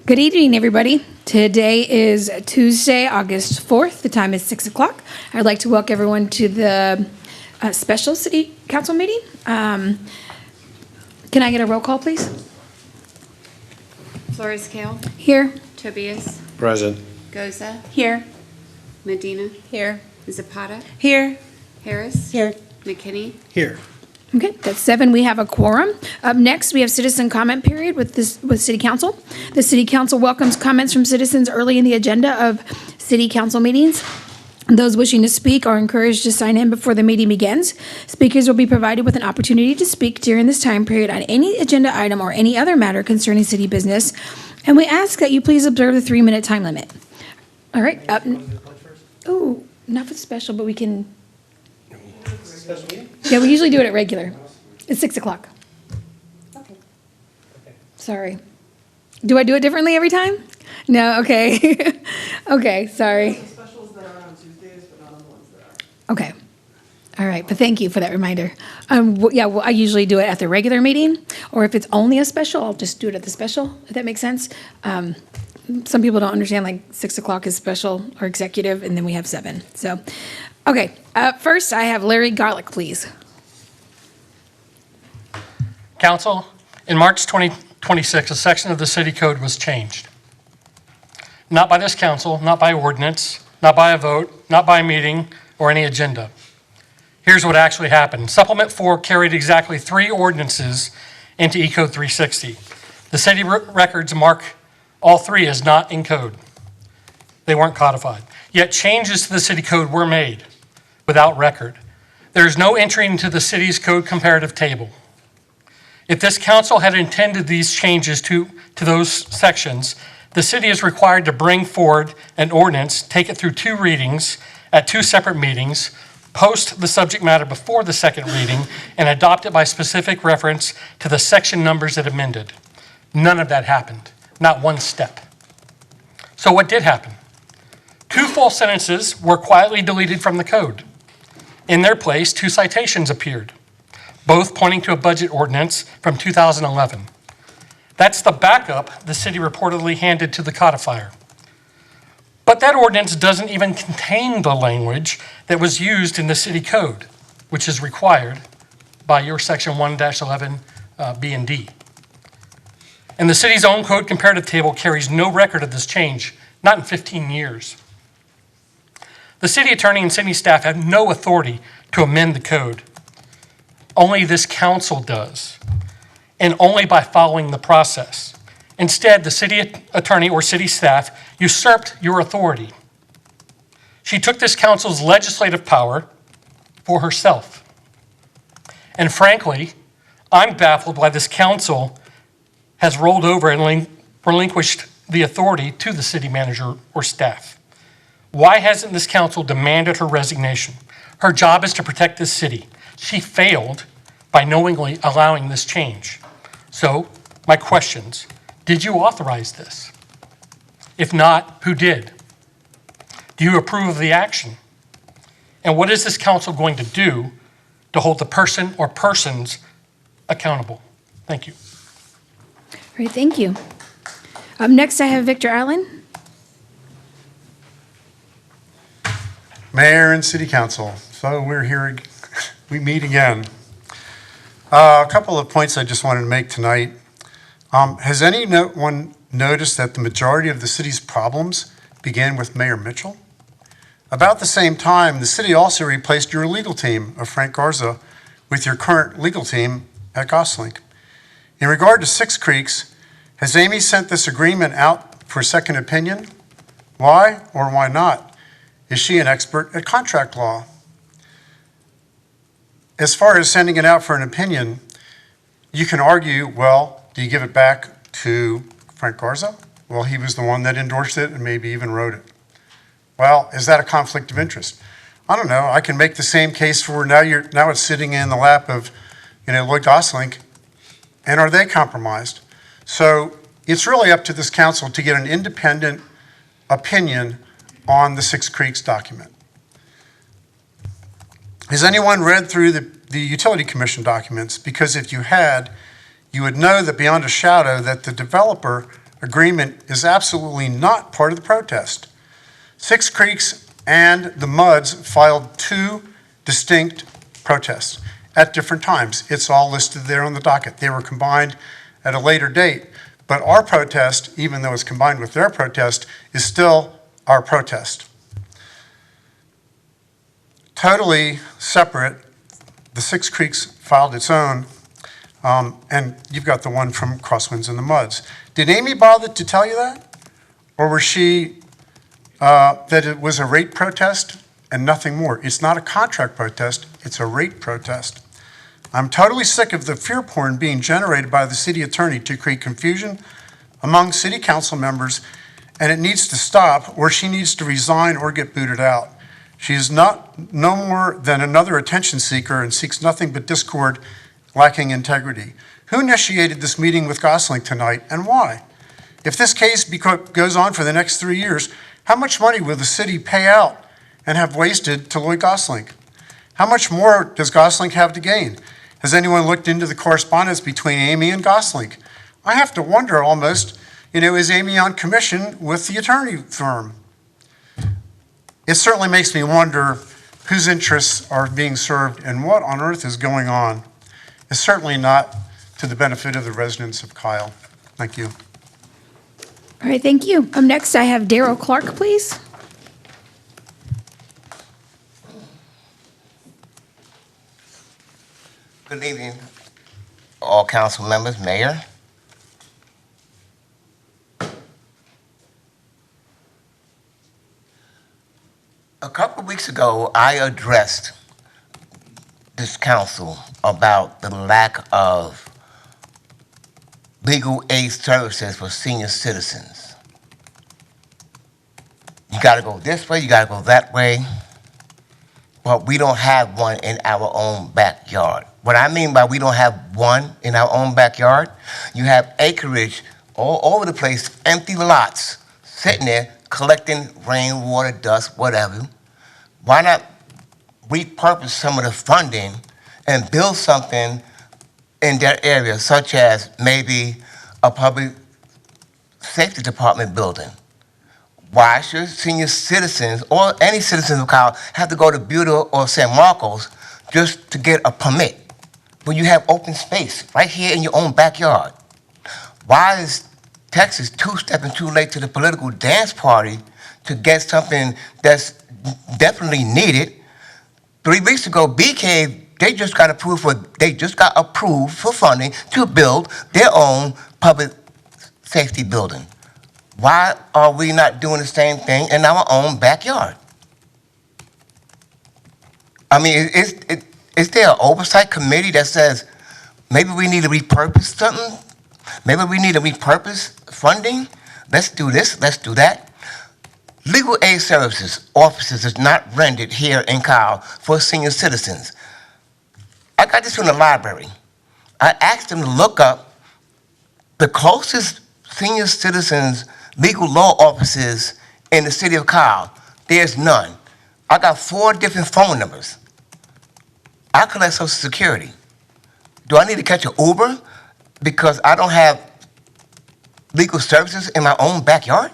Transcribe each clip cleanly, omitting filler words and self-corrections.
Good evening, everybody. Today is Tuesday, August 4th. The time is 6 o'clock. I'd like to welcome everyone to the special city council meeting. Can I get a roll call, please? Flores Kale, Here. Tobias, Present. Goza, Here. Medina, Here. Zapata, Here. Harris, Here. McKinney, Here. Okay, that's 7. We have a quorum. Up next, we have citizen comment period with city council. The city council welcomes comments from citizens early in the agenda of city council meetings. Those wishing to speak are encouraged to sign in before the meeting begins. Speakers will be provided with an opportunity to speak during this time period on any agenda item or any other matter concerning city business. And we ask that you please observe the 3-minute time limit. All right. Oh, not for the special, but we can. Yeah, we usually do it at regular. It's 6 o'clock. Okay. Sorry. Do I do it differently every time? No, okay. Okay, sorry. Some specials that are on Tuesdays, but not on the ones that are. Okay. All right, but thank you for that reminder. I usually do it at the regular meeting, or if it's only a special, I'll just do it at the special, if that makes sense. Some people don't understand, like, 6 o'clock is special or executive, and then we have 7. So, okay, first I have Larry Garlick, please. Council, in March 2026, a section of the city code was changed. Not by this council, not by ordinance, not by a vote, not by a meeting, or any agenda. Here's what actually happened. Supplement 4 carried exactly 3 ordinances into Ecode 360. The city records mark all 3 as not in code. They weren't codified. Yet changes to the city code were made without record. There is no entry into the city's code comparative table. If this council had intended these changes to those sections, the city is required to bring forward an ordinance, take it through 2 readings at 2 separate meetings, post the subject matter before the second reading, and adopt it by specific reference to the section numbers it amended. None of that happened, not one step. So what did happen? 2 full sentences were quietly deleted from the code. In their place, 2 citations appeared, both pointing to a budget ordinance from 2011. That's the backup the city reportedly handed to the codifier. But that ordinance doesn't even contain the language that was used in the city code, which is required by your section 1-11 B and D. And the city's own code comparative table carries no record of this change, not in 15 years. The city attorney and city staff have no authority to amend the code. Only this council does, and only by following the process. Instead, the city attorney or city staff usurped your authority. She took this council's legislative power for herself. And frankly, I'm baffled why this council has rolled over and relinquished the authority to the city manager or staff. Why hasn't this council demanded her resignation? Her job is to protect this city. She failed by knowingly allowing this change. So, my questions, did you authorize this? If not, who did? Do you approve of the action? And what is this council going to do to hold the person or persons accountable? Thank you. All right, thank you. Up next, I have Victor Allen. Mayor and City Council, so we're here, we meet again. A couple of points I just wanted to make tonight. Has anyone noticed that the majority of the city's problems began with Mayor Mitchell? About the same time, the city also replaced your legal team of Frank Garza with your current legal team at Gosselink. In regard to Six Creeks, has Amy sent this agreement out for a second opinion? Why or why not? Is she an expert at contract law? As far as sending it out for an opinion, you can argue, well, do you give it back to Frank Garza? Well, he was the one that endorsed it and maybe even wrote it. Well, is that a conflict of interest? I don't know. I can make the same case for now it's sitting in the lap of, Lloyd Gosselink, and are they compromised? So it's really up to this council to get an independent opinion on the Six Creeks document. Has anyone read through the Utility Commission documents? Because if you had, you would know that beyond a shadow that the developer agreement is absolutely not part of the protest. Six Creeks and the Muds filed two distinct protests at different times. It's all listed there on the docket. They were combined at a later date, but our protest, even though it's combined with their protest, is still our protest. Totally separate, the Six Creeks filed its own, and you've got the one from Crosswinds and the Muds. Did Amy bother to tell you that? Or was she, that it was a rate protest and nothing more? It's not a contract protest, it's a rate protest. I'm totally sick of the fear porn being generated by the city attorney to create confusion among city council members, and it needs to stop, or she needs to resign or get booted out. She is no more than another attention seeker and seeks nothing but discord, lacking integrity. Who initiated this meeting with Gosling tonight, and why? If this case goes on for the next 3 years, how much money will the city pay out and have wasted to Lloyd Gosling? How much more does Gosling have to gain? Has anyone looked into the correspondence between Amy and Gosling? I have to wonder almost, is Amy on commission with the attorney firm? It certainly makes me wonder whose interests are being served and what on earth is going on. It's certainly not to the benefit of the residents of Kyle. Thank you. All right, thank you. Next, I have Daryl Clark, please. Good evening, all council members, mayor. A couple of weeks ago, I addressed this council about the lack of legal aid services for senior citizens. You gotta go this way, you gotta go that way, but we don't have one in our own backyard. What I mean by we don't have one in our own backyard, you have acreage all over the place, empty lots, sitting there collecting rainwater, dust, whatever. Why not repurpose some of the funding and build something in that area, such as maybe a public safety department building? Why should senior citizens or any citizens of Kyle have to go to Buda or San Marcos just to get a permit when you have open space right here in your own backyard? Why is Texas two-stepping too late to the political dance party to get something that's definitely needed? 3 weeks ago, BK, they just got approved for funding to build their own public safety building. Why are we not doing the same thing in our own backyard? I mean, is there an oversight committee that says maybe we need to repurpose something? Maybe we need to repurpose funding? Let's do this, let's do that. Legal aid services offices is not rendered here in Kyle for senior citizens. I got this from the library. I asked them to look up the closest senior citizens legal law offices in the city of Kyle. There's none. I got 4 different phone numbers. I collect Social Security. Do I need to catch an Uber because I don't have legal services in my own backyard?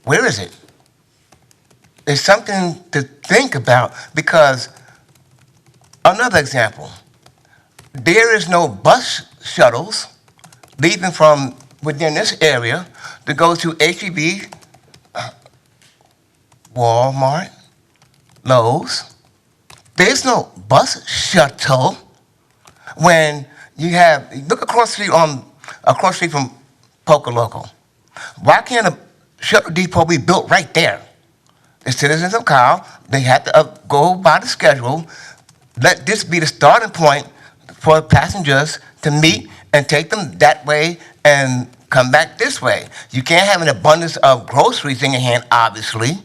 Where is it? It's something to think about, because another example, there is no bus shuttles leaving from within this area to go to H-E-B, Walmart, Lowe's. There's no bus shuttle when you look across the street from Poco Loco. Why can't a shuttle depot be built right there? The citizens of Kyle, they have to go by the schedule. Let this be the starting point for passengers to meet and take them that way and come back this way. You can't have an abundance of groceries in your hand, obviously.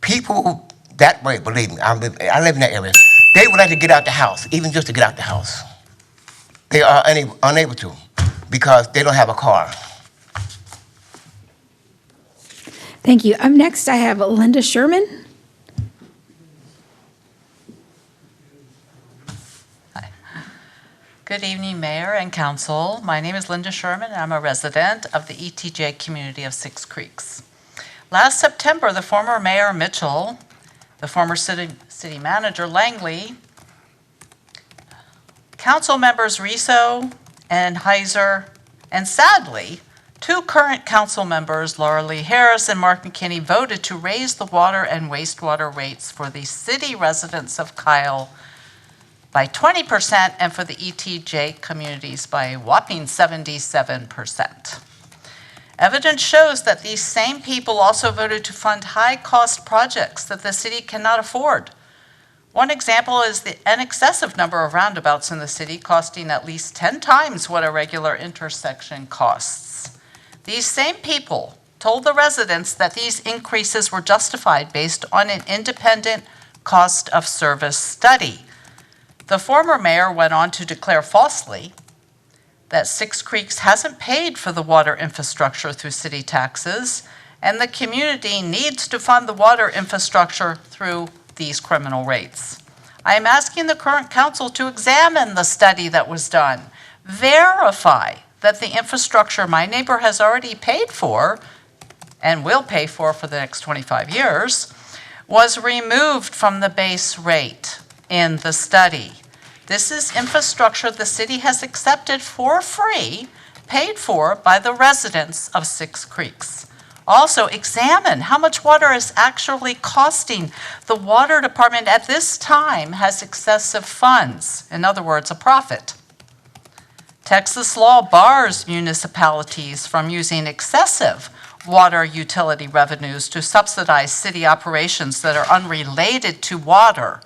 People that way, believe me, I live in that area. They would like to get out the house, even just to get out the house. They are unable to because they don't have a car. Thank you. Next, I have Linda Sherman. Good Good evening, Mayor and Council. My name is Linda Sherman, and I'm a resident of the ETJ community of Six Creeks. Last September, the former Mayor Mitchell, the former city manager Langley, council members Riso and Heiser, and sadly, 2 current council members, Laura Lee Harris and Mark McKinney, voted to raise the water and wastewater rates for the city residents of Kyle by 20% and for the ETJ communities by a whopping 77%. Evidence shows that these same people also voted to fund high-cost projects that the city cannot afford. One example is an excessive number of roundabouts in the city costing at least 10 times what a regular intersection costs. These same people told the residents that these increases were justified based on an independent cost of service study. The former mayor went on to declare falsely that Six Creeks hasn't paid for the water infrastructure through city taxes, and the community needs to fund the water infrastructure through these criminal rates. I am asking the current council to examine the study that was done, verify that the infrastructure my neighbor has already paid for and will pay for the next 25 years was removed from the base rate in the study. This is infrastructure the city has accepted for free, paid for by the residents of Six Creeks. Also, examine how much water is actually costing. The water department at this time has excessive funds, in other words, a profit. Texas law bars municipalities from using excessive water utility revenues to subsidize city operations that are unrelated to water.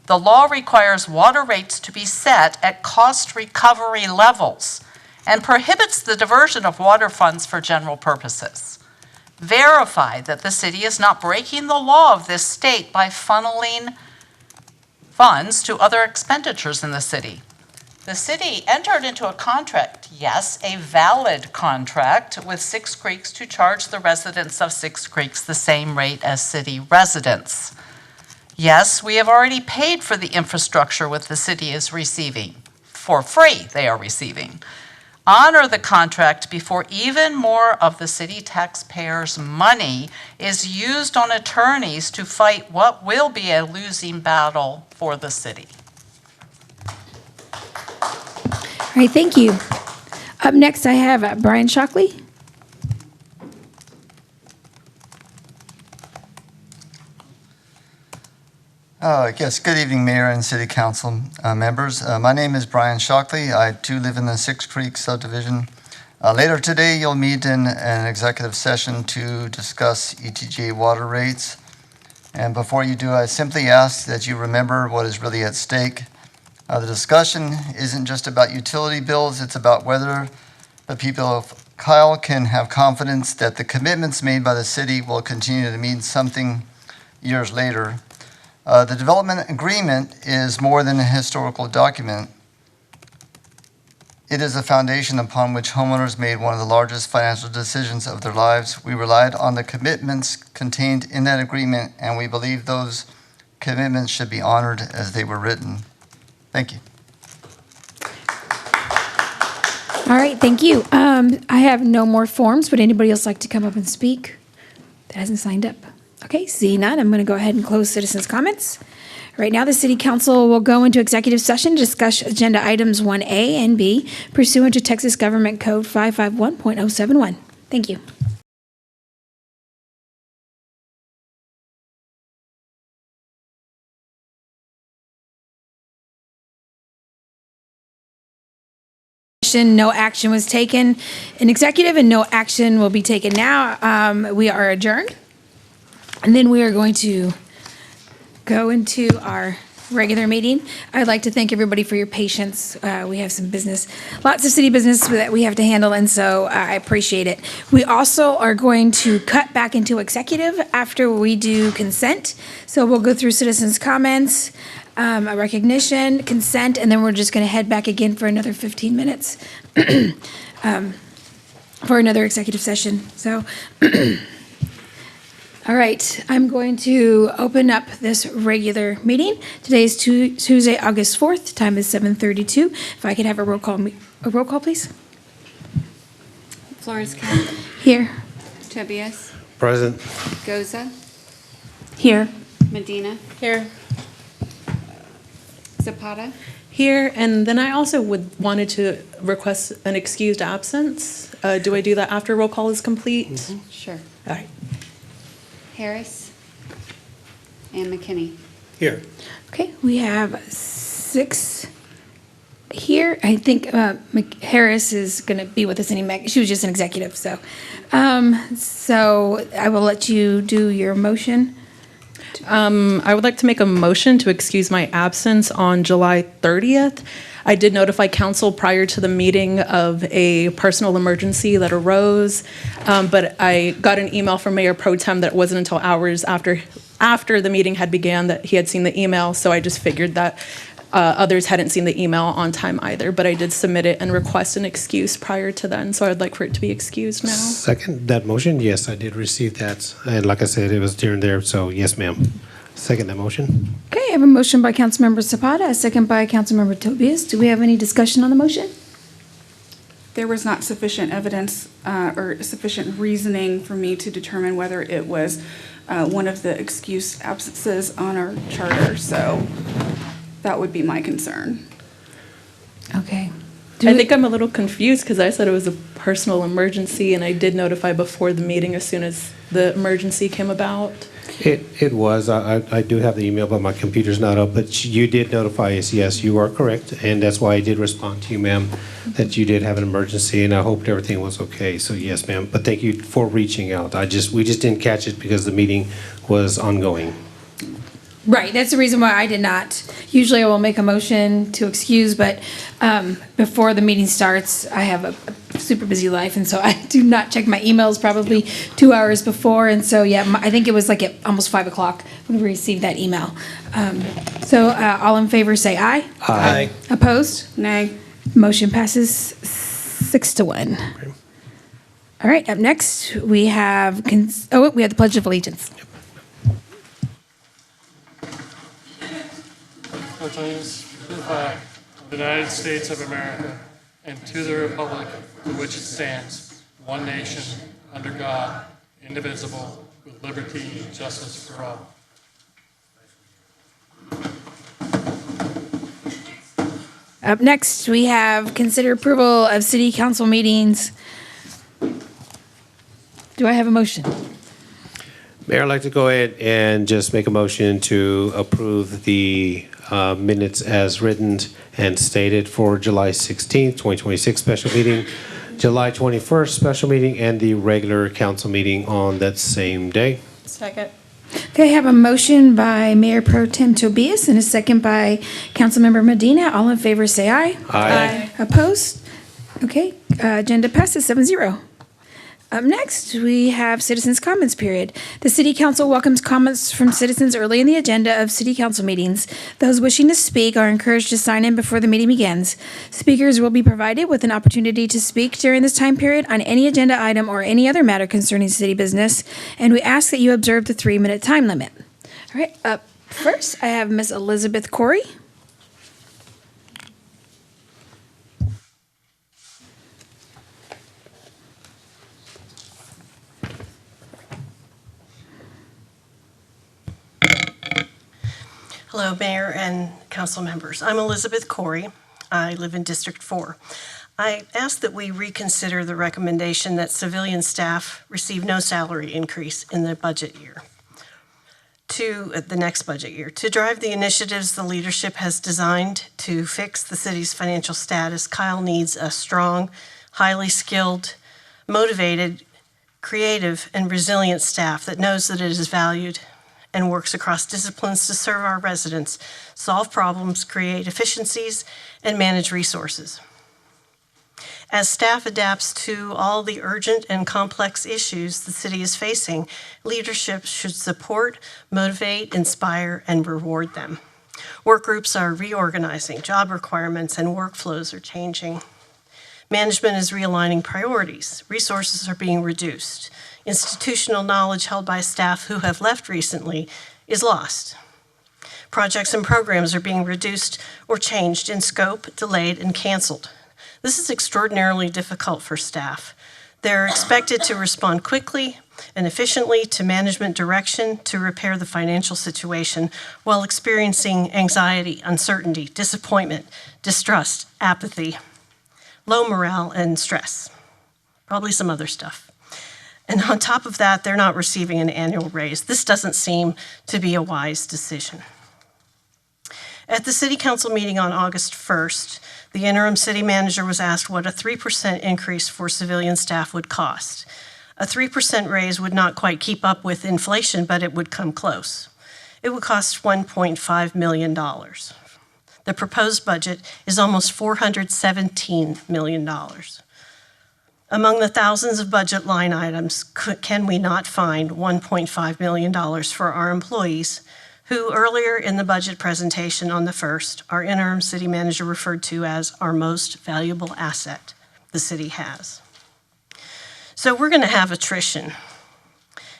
The law requires water rates to be set at cost recovery levels and prohibits the diversion of water funds for general purposes. Verify that the city is not breaking the law of this state by funneling funds to other expenditures in the city. The city entered into a contract, yes, a valid contract, with Six Creeks to charge the residents of Six Creeks the same rate as city residents. Yes, we have already paid for the infrastructure what the city is receiving. For free, they are receiving. Honor the contract before even more of the city taxpayers' money is used on attorneys to fight what will be a losing battle for the city. All right, thank you. Up next, I have Brian Shockley. Yes, good evening, Mayor and City Council members. My name is Brian Shockley. I too live in the Six Creeks subdivision. Later today, you'll meet in an executive session to discuss ETJ water rates. And before you do, I simply ask that you remember what is really at stake. The discussion isn't just about utility bills, it's about whether the people of Kyle can have confidence that the commitments made by the city will continue to mean something years later. The development agreement is more than a historical document. It is a foundation upon which homeowners made one of the largest financial decisions of their lives. We relied on the commitments contained in that agreement, and we believe those commitments should be honored as they were written. Thank you. All right, thank you. I have no more forms. Would anybody else like to come up and speak that hasn't signed up? Okay, seeing none, I'm going to go ahead and close citizens' comments. Right now, the City Council will go into executive session to discuss agenda items 1A and B pursuant to Texas Government Code 551.071. Thank you. No action was taken in executive and no action will be taken now. We are adjourned. And then we are going to go into our regular meeting. I'd like to thank everybody for your patience. We have some business, lots of city business that we have to handle, and so I appreciate it. We also are going to cut back into executive after we do consent. So we'll go through citizens' comments, a recognition, consent, and then we're just going to head back again for another 15 minutes for another executive session. So All right, I'm going to open up this regular meeting. Today is Tuesday, August 4th. Time is 7:32. If I could have a roll call, please. Flores Camp, Here. Tobias, Present. Goza, Here. Medina, Here. Zapata, Here, and then I also wanted to request an excused absence. Do I do that after roll call is complete? sure. All right. Harris, and McKinney. Here. Okay, we have 6 here. I think Harris is going to be with us she was just an executive, so. So I will let you do your motion. I would like to make a motion to excuse my absence on July 30th. I did notify council prior to the meeting of a personal emergency that arose, but I got an email from Mayor Pro Tem that it wasn't until hours after the meeting had began that he had seen the email, so I just figured that others hadn't seen the email on time either, but I did submit it and request an excuse prior to then, so I'd like for it to be excused now. Second that motion. Yes, I did receive that. And like I said, it was during there. So yes, ma'am. Second that motion. Okay, I have a motion by Councilmember Zapata, a second by Councilmember Tobias. Do we have any discussion on the motion? There was not sufficient evidence or sufficient reasoning for me to determine whether it was one of the excused absences on our charter, so that would be my concern. Okay. I think I'm a little confused because I said it was a personal emergency and I did notify before the meeting as soon as the emergency came about. It was. I do have the email, but my computer's not up. But you did notify us. Yes, you are correct. And that's why I did respond to you, ma'am, that you did have an emergency and I hoped everything was okay. So yes, ma'am. But thank you for reaching out. We just didn't catch it because the meeting was ongoing. Right, that's the reason why I did not. Usually I will make a motion to excuse, but before the meeting starts, I have a super busy life, and so I do not check my emails probably 2 hours before, and so, yeah, I think it was like at almost 5 o'clock when we received that email. So all in favor, say aye. Aye. Opposed? Nay. Motion passes 6-1. All right, up next, we have, we have the Pledge of Allegiance. Allegiance to the flag of the United States of America and to the republic for which it stands, one nation, under God, indivisible, with liberty and justice for all. Up next, we have consider approval of city council meetings. Do I have a motion? Mayor, I'd like to go ahead and just make a motion to approve the minutes as written and stated for July 16th, 2026 special meeting, July 21st special meeting, and the regular council meeting on that same day. Second. Okay, I have a motion by Mayor Pro Tem Tobias and a second by Councilmember Medina. All in favor, say aye. Aye. Opposed? Okay, agenda passes 7-0. Up next, we have citizens' comments period. The city council welcomes comments from citizens early in the agenda of city council meetings. Those wishing to speak are encouraged to sign in before the meeting begins. Speakers will be provided with an opportunity to speak during this time period on any agenda item or any other matter concerning city business, and we ask that you observe the 3-minute time limit. All right, up first, I have Miss Elizabeth Corey. Hello, Mayor and council members. I'm Elizabeth Corey. I live in District 4. I ask that we reconsider the recommendation that civilian staff receive no salary increase in the budget year to the next budget year. To drive the initiatives the leadership has designed to fix the city's financial status, Kyle needs a strong, highly skilled, motivated, creative, and resilient staff that knows that it is valued and works across disciplines to serve our residents, solve problems, create efficiencies, and manage resources. As staff adapts to all the urgent and complex issues the city is facing, leadership should support, motivate, inspire, and reward them. Work groups are reorganizing, job requirements and workflows are changing. Management is realigning priorities, resources are being reduced. Institutional knowledge held by staff who have left recently is lost. Projects and programs are being reduced or changed in scope, delayed, and canceled. This is extraordinarily difficult for staff. They're expected to respond quickly and efficiently to management direction to repair the financial situation while experiencing anxiety, uncertainty, disappointment, distrust, apathy, low morale, and stress. Probably some other stuff. And on top of that, they're not receiving an annual raise. This doesn't seem to be a wise decision. At the City Council meeting on August 1st, the interim city manager was asked what a 3% increase for civilian staff would cost. A 3% raise would not quite keep up with inflation, but it would come close. It would cost $1.5 million. The proposed budget is almost $417 million. Among the thousands of budget line items, can we not find $1.5 million for our employees, who earlier in the budget presentation on the 1st, our interim city manager referred to as our most valuable asset the city has. So we're going to have attrition.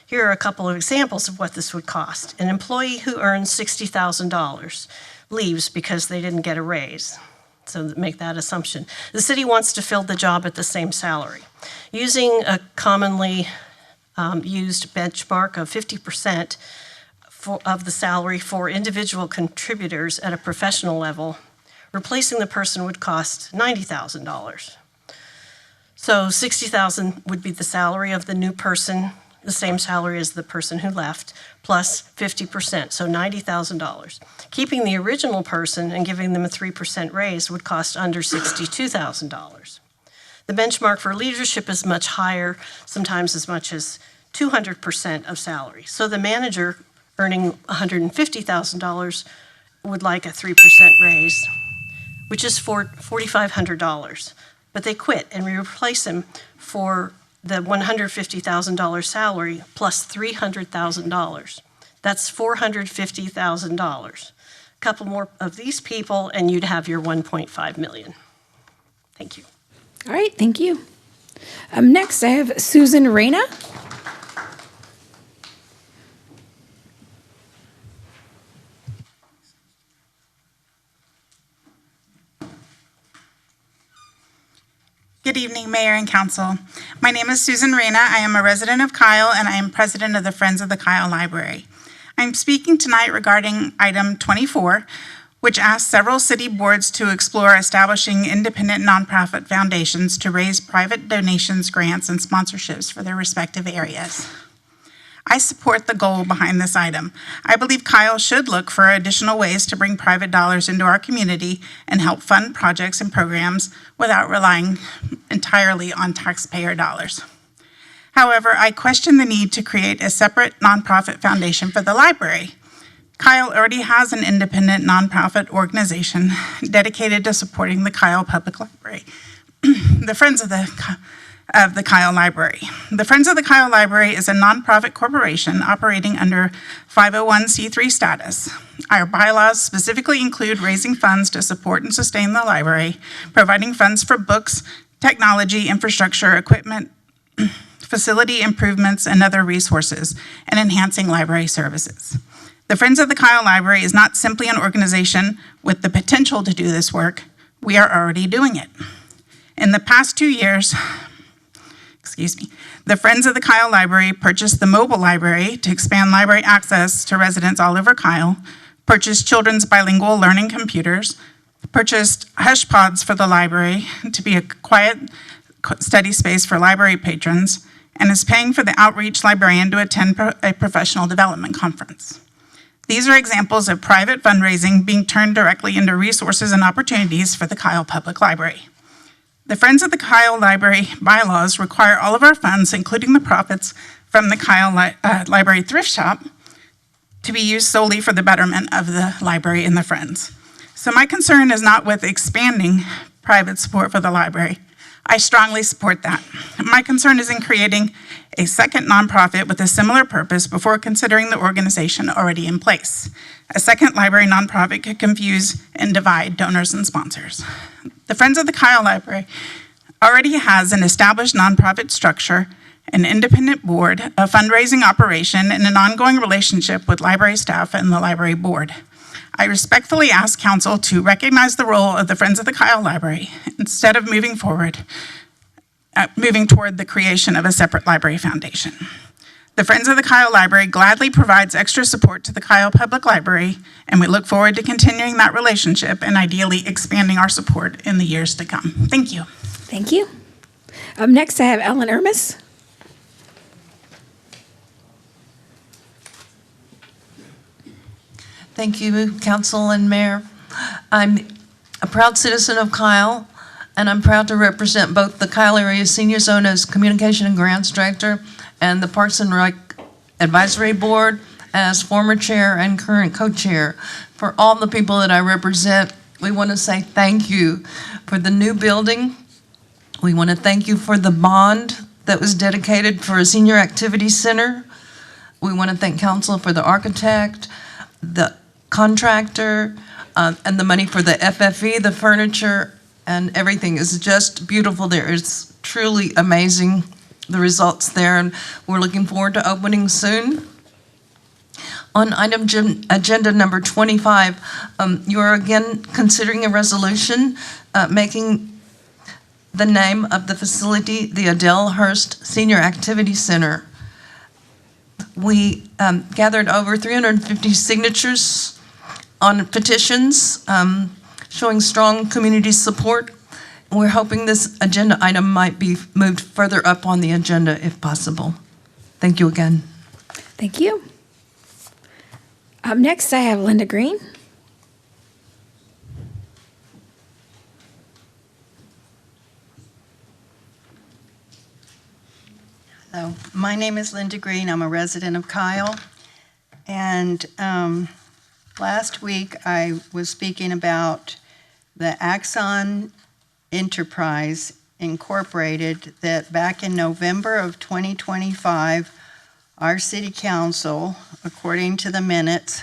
Here are a couple of examples of what this would cost. An employee who earns $60,000 leaves because they didn't get a raise. So make that assumption. The city wants to fill the job at the same salary. Using a commonly used benchmark of 50% of the salary for individual contributors at a professional level, replacing the person would cost $90,000. So $60,000 would be the salary of the new person, the same salary as the person who left, plus 50%, so $90,000. Keeping the original person and giving them a 3% raise would cost under $62,000. The benchmark for leadership is much higher, sometimes as much as 200% of salary. So the manager earning $150,000 would like a 3% raise, which is $4,500. But they quit and we replace them for the $150,000 salary plus $300,000. That's $450,000. A couple more of these people and you'd have your $1.5 million. Thank you. All right, thank you. Next, I have Susan Reyna. Good evening, Mayor and Council. My name is Susan Reyna. I am a resident of Kyle, and I am president of the Friends of the Kyle Library. I'm speaking tonight regarding item 24, which asks several city boards to explore establishing independent nonprofit foundations to raise private donations, grants, and sponsorships for their respective areas. I support the goal behind this item. I believe Kyle should look for additional ways to bring private dollars into our community and help fund projects and programs without relying entirely on taxpayer dollars. However, I question the need to create a separate nonprofit foundation for the library. Kyle already has an independent nonprofit organization dedicated to supporting the Kyle Public Library, the Friends of the Kyle Library. The Friends of the Kyle Library is a nonprofit corporation operating under 501c3 status. Our bylaws specifically include raising funds to support and sustain the library, providing funds for books, technology, infrastructure, equipment, facility improvements, and other resources, and enhancing library services. The Friends of the Kyle Library is not simply an organization with the potential to do this work. We are already doing it. In the past 2 years, the Friends of the Kyle Library purchased the mobile library to expand library access to residents all over Kyle, purchased children's bilingual learning computers, purchased hush pods for the library to be a quiet study space for library patrons, and is paying for the outreach librarian to attend a professional development conference. These are examples of private fundraising being turned directly into resources and opportunities for the Kyle Public Library. The Friends of the Kyle Library bylaws require all of our funds, including the profits from the Kyle Library Thrift Shop, to be used solely for the betterment of the library and the Friends. So my concern is not with expanding private support for the library. I strongly support that. My concern is in creating a second nonprofit with a similar purpose before considering the organization already in place. A second library nonprofit could confuse and divide donors and sponsors. The Friends of the Kyle Library already has an established nonprofit structure an independent board, a fundraising operation, and an ongoing relationship with library staff and the library board. I respectfully ask council to recognize the role of the Friends of the Kyle Library instead of moving toward the creation of a separate library foundation. The Friends of the Kyle Library gladly provides extra support to the Kyle Public Library, and we look forward to continuing that relationship and ideally expanding our support in the years to come. Thank you. Thank you. Next, I have Ellen Ermis. Thank you, Council and Mayor. I'm a proud citizen of Kyle, and I'm proud to represent both the Kyle Area Senior Zone as Communication and Grants Director and the Parks and Rec Advisory Board as former chair and current co-chair. For all the people that I represent, we want to say thank you for the new building. We want to thank you for the bond that was dedicated for a senior activity center. We want to thank council for the architect, the contractor, and the money for the FFE, the furniture, and everything is just beautiful there. It's truly amazing, the results there, and we're looking forward to opening soon. On item agenda number 25, you are again considering a resolution making the name of the facility the Adele Hurst Senior Activity Center. We gathered over 350 signatures on petitions showing strong community support. We're hoping this agenda item might be moved further up on the agenda if possible. Thank you again. Thank you. Next, I have Linda Green. Hello, my name is Linda Green. I'm a resident of Kyle. And last week I was speaking about the Axon Enterprise Incorporated that back in November of 2025, our city council, according to the minutes,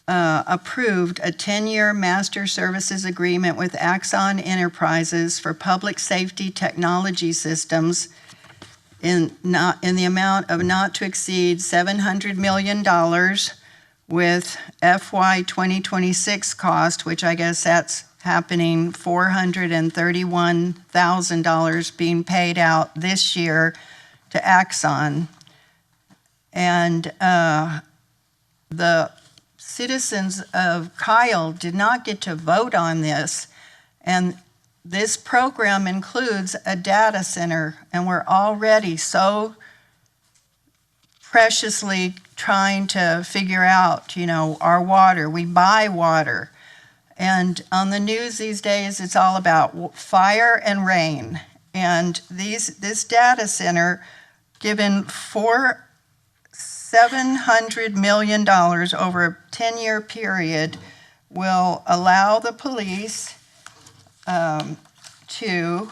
approved a 10-year master services agreement with Axon Enterprises for public safety technology systems in the amount of not to exceed $700 million with FY 2026 cost, which I guess that's happening, $431,000 being paid out this year to Axon. And the citizens of Kyle did not get to vote on this. And this program includes a data center, and we're already so preciously trying to figure out, our water. We buy water. And on the news these days, it's all about fire and rain. And this data center, given $700 million over a 10-year period, will allow the police to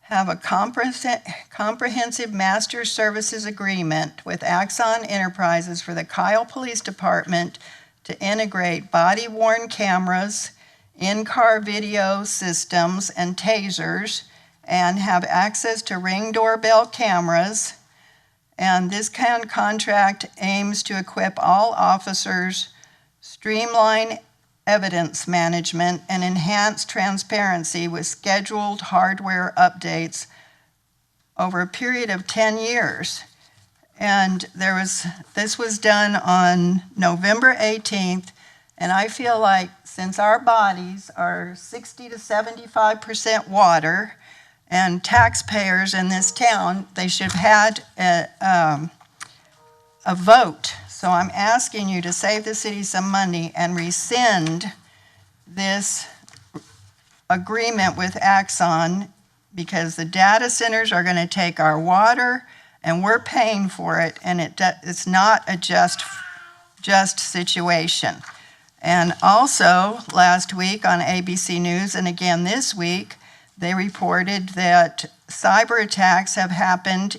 have a comprehensive master services agreement with Axon Enterprises for the Kyle Police Department to integrate body-worn cameras, in-car video systems, and tasers, and have access to Ring doorbell cameras. And this kind of contract aims to equip all officers, streamline evidence management, and enhance transparency with scheduled hardware updates over a period of 10 years. And this was done on November 18th, and I feel like since our bodies are 60 to 75% water, and taxpayers in this town, they should have had a vote. So I'm asking you to save the city some money and rescind this agreement with Axon, because the data centers are going to take our water and we're paying for it, and it's not a just situation. And also last week on ABC News, and again this week, they reported that cyber attacks have happened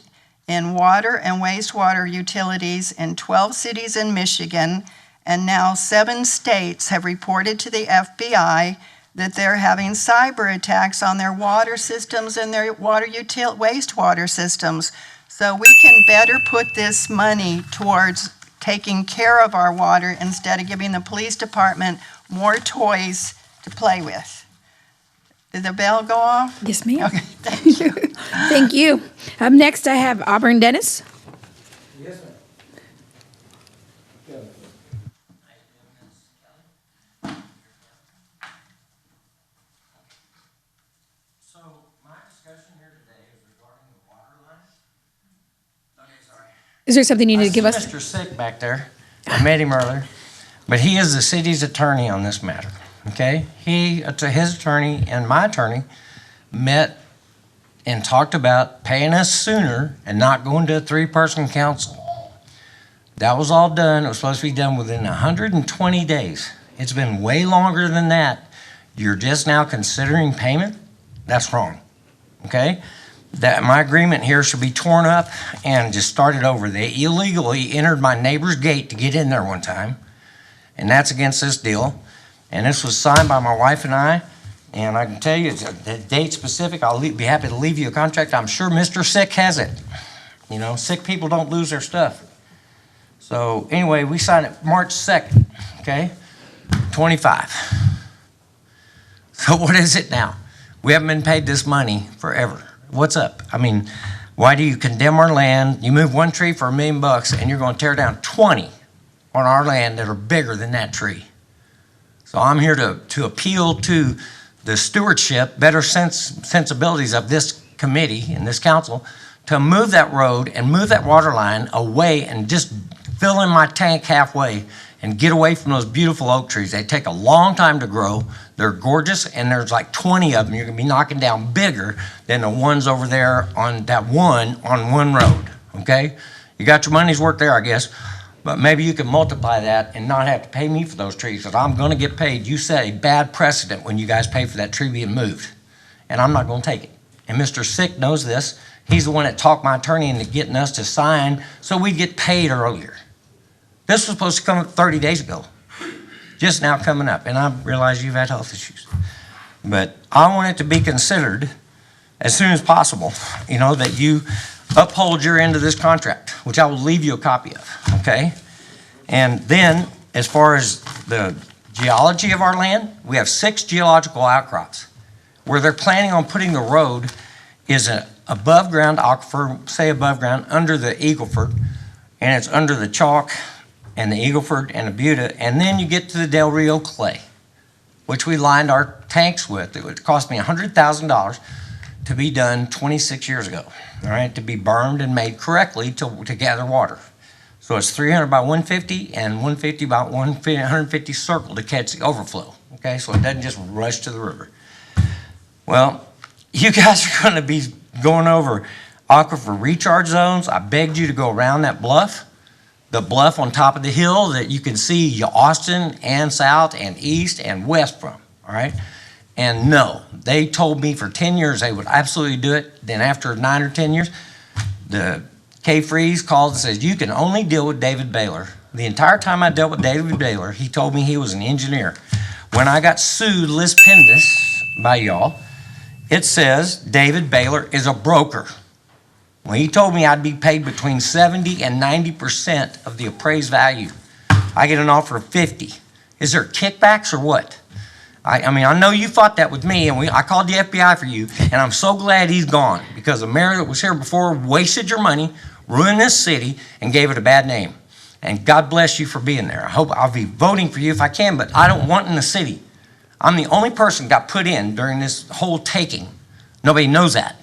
in water and wastewater utilities in 12 cities in Michigan, and now 7 states have reported to the FBI that they're having cyber attacks on their water systems and their wastewater systems. So we can better put this money towards taking care of our water instead of giving the police department more toys to play with. Did the bell go off? Yes, ma'am. Okay, thank you. Thank you. Next, I have Auburn Dennis. So my discussion here today is regarding the water line. Okay, sorry. Is there something you need to give us? Mr. Sick back there. I met him earlier, but he is the city's attorney on this matter, okay? His attorney and my attorney met and talked about paying us sooner and not going to a three-person council. That was all done. It was supposed to be done within 120 days. It's been way longer than that. You're just now considering payment? That's wrong, okay? That my agreement here should be torn up and just started over. They illegally entered my neighbor's gate to get in there one time, and that's against this deal. And this was signed by my wife and I, and I can tell you the date specific. I'll be happy to leave you a contract. I'm sure Mr. Sick has it. You know, sick people don't lose their stuff. So anyway, we signed it March 2nd, okay? 25. So what is it now? We haven't been paid this money forever. What's up? I mean, why do you condemn our land? You move one tree for $1 million and you're going to tear down 20 on our land that are bigger than that tree. So I'm here to appeal to the stewardship, better sensibilities of this committee and this council to move that road and move that water line away and just fill in my tank halfway and get away from those beautiful oak trees. They take a long time to grow. They're gorgeous, and there's like 20 of them. You're gonna be knocking down bigger than the ones over there on one road, okay? You got your money's worth there, I guess, but maybe you can multiply that and not have to pay me for those trees, because I'm gonna get paid. You set a bad precedent when you guys pay for that tree being moved, and I'm not gonna take it. And Mr. Sick knows this. He's the one that talked my attorney into getting us to sign so we'd get paid earlier. This was supposed to come up 30 days ago, just now coming up, and I realize you've had health issues. But I want it to be considered as soon as possible, you know, that you uphold your end of this contract, which I will leave you a copy of, okay? And then, as far as the geology of our land, we have 6 geological outcrops. Where they're planning on putting the road is an above-ground aquifer, say above ground, under the Eagleford, and it's under the Chalk, and the Eagleford and the Buda, and then you get to the Del Rio clay, which we lined our tanks with. It would cost me $100,000 to be done 26 years ago, all right, to be burned and made correctly to gather water. So it's 300 by 150 and 150 by 150 circle to catch the overflow, okay, so it doesn't just rush to the river. Well, you guys are gonna be going over aquifer recharge zones. I begged you to go around that bluff. The bluff on top of the hill that you can see Austin and south and east and west from, all right? And no, they told me for 10 years they would absolutely do it. Then after 9 or 10 years, the K-Freeze called and says, you can only deal with David Baylor. The entire time I dealt with David Baylor, he told me he was an engineer. When I got sued lis pendus by y'all, it says David Baylor is a broker. Well, he told me I'd be paid between 70 and 90% of the appraised value. I get an offer of 50. Is there kickbacks or what? I mean, I know you fought that with me, and I called the FBI for you, and I'm so glad he's gone, because the mayor that was here before wasted your money, ruined this city, and gave it a bad name. And God bless you for being there. I hope I'll be voting for you if I can, but I don't want in the city. I'm the only person got put in during this whole taking. Nobody knows that.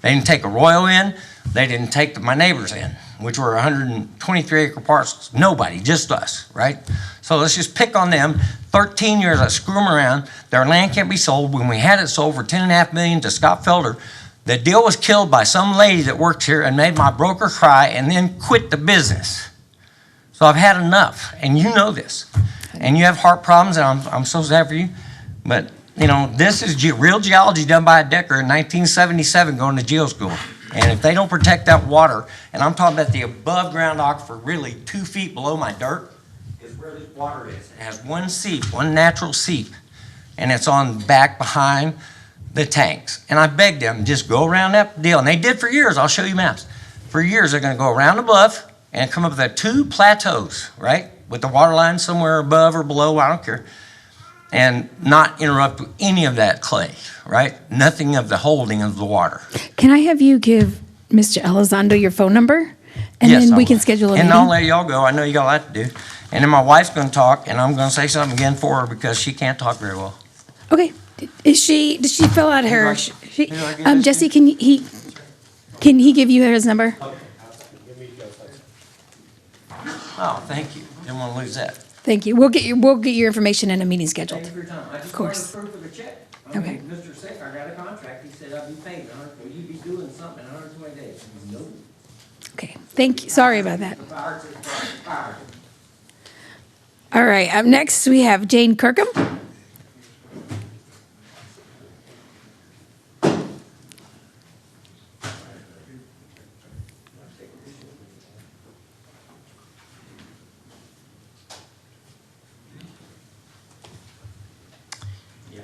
They didn't take Arroyo in. They didn't take my neighbors in, which were 123 acre parcels. Nobody, just us, right? So let's just pick on them. 13 years I screw them around. Their land can't be sold. When we had it sold for $10.5 million to Scott Felder, the deal was killed by some lady that worked here and made my broker cry and then quit the business. So I've had enough, and you know this. And you have heart problems, and I'm so sad for you. But, you know, this is real geology done by a Decker in 1977 going to geo school. And if they don't protect that water, and I'm talking about the above ground aquifer, really 2 feet below my dirt, is where this water is. It has one seep, one natural seep. and it's on back behind the tanks. And I begged them, just go around that deal. And they did for years. I'll show you maps. For years, they're going to go around the bluff and come up with 2 plateaus, right? With the water line somewhere above or below, I don't care. And not interrupt any of that clay, right? Nothing of the holding of the water. Can I have you give Mr. Elizondo your phone number? And Yes, then I we can will. schedule a And meeting? I'll let y'all go. I know you got a lot to do. And then my wife's going to talk, and I'm going to say something again for her because she can't talk very well. Okay. Did she fill out her, Who do I give this Jesse, can he give you his number? Oh, thank you. Didn't want to lose that. Thank you. We'll get your information in a meeting scheduled. Thank you for your time. I just course. wanted proof of the check. Okay. Mr. Sick, I got a contract. He said I'd be paid. Will you be doing something in 120 days? No. Okay, thank you. Sorry about that. Fired, fired. All right, up next, we have Jane Kirkham.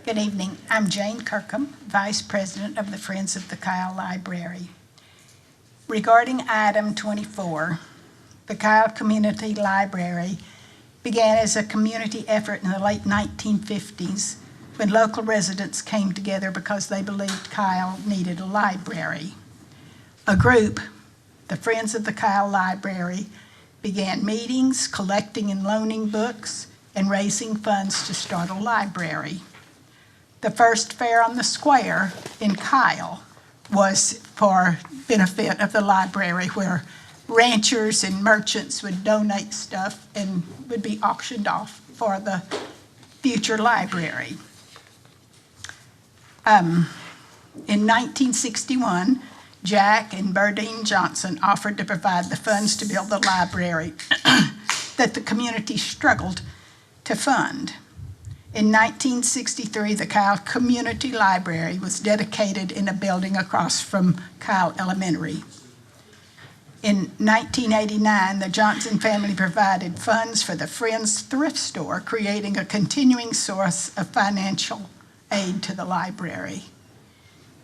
Good evening. I'm Jane Kirkham, Vice President of the Friends of the Kyle Library. Regarding item 24, the Kyle Community Library began as a community effort in the late 1950s when local residents came together because they believed Kyle needed a library. A group, the Friends of the Kyle Library, began meetings, collecting and loaning books, and raising funds to start a library. The first fair on the square in Kyle was for benefit of the library, where ranchers and merchants would donate stuff and would be auctioned off for the future library. In 1961, Jack and Burdine Johnson offered to provide the funds to build the library that the community struggled to fund. In 1963, the Kyle Community Library was dedicated in a building across from Kyle Elementary. In 1989, the Johnson family provided funds for the Friends Thrift Store, creating a continuing source of financial aid to the library.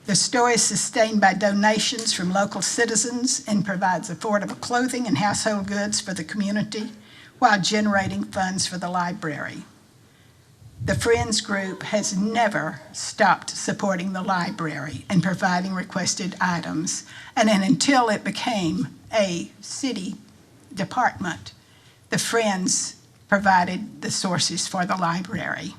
The store is sustained by donations from local citizens and provides affordable clothing and household goods for the community while generating funds for the library. The Friends Group has never stopped supporting the library and providing requested items, and then until it became a city department, the Friends provided the sources for the library.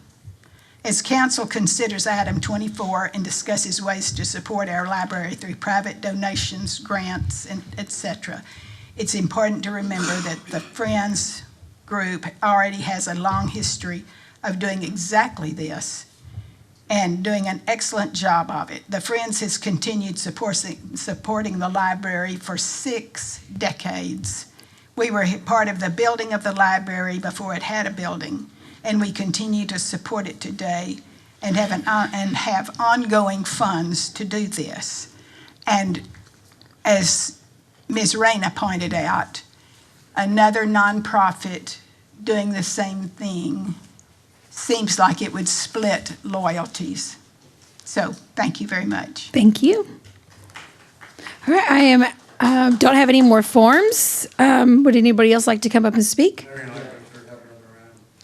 As council considers item 24 and discusses ways to support our library through private donations, grants, and etc., it's important to remember that the Friends Group already has a long history of doing exactly this and doing an excellent job of it. The Friends has continued supporting the library for 6 decades. We were part of the building of the library before it had a building, and we continue to support it today and have ongoing funds to do this. And as Ms. Reyna pointed out, another nonprofit doing the same thing seems like it would split loyalties. So thank you very much. Thank you. All right, I don't have any more forms. Would anybody else like to come up and speak?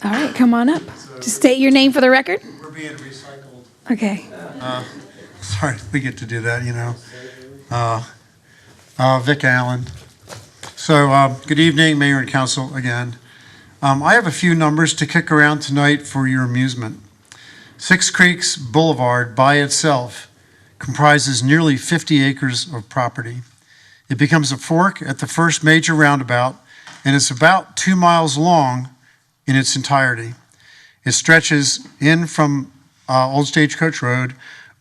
All right, come on up. Just state your name for the record. We're being recycled. Okay. Sorry, we get to do that, you know. Vic Allen. So, good evening, Mayor and Council again. I have a few numbers to kick around tonight for your amusement. Six Creeks Boulevard by itself comprises nearly 50 acres of property. It becomes a fork at the first major roundabout, and it's about 2 miles long in its entirety. It stretches in from Old Stagecoach Road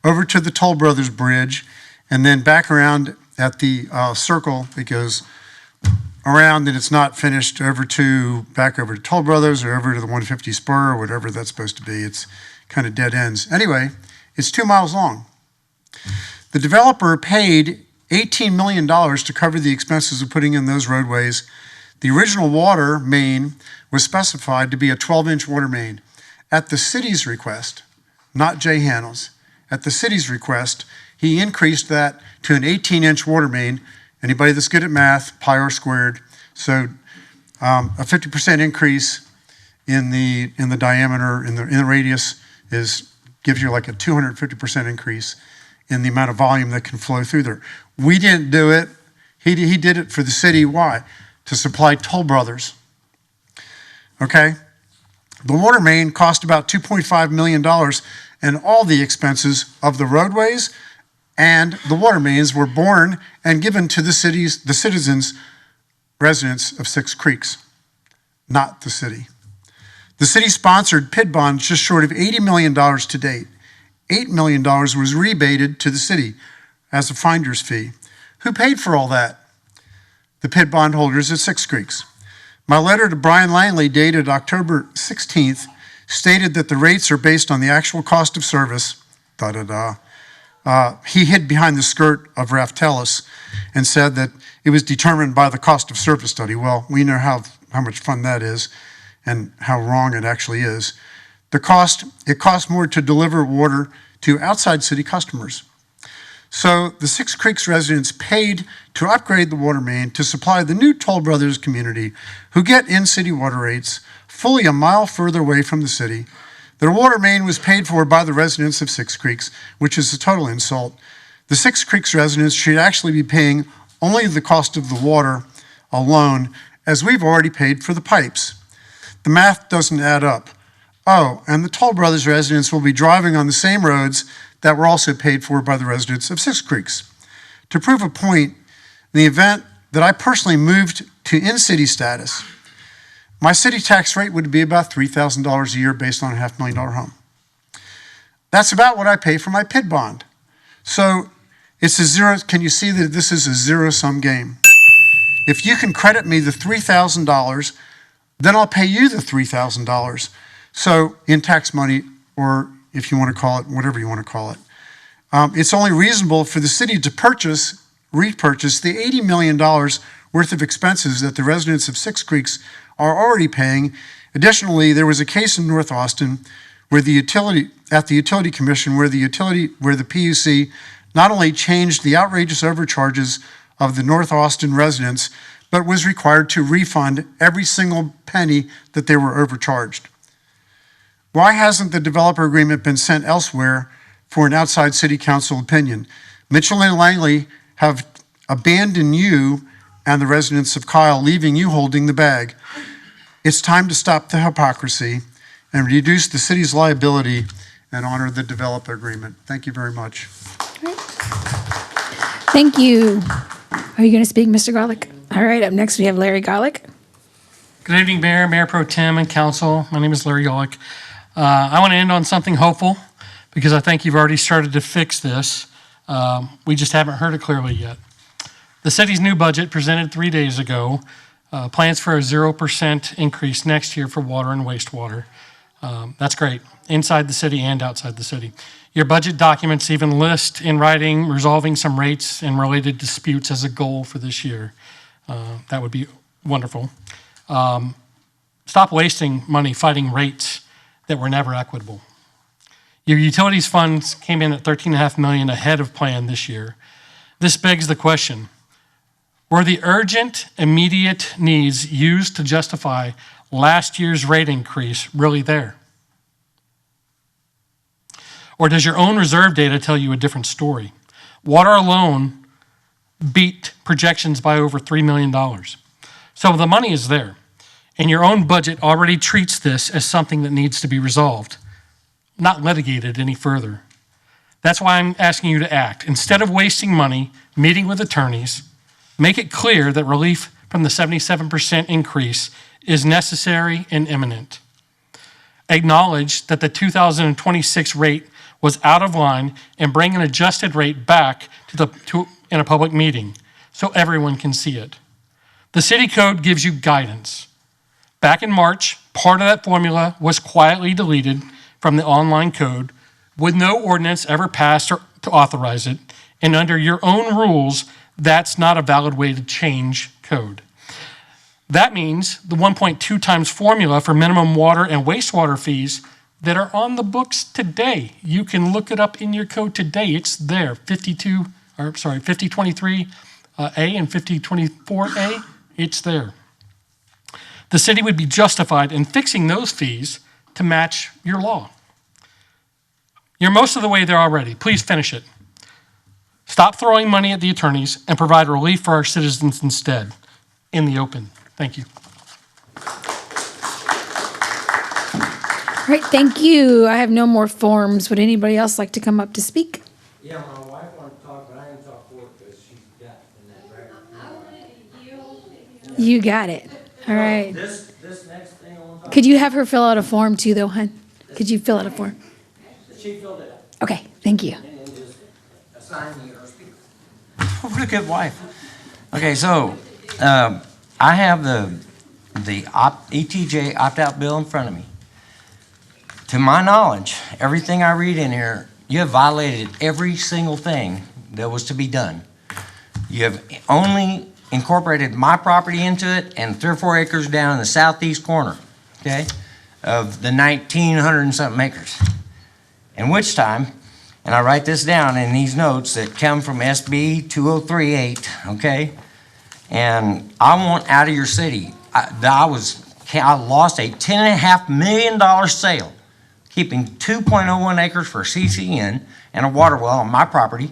over to the Toll Brothers Bridge, and then back around at the circle. It goes around and it's not finished back over to Toll Brothers or over to the 150 spur or whatever that's supposed to be. It's kind of dead ends. Anyway, it's 2 miles long. The developer paid $18 million to cover the expenses of putting in those roadways. The original water main was specified to be a 12-inch water main. At the city's request, not Jay Hannels. At the city's request, he increased that to an 18-inch water main. Anybody that's good at math, pi r squared. So a 50% increase in the diameter, in the radius, gives you like a 250% increase in the amount of volume that can flow through there. We didn't do it. He did it for the city. Why? To supply Toll Brothers. Okay? The water main cost about $2.5 million, and all the expenses of the roadways and the water mains were borne and given to the citizens, residents of Six Creeks, not the city. The city sponsored PID bonds just short of $80 million to date. $8 million was rebated to the city as a finder's fee. Who paid for all that? The PID bond holders at Six Creeks. My letter to Brian Langley, dated October 16th, stated that the rates are based on the actual cost of service, he hid behind the skirt of Raftellus and said that it was determined by the cost of service study. Well, we know how much fun that is and how wrong it actually is. It costs more to deliver water to outside city customers. So the Six Creeks residents paid to upgrade the water main to supply the new Toll Brothers community, who get in-city water rates fully a mile further away from the city. Their water main was paid for by the residents of Six Creeks, which is a total insult. The Six Creeks residents should actually be paying only the cost of the water alone, as we've already paid for the pipes. The math doesn't add up. Oh, and the Toll Brothers residents will be driving on the same roads that were also paid for by the residents of Six Creeks. To prove a point, in the event that I personally moved to in-city status, my city tax rate would be about $3,000 a year based on a $500,000 home. That's about what I pay for my PID bond. So it's a zero. Can you see that this is a zero-sum game? If you can credit me the $3,000, then I'll pay you the $3,000. So in tax money, or if you want to call it, whatever you want to call it. It's only reasonable for the city to repurchase the $80 million worth of expenses that the residents of Six Creeks are already paying. Additionally, there was a case in North Austin where the Utility Commission, where the PUC not only changed the outrageous overcharges of the North Austin residents, but was required to refund every single penny that they were overcharged. Why hasn't the developer agreement been sent elsewhere for an outside city council opinion? Mitchell and Langley have abandoned you and the residents of Kyle, leaving you holding the bag. It's time to stop the hypocrisy and reduce the city's liability and honor the developer agreement. Thank you very much. Thank you. Are you going to speak, Mr. Garlick? All right, up next we have Larry Garlick. Good evening, Mayor, Mayor Pro Tem, and Council. My name is Larry Garlick. I want to end on something hopeful because I think you've already started to fix this. We just haven't heard it clearly yet. The city's new budget presented 3 days ago plans for a 0% increase next year for water and wastewater. That's great, inside the city and outside the city. Your budget documents even list in writing resolving some rates and related disputes as a goal for this year. That would be wonderful. Stop wasting money fighting rates that were never equitable. Your utilities funds came in at $13.5 million ahead of plan this year. This begs the question, were the urgent, immediate needs used to justify last year's rate increase really there? Or does your own reserve data tell you a different story? Water alone beat projections by over $3 million. So the money is there, and your own budget already treats this as something that needs to be resolved, not litigated any further. That's why I'm asking you to act. Instead of wasting money meeting with attorneys, make it clear that relief from the 77% increase is necessary and imminent. Acknowledge that the 2026 rate was out of line and bring an adjusted rate back in a public meeting so everyone can see it. The city code gives you guidance. Back in March, part of that formula was quietly deleted from the online code with no ordinance ever passed or to authorize it. And under your own rules, that's not a valid way to change code. That means the 1.2 times formula for minimum water and wastewater fees that are on the books today. You can look it up in your code today. It's there, 5023A and 5024A. It's there. The city would be justified in fixing those fees to match your law. You're most of the way there already. Please finish it. Stop throwing money at the attorneys and provide relief for our citizens instead, in the open. Thank you. All right, thank you. I have no more forms. Would anybody else like to come up to speak? Yeah, my wife wanted to talk, but I didn't talk for her because she's got in that record. You got it. All right. This next thing I want to talk. Could you have her fill out a form too, though, hon? Could you fill out a form? She filled it out. Okay, thank you. And then just assign me her speaker. Oh, what a good wife. Okay, so I have the ETJ opt-out bill in front of me. To my knowledge, everything I read in here, you have violated every single thing that was to be done. You have only incorporated my property into it and 3 or 4 acres down in the southeast corner, okay, of the 1,900 and something acres. In which time, and I write this down in these notes that come from SB 2038, okay, and I want out of your city. I lost a $10.5 million sale, keeping 2.01 acres for CCN and a water well on my property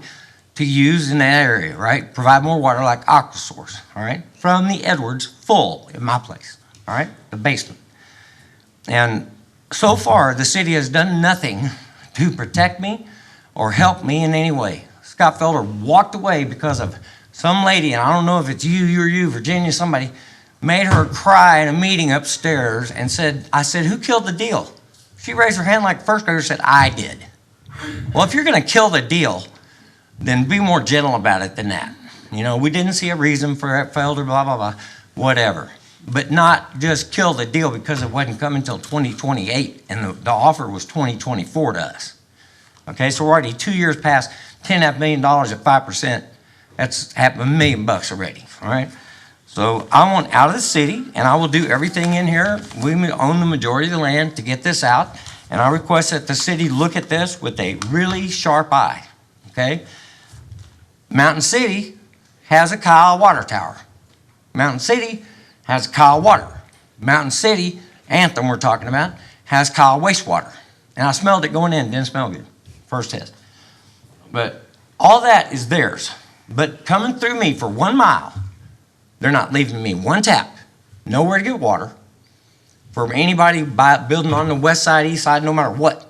to use in that area, right? Provide more water like Aquasource, all right? From the Edwards, full in my place, all right? The basement. And so far, the city has done nothing to protect me or help me in any way. Scott Felder walked away because of some lady, and I don't know if it's you, Virginia, somebody, made her cry in a meeting upstairs and I said, who killed the deal? She raised her hand like first grader, said, I did. Well, if you're gonna kill the deal, then be more gentle about it than that. You know, we didn't see a reason for it, Felder, blah, blah, blah, whatever. But not just kill the deal because it wasn't coming until 2028 and the offer was 2024 to us. Okay, so we're already 2 years past $10.5 million at 5%. That's $1 million already, all right? So I want out of the city, and I will do everything in here. We own the majority of the land to get this out, and I request that the city look at this with a really sharp eye, okay? Mountain City has a Kyle water tower. Mountain City has Kyle water. Mountain City, Anthem we're talking about, has Kyle wastewater. And I smelled it going in, didn't smell good, first test. But all that is theirs. But coming through me for 1 mile, they're not leaving me one tap, nowhere to get water, for anybody building on the west side, east side, no matter what.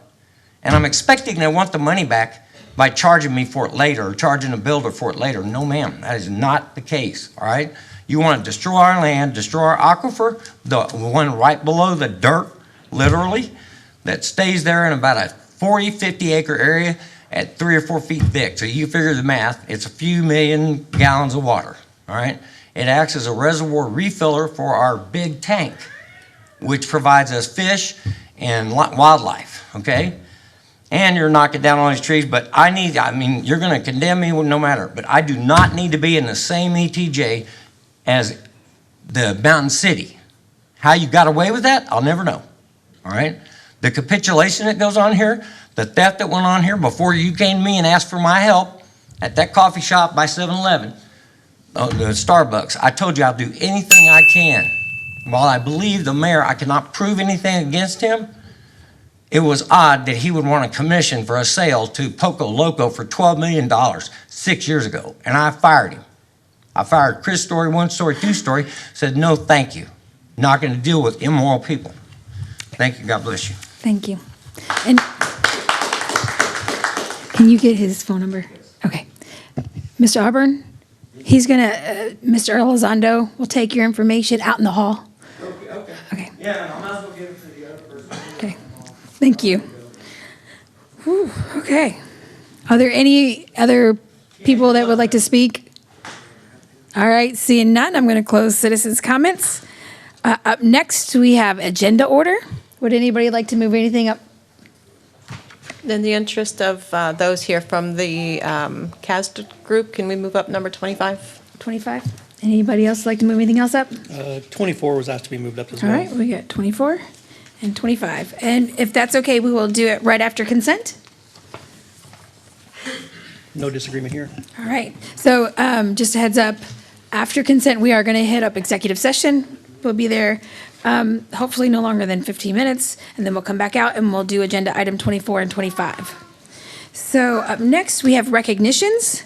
And I'm expecting they want the money back by charging me for it later or charging a builder for it later. No, ma'am, that is not the case, all right? You want to destroy our land, destroy our aquifer, the one right below the dirt, literally, that stays there in about a 40, 50 acre area at 3 or 4 feet thick. So you figure the math, it's a few million gallons of water, all right? It acts as a reservoir refiller for our big tank, which provides us fish and wildlife, okay? And you're knocking down all these trees, but I mean, you're gonna condemn me no matter, but I do not need to be in the same ETJ as the Mountain City. How you got away with that, I'll never know, all right? The capitulation that goes on here, the theft that went on here before you came to me and asked for my help at that coffee shop by 7-Eleven, the Starbucks, I told you I'll do anything I can. While I believe the mayor, I cannot prove anything against him, it was odd that he would want a commission for a sale to Poco Loco for $12 million 6 years ago, and I fired him. I fired Chris Story, 1 Story, 2 Story, said no thank you. Not gonna deal with immoral people. Thank you, God bless you. Thank you. And can you get his phone number? Okay. Mr. Auburn, he's gonna, Mr. Elizondo will take your information out in the hall. Okay. Yeah, I might as well give it to the other person. Okay. Thank you. Whew, okay. Are there any other people that would like to speak? All right, seeing none, I'm going to close citizens' comments. Up next, we have agenda order. Would anybody like to move anything up? In the interest of those here from the CASD group, can we move up number 25? 25? Anybody else like to move anything else up? 24 was asked to be moved up as All well. right, we got 24. and 25. And if that's okay, we will do it right after consent. No disagreement here. All right. So just a heads up, after consent, we are going to hit up executive session. We'll be there hopefully no longer than 15 minutes, and then we'll come back out and we'll do agenda item 24 and 25. So up next, we have recognitions.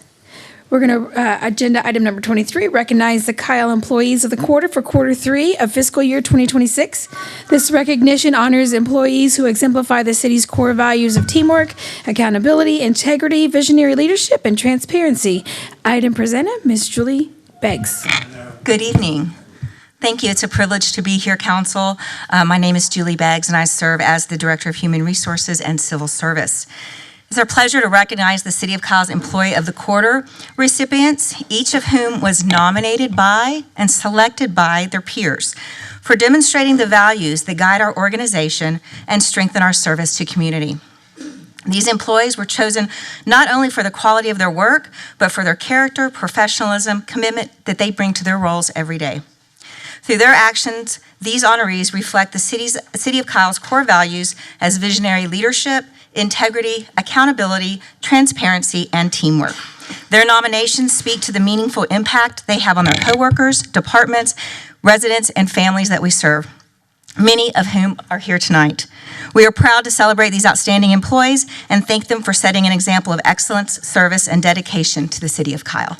We're going to, agenda item number 23, recognize the Kyle employees of the quarter for quarter 3 of fiscal year 2026. This recognition honors employees who exemplify the city's core values of teamwork, accountability, integrity, visionary leadership, and transparency. Item presented, Ms. Julie Beggs. Good evening. Thank you. It's a privilege to be here, Council. My name is Julie Beggs, and I serve as the Director of Human Resources and Civil Service. It's our pleasure to recognize the City of Kyle's Employee of the Quarter recipients, each of whom was nominated by and selected by their peers for demonstrating the values that guide our organization and strengthen our service to community. These employees were chosen not only for the quality of their work, but for their character, professionalism, commitment that they bring to their roles every day. Through their actions, these honorees reflect the City of Kyle's core values as visionary leadership, integrity, accountability, transparency, and teamwork. Their nominations speak to the meaningful impact they have on their coworkers, departments, residents, and families that we serve, many of whom are here tonight. We are proud to celebrate these outstanding employees and thank them for setting an example of excellence, service, and dedication to the City of Kyle.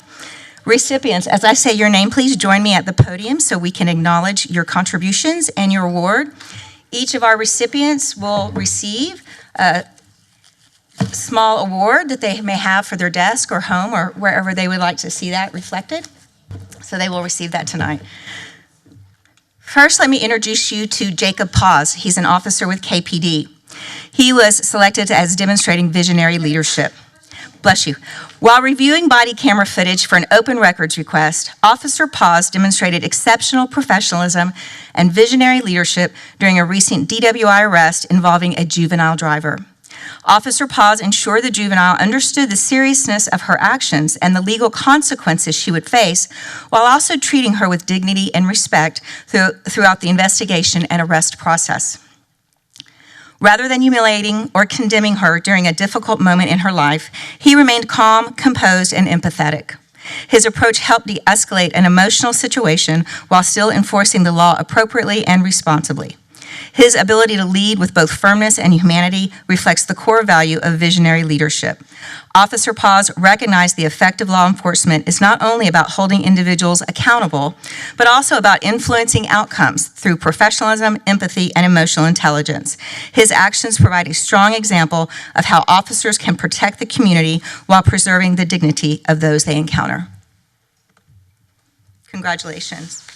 Recipients, as I say your name, please join me at the podium so we can acknowledge your contributions and your award. Each of our recipients will receive a small award that they may have for their desk or home or wherever they would like to see that reflected. So they will receive that tonight. First, let me introduce you to Jacob Paz. He's an officer with KPD. He was selected as demonstrating visionary leadership. Bless you. While reviewing body camera footage for an open records request, Officer Paz demonstrated exceptional professionalism and visionary leadership during a recent DWI arrest involving a juvenile driver. Officer Paz ensured the juvenile understood the seriousness of her actions and the legal consequences she would face, while also treating her with dignity and respect throughout the investigation and arrest process. Rather than humiliating or condemning her during a difficult moment in her life, he remained calm, composed, and empathetic. His approach helped de-escalate an emotional situation while still enforcing the law appropriately and responsibly. His ability to lead with both firmness and humanity reflects the core value of visionary leadership. Officer Paz recognized the effective law enforcement is not only about holding individuals accountable, but also about influencing outcomes through professionalism, empathy, and emotional intelligence. His actions provide a strong example of how officers can protect the community while preserving the dignity of those they encounter. Congratulations.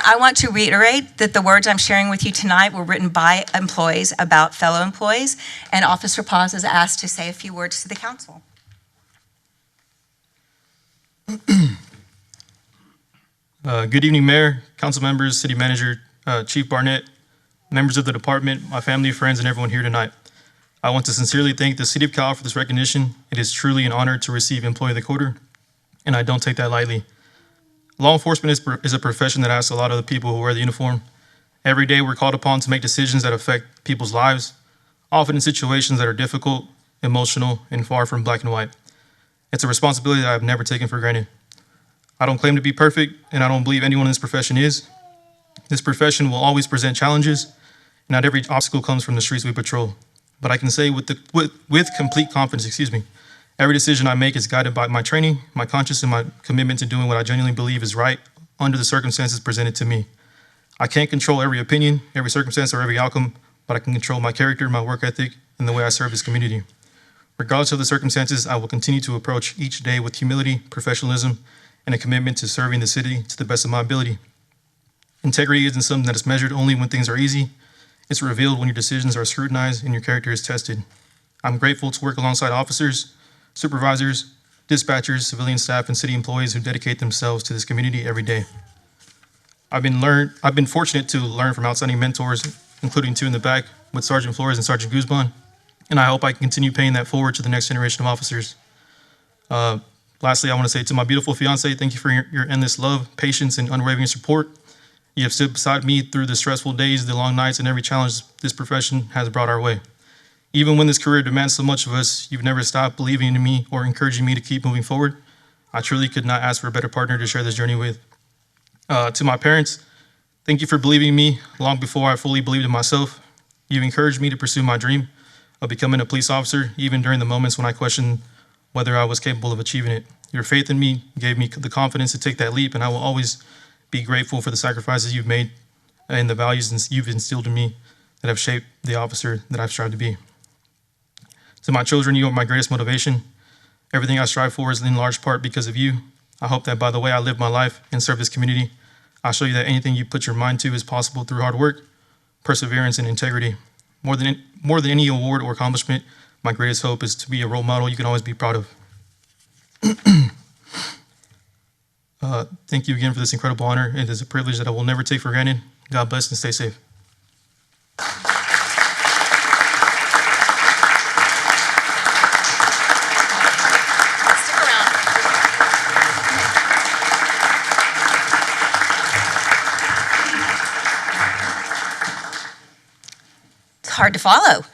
I want to reiterate that the words I'm sharing with you tonight were written by employees about fellow employees, and Officer Paz is asked to say a few words to the council. Good evening, Mayor, council members, city manager, Chief Barnett, members of the department, my family, friends, and everyone here tonight. I want to sincerely thank the City of Kyle for this recognition. It is truly an honor to receive Employee of the Quarter, and I don't take that lightly. Law enforcement is a profession that asks a lot of the people who wear the uniform. Every day we're called upon to make decisions that affect people's lives, often in situations that are difficult, emotional, and far from black and white. It's a responsibility that I've never taken for granted. I don't claim to be perfect, and I don't believe anyone in this profession is. This profession will always present challenges, and not every obstacle comes from the streets we patrol. But I can say with complete confidence, every decision I make is guided by my training, my conscience, and my commitment to doing what I genuinely believe is right under the circumstances presented to me. I can't control every opinion, every circumstance, or every outcome, but I can control my character, my work ethic, and the way I serve this community. Regardless of the circumstances, I will continue to approach each day with humility, professionalism, and a commitment to serving the city to the best of my ability. Integrity isn't something that is measured only when things are easy. It's revealed when your decisions are scrutinized and your character is tested. I'm grateful to work alongside officers, supervisors, dispatchers, civilian staff, and city employees who dedicate themselves to this community every day. I've been fortunate to learn from outstanding mentors, including two in the back with Sergeant Flores and Sergeant Guzman, and I hope I can continue paying that forward to the next generation of officers. Lastly, I want to say to my beautiful fiance, thank you for your endless love, patience, and unwavering support. You have stood beside me through the stressful days, the long nights, and every challenge this profession has brought our way. Even when this career demands so much of us, you've never stopped believing in me or encouraging me to keep moving forward. I truly could not ask for a better partner to share this journey with. To my parents, thank you for believing in me long before I fully believed in myself. You've encouraged me to pursue my dream of becoming a police officer, even during the moments when I questioned whether I was capable of achieving it. Your faith in me gave me the confidence to take that leap, and I will always be grateful for the sacrifices you've made and the values you've instilled in me that have shaped the officer that I've strived to be. To my children, you are my greatest motivation. Everything I strive for is in large part because of you. I hope that by the way I live my life and serve this community, I'll show you that anything you put your mind to is possible through hard work, perseverance, and integrity. More than any award or accomplishment, my greatest hope is to be a role model you can always be proud of. Thank you again for this incredible honor. It is a privilege that I will never take for granted. God bless and stay safe. It's hard to follow.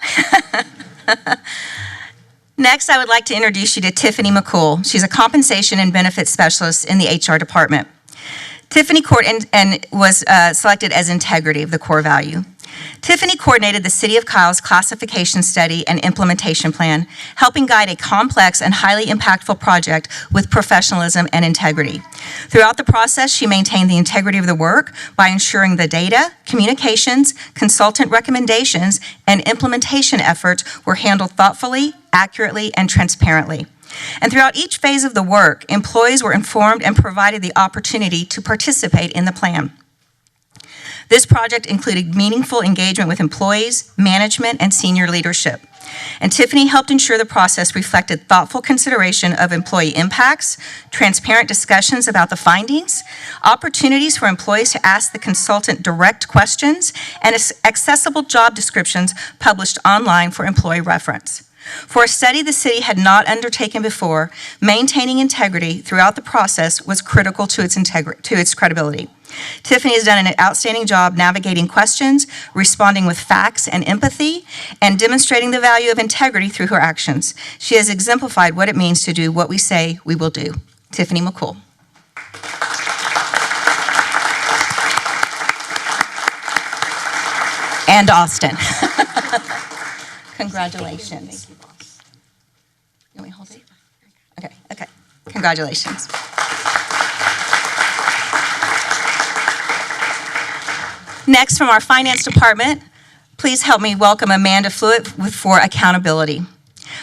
Next, I would like to introduce you to Tiffany McCool. She's a compensation and benefits specialist in the HR department. Tiffany was selected as integrity of the core value. Tiffany coordinated the City of Kyle's classification study and implementation plan, helping guide a complex and highly impactful project with professionalism and integrity. Throughout the process, she maintained the integrity of the work by ensuring the data, communications, consultant recommendations, and implementation efforts were handled thoughtfully, accurately, and transparently. And throughout each phase of the work, employees were informed and provided the opportunity to participate in the plan. This project included meaningful engagement with employees, management, and senior leadership. And Tiffany helped ensure the process reflected thoughtful consideration of employee impacts, transparent discussions about the findings, opportunities for employees to ask the consultant direct questions, and accessible job descriptions published online for employee reference. For a study the city had not undertaken before, maintaining integrity throughout the process was critical to its credibility. Tiffany has done an outstanding job navigating questions, responding with facts and empathy, and demonstrating the value of integrity through her actions. She has exemplified what it means to do what we say we will do. Tiffany McCool. And Austin. Congratulations. Can we hold it? Okay. Congratulations. Next, from our finance department, please help me welcome Amanda Fluitt for accountability.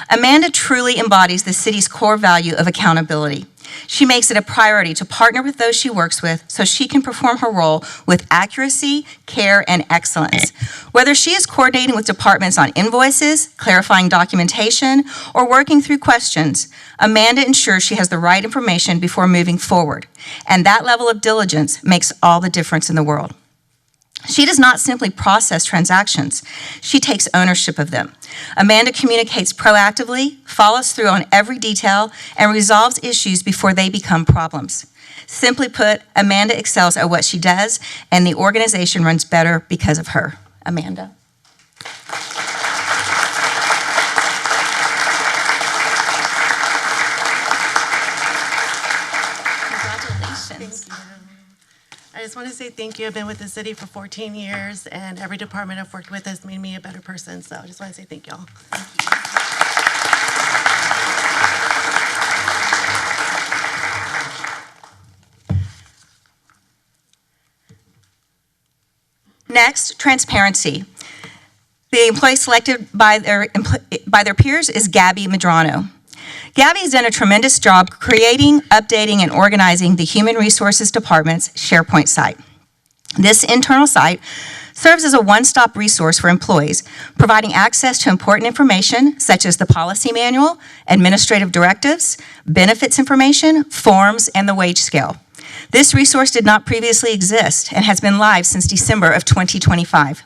Amanda truly embodies the city's core value of accountability. She makes it a priority to partner with those she works with so she can perform her role with accuracy, care, and excellence. Whether she is coordinating with departments on invoices, clarifying documentation, or working through questions, Amanda ensures she has the right information before moving forward. And that level of diligence makes all the difference in the world. She does not simply process transactions. She takes ownership of them. Amanda communicates proactively, follows through on every detail, and resolves issues before they become problems. Simply put, Amanda excels at what she does, and the organization runs better because of her. Amanda. Congratulations. I just want to say thank you. I've been with the city for 14 years, and every department I've worked with has made me a better person. So I just want to say thank you all. Next, transparency. The employee selected by their peers is Gabby Medrano. Gabby has done a tremendous job creating, updating, and organizing the Human Resources Department's SharePoint site. This internal site serves as a one-stop resource for employees, providing access to important information such as the policy manual, administrative directives, benefits information, forms, and the wage scale. This resource did not previously exist and has been live since December of 2025.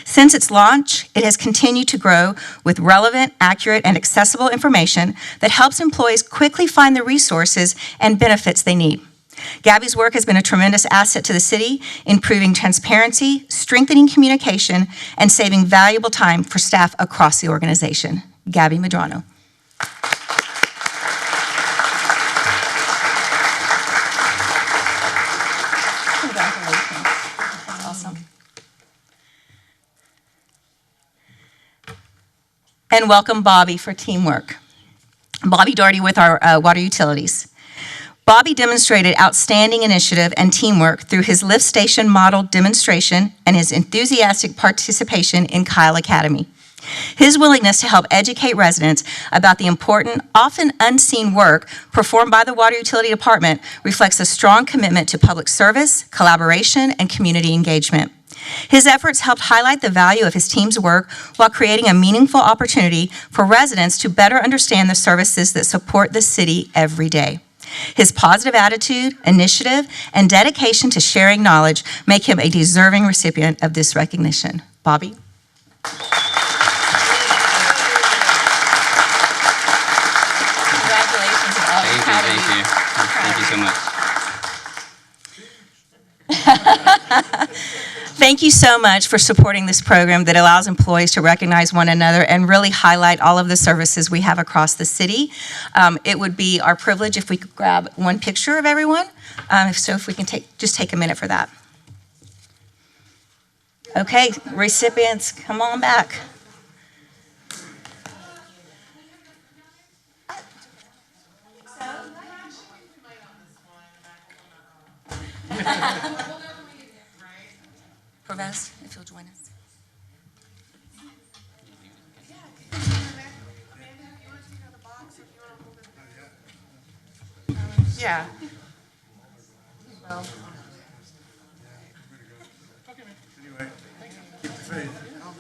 Since its launch, it has continued to grow with relevant, accurate, and accessible information that helps employees quickly find the resources and benefits they need. Gabby's work has been a tremendous asset to the city, improving transparency, strengthening communication, and saving valuable time for staff across the organization. Gabby Medrano. Congratulations. Awesome. And welcome Bobby for teamwork. Bobby Doherty with our water utilities. Bobby demonstrated outstanding initiative and teamwork through his lift station model demonstration and his enthusiastic participation in Kyle Academy. His willingness to help educate residents about the important, often unseen work performed by the Water Utility Department reflects a strong commitment to public service, collaboration, and community engagement. His efforts helped highlight the value of his team's work while creating a meaningful opportunity for residents to better understand the services that support the city every day. His positive attitude, initiative, and dedication to sharing knowledge make him a deserving recipient of this recognition. Bobby? Congratulations to all the Academy. Thank you so much. Thank you so much for supporting this program that allows employees to recognize one another and really highlight all of the services we have across the city. It would be our privilege if we could grab one picture of everyone. If we can just take a minute for that. Okay, recipients, come on back. Provost, if you'll join us. Yeah. All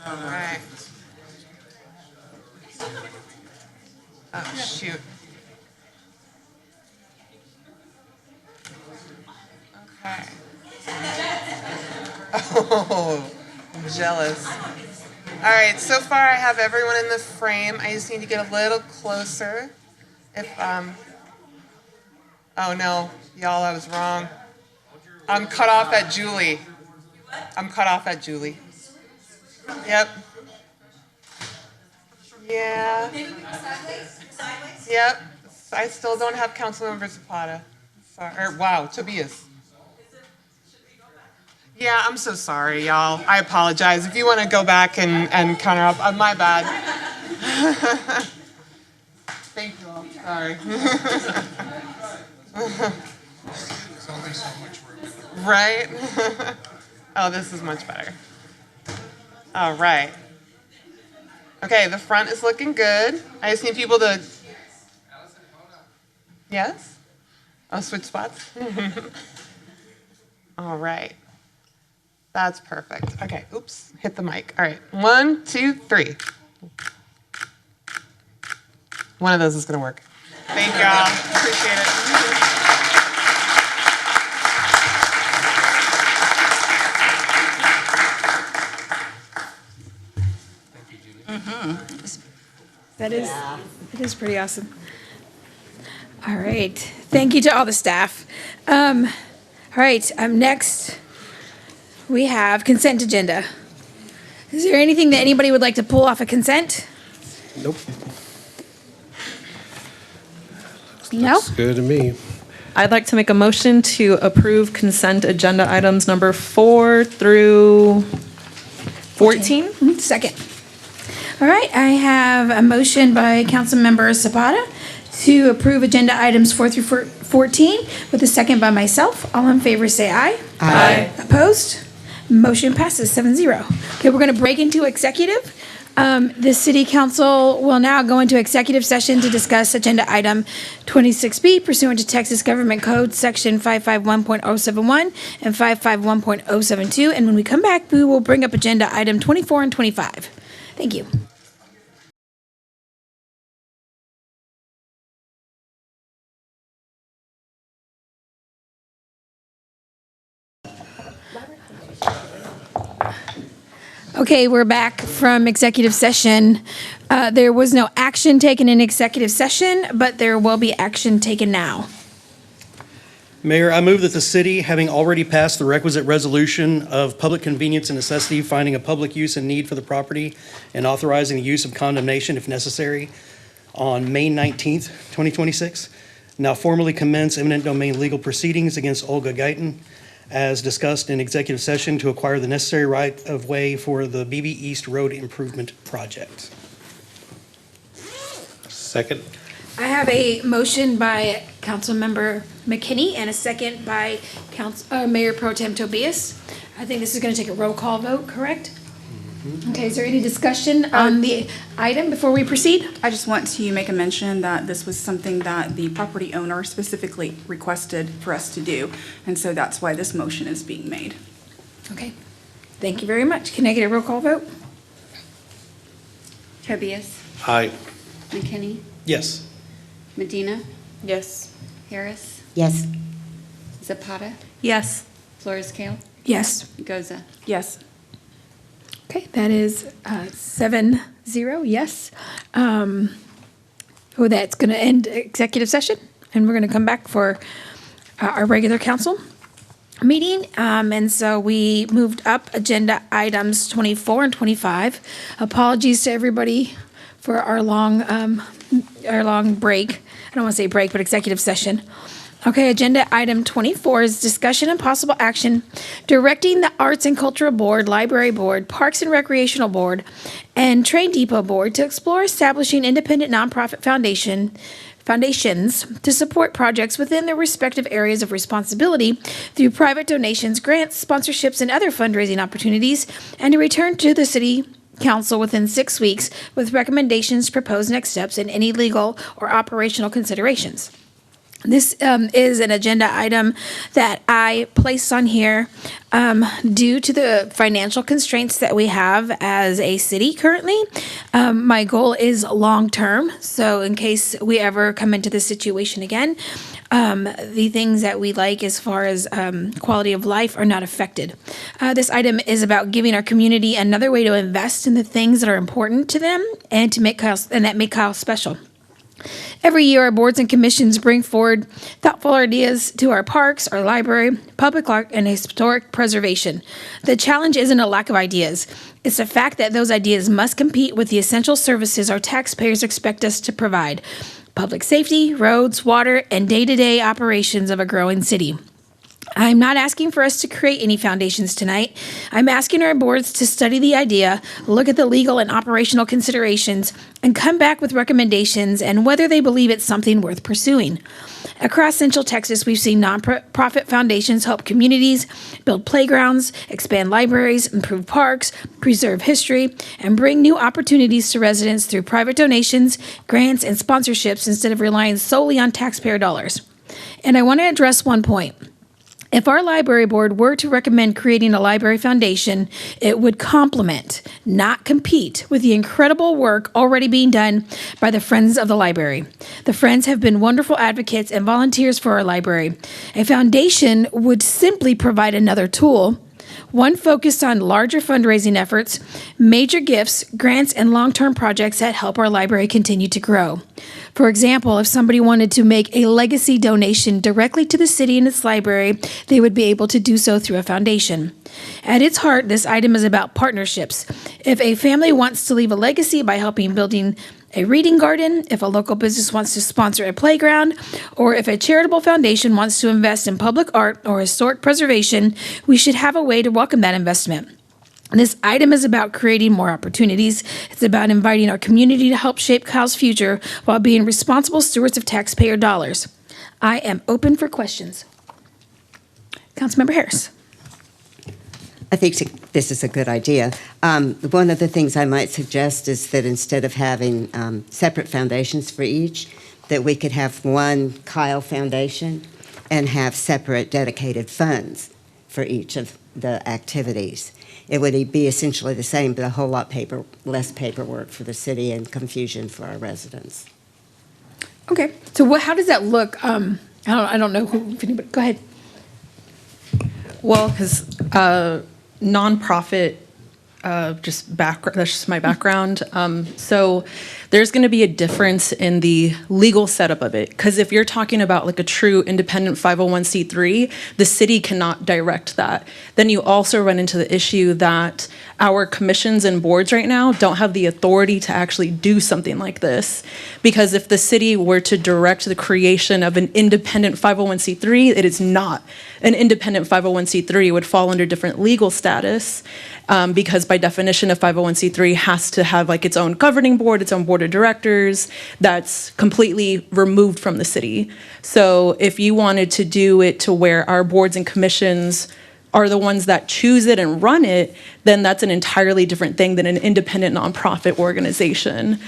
right. Oh, shoot. Okay. Oh, I'm jealous. All right, so far I have everyone in the frame. I just need to get a little closer. Oh no, y'all, I was wrong. I'm cut off at Julie. I'm cut off at Julie. Yep. Yeah. Yep. I still don't have Councilmember Zapata. Sorry. Wow, Tobias. Yeah, I'm so sorry, y'all. I apologize. If you want to go back and counter up, my bad. Thank you all. Sorry. There's only so much room. Right? Oh, this is much better. All right. Okay, the front is looking good. I just need people to... Yes? Oh, switch spots? All right. That's perfect. Okay, oops, hit the mic. All right, 1, 2, 3. One of those is gonna work. Thank y'all, appreciate it. That is pretty awesome. All right. Thank you to all the staff. All right. Next, we have consent agenda. Is there anything that anybody would like to pull off a consent? Nope. No? Looks good to me. I'd like to make a motion to approve consent agenda items number 4 through 14. Second. All right, I have a motion by Councilmember Zapata to approve agenda items 4 through 14 with a second by myself. All in favor say aye. Aye. Opposed? Motion passes 7-0. Okay, we're going to break into executive. The city council will now go into executive session to discuss agenda item 26B pursuant to Texas Government Code Section 551.071 and 551.072. And when we come back, we will bring up agenda item 24 and 25. Thank you. Okay, we're back from executive session. There was no action taken in executive session, but there will be action taken now. Mayor, I move that the city, having already passed the requisite resolution of public convenience and necessity, finding a public use and need for the property, and authorizing the use of condemnation if necessary, on May 19th, 2026, now formally commence eminent domain legal proceedings against Olga Guyton, as discussed in executive session, to acquire the necessary right-of-way for the BB East Road Improvement Project. Second. I have a motion by Councilmember McKinney and a second by Mayor Pro Tem Tobias. I think this is going to take a roll call vote, correct? Okay, is there any discussion on the item before we proceed? I just want to make a mention that this was something that the property owner specifically requested for us to do, and so that's why this motion is being made. Okay, thank you very much. Can I get a roll call vote? Tobias, Aye. McKinney, Yes. Medina, Yes. Harris, Yes. Zapata, Yes. Flores Kale, Yes. Goza. Yes. Okay, that is 7-0, yes. That's going to end executive session, and we're going to come back for our regular council meeting. And so we moved up agenda items 24 and 25. Apologies to everybody for our long break. I don't want to say break, but executive session. Okay, agenda item 24 is discussion and possible action directing the Arts and Cultural Board, Library Board, Parks and Recreational Board, and Train Depot Board to explore establishing independent nonprofit foundations to support projects within their respective areas of responsibility through private donations, grants, sponsorships, and other fundraising opportunities, and to return to the City Council within 6 weeks with recommendations, proposed next steps, and any legal or operational considerations. This is an agenda item that I placed on here due to the financial constraints that we have as a city currently. My goal is long-term, so in case we ever come into this situation again, the things that we like as far as quality of life are not affected. This item is about giving our community another way to invest in the things that are important to them and to make that make Kyle special. Every year, our boards and commissions bring forward thoughtful ideas to our parks, our library, public art, and historic preservation. The challenge isn't a lack of ideas. It's the fact that those ideas must compete with the essential services our taxpayers expect us to provide: public safety, roads, water, and day-to-day operations of a growing city. I'm not asking for us to create any foundations tonight. I'm asking our boards to study the idea, look at the legal and operational considerations, and come back with recommendations and whether they believe it's something worth pursuing. Across Central Texas, we've seen nonprofit foundations help communities build playgrounds, expand libraries, improve parks, preserve history, and bring new opportunities to residents through private donations, grants, and sponsorships instead of relying solely on taxpayer dollars. And I want to address one point. If our library board were to recommend creating a library foundation, it would complement, not compete, with the incredible work already being done by the Friends of the Library. The Friends have been wonderful advocates and volunteers for our library. A foundation would simply provide another tool, one focused on larger fundraising efforts, major gifts, grants, and long-term projects that help our library continue to grow. For example, if somebody wanted to make a legacy donation directly to the city and its library, they would be able to do so through a foundation. At its heart, this item is about partnerships. If a family wants to leave a legacy by helping building a reading garden, if a local business wants to sponsor a playground, or if a charitable foundation wants to invest in public art or historic preservation, we should have a way to welcome that investment. This item is about creating more opportunities. It's about inviting our community to help shape Kyle's future while being responsible stewards of taxpayer dollars. I am open for questions. Councilmember Harris. I think this is a good idea. One of the things I might suggest is that instead of having separate foundations for each, that we could have one Kyle Foundation and have separate dedicated funds for each of the activities. It would be essentially the same, but a whole lot less paperwork for the city and confusion for our residents. Okay, so how does that look? I don't know if anybody. Go ahead. Well, because nonprofit that's just my background. So there's going to be a difference in the legal setup of it. Because if you're talking about like a true independent 501c3, the city cannot direct that. Then you also run into the issue that our commissions and boards right now don't have the authority to actually do something like this. Because if the city were to direct the creation of an independent 501c3, it is not an independent 501c3. It would fall under different legal status. Because by definition, a 501c3 has to have like its own governing board, its own board of directors that's completely removed from the city. So if you wanted to do it to where our boards and commissions are the ones that choose it and run it, then that's an entirely different thing than an independent nonprofit organization.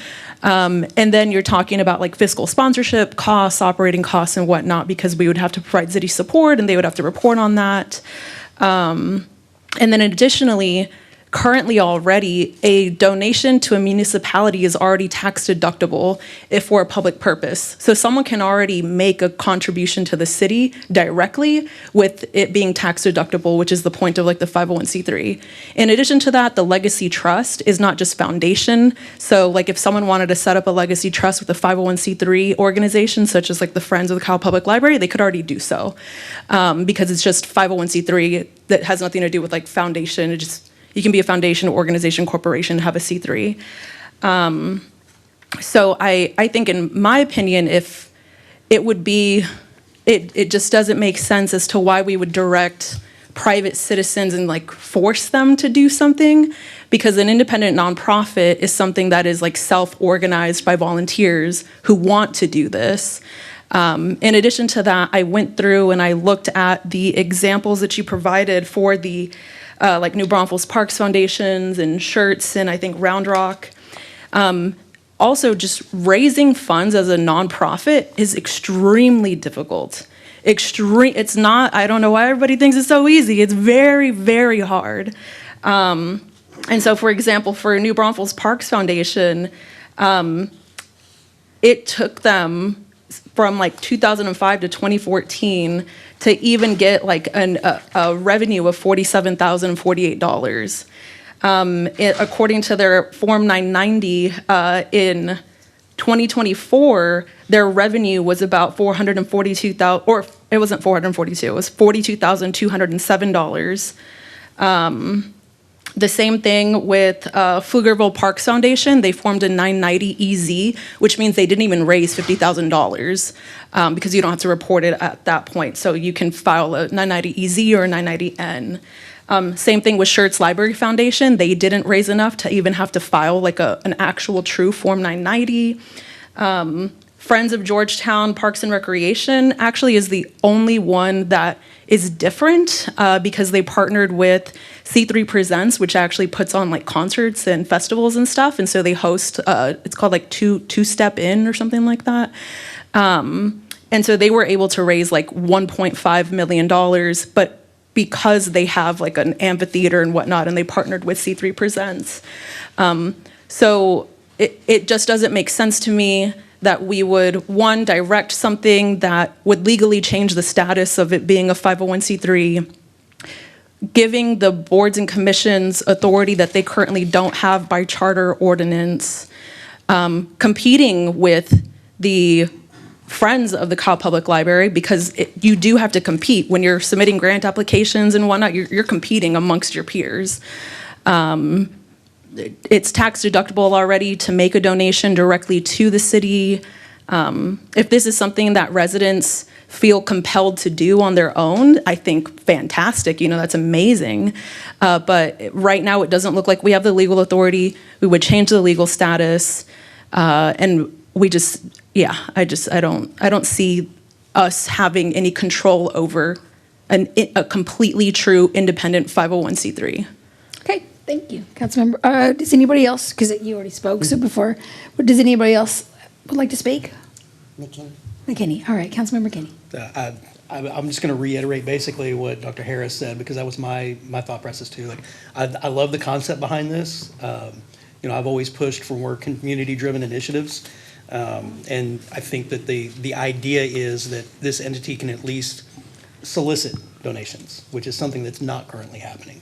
And then you're talking about like fiscal sponsorship costs, operating costs and whatnot, because we would have to provide city support and they would have to report on that. And then additionally, currently already, a donation to a municipality is already tax deductible if for a public purpose. So someone can already make a contribution to the city directly with it being tax deductible, which is the point of like the 501c3. In addition to that, the legacy trust is not just foundation. So like if someone wanted to set up a legacy trust with a 501c3 organization, such as like the Friends of the Kyle Public Library, they could already do so because it's just 501c3 that has nothing to do with like foundation. It just, you can be a foundation, organization, corporation, have a C3. So I think in my opinion, if it would be, it just doesn't make sense as to why we would direct private citizens and like force them to do something, because an independent nonprofit is something that is like self-organized by volunteers who want to do this. In addition to that, I went through and I looked at the examples that you provided for the like New Braunfels Parks Foundations and shirts and I think Round Rock. Also, just raising funds as a nonprofit is extremely difficult. It's not, I don't know why everybody thinks it's so easy. It's very, very hard. And so, for example, for New Braunfels Parks Foundation, it took them from like 2005 to 2014 to even get like a revenue of $47,048. According to their Form 990, in 2024, their revenue was about $442,000, or it wasn't 442, it was $42,207. The same thing with Pflugerville Parks Foundation. They formed a 990 EZ, which means they didn't even raise $50,000 because you don't have to report it at that point. So you can file a 990 EZ or a 990N. Same thing with Schertz Library Foundation. They didn't raise enough to even have to file like an actual true Form 990. Friends of Georgetown Parks and Recreation actually is the only one that is different because they partnered with C3 Presents, which actually puts on like concerts and festivals and stuff. And so they host, it's called like Two Step In or something like that. And so they were able to raise like $1.5 million, but because they have like an amphitheater and whatnot, and they partnered with C3 Presents. So it just doesn't make sense to me that we would, one, direct something that would legally change the status of it being a 501c3, giving the boards and commissions authority that they currently don't have by charter ordinance, competing with the Friends of the Kyle Public Library, because you do have to compete when you're submitting grant applications and whatnot. You're competing amongst your peers. It's tax deductible already to make a donation directly to the city. If this is something that residents feel compelled to do on their own, I think fantastic, that's amazing. But right now it doesn't look like we have the legal authority. We would change the legal status. And we just, I don't see us having any control over a completely true independent 501c3. Okay, thank you, Councilmember. Does anybody else, because you already spoke, so before, but does anybody else would like to speak? McKinney. All right, Councilmember McKinney. I'm just going to reiterate basically what Dr. Harris said, because that was my thought process too. Like, I love the concept behind this. I've always pushed for more community-driven initiatives. And I think that the idea is that this entity can at least solicit donations, which is something that's not currently happening.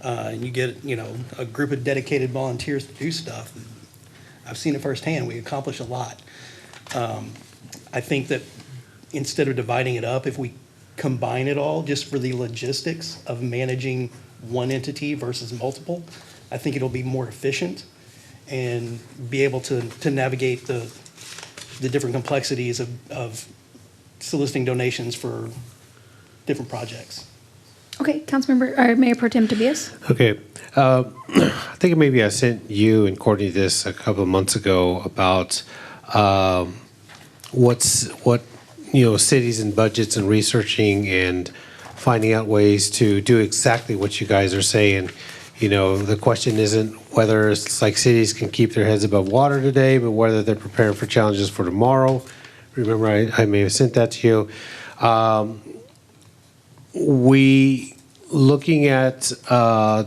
and you get, a group of dedicated volunteers to do stuff, I've seen it firsthand. We accomplish a lot. I think that instead of dividing it up, if we combine it all just for the logistics of managing one entity versus multiple, I think it'll be more efficient and be able to navigate the different complexities of soliciting donations for different projects. Okay, Mayor Pro Tem Tobias? Okay. I think maybe I sent you and Courtney this a couple of months ago about what cities and budgets and researching and finding out ways to do exactly what you guys are saying. The question isn't whether it's like cities can keep their heads above water today, but whether they're preparing for challenges for tomorrow. Remember, I may have sent that to you. We looking at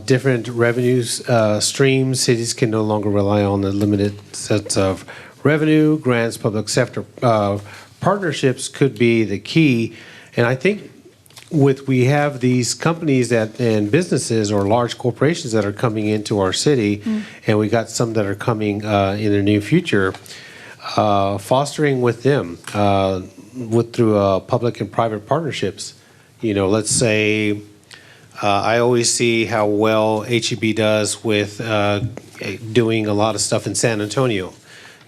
different revenues streams. Cities can no longer rely on the limited sets of revenue. Grants, public sector partnerships could be the key. And I think we have these companies and businesses or large corporations that are coming into our city, and we got some that are coming in the near future. Fostering with them through public and private partnerships. Let's say I always see how well HEB does with doing a lot of stuff in San Antonio,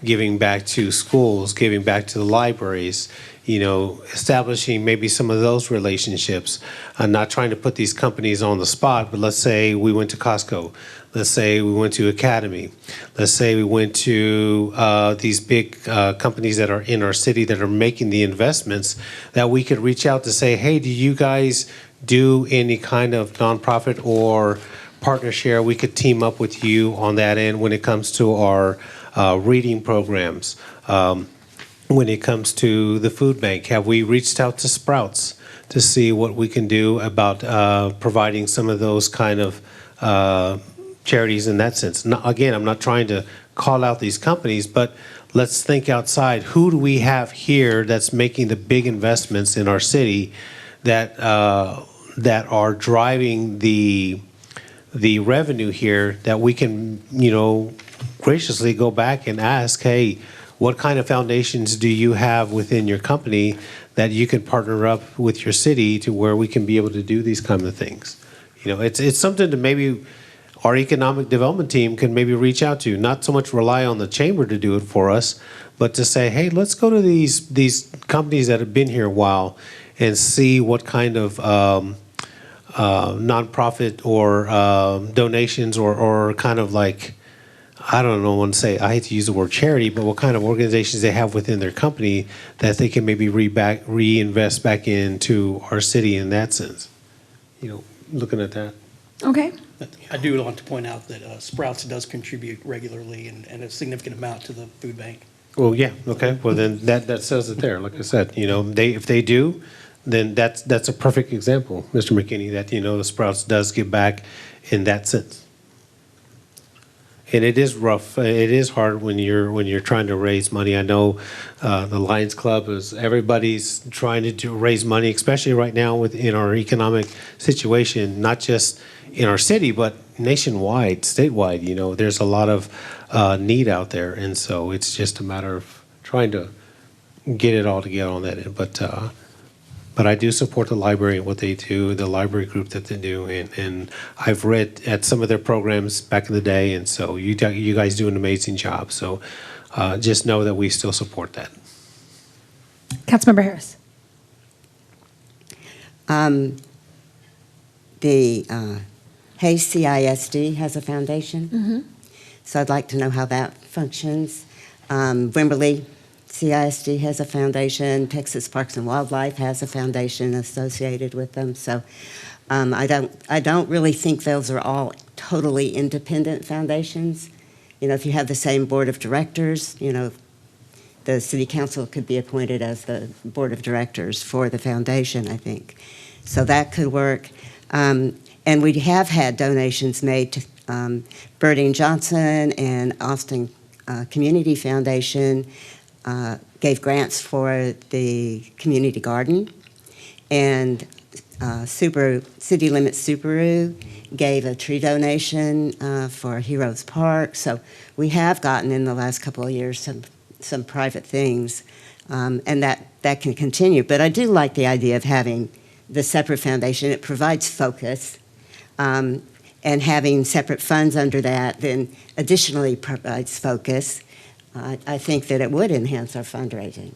giving back to schools, giving back to the libraries, establishing maybe some of those relationships. I'm not trying to put these companies on the spot, but let's say we went to Costco. Let's say we went to Academy. Let's say we went to these big companies that are in our city that are making the investments, that we could reach out to say, hey, do you guys do any kind of nonprofit or partner share? We could team up with you on that end when it comes to our reading programs. When it comes to the food bank, have we reached out to Sprouts to see what we can do about providing some of those kind of charities in that sense? Again, I'm not trying to call out these companies, but let's think outside. Who do we have here that's making the big investments in our city that are driving the revenue here, that we can, graciously go back and ask, hey, what kind of foundations do you have within your company that you can partner up with your city to where we can be able to do these kind of things? It's something to maybe our economic development team can maybe reach out to, not so much rely on the chamber to do it for us, but to say, hey, let's go to these companies that have been here a while and see what kind of nonprofit or donations or kind of like, I don't know, want to say, I hate to use the word charity, but what kind of organizations they have within their company that they can maybe reinvest back into our city in that sense. Looking at that. Okay. I do want to point out that Sprouts does contribute regularly and a significant amount to the food bank. Well, yeah, okay. Well, then that says it there. Like I said, if they do, then that's a perfect example, Mr. McKinney, that, the Sprouts does give back in that sense. And it is rough. It is hard when you're trying to raise money. I know the Lions Club everybody's trying to raise money, especially right now in our economic situation, not just in our city, but nationwide, statewide. There's a lot of need out there. And so it's just a matter of trying to get it all together on that end. But I do support the library and what they do, the library group that they do, and I've read at some of their programs back in the day, and so you guys do an amazing job. So just know that we still support that. Councilmember Harris. The Hayes CISD has a foundation, so I'd like to know how that functions. Wimberley CISD has a foundation. Texas Parks and Wildlife has a foundation associated with them. So I don't really think those are all totally independent foundations. If you have the same board of directors, the city council could be appointed as the board of directors for the foundation, I think. So that could work. And we have had donations made to Berdine Johnson and Austin Community Foundation. Gave grants for the community garden, and City Limits Subaru gave a tree donation for Heroes Park. So we have gotten in the last couple of years some private things, and that can continue. But I do like the idea of having the separate foundation. It provides focus, and having separate funds under that then additionally provides focus. I think that it would enhance our fundraising.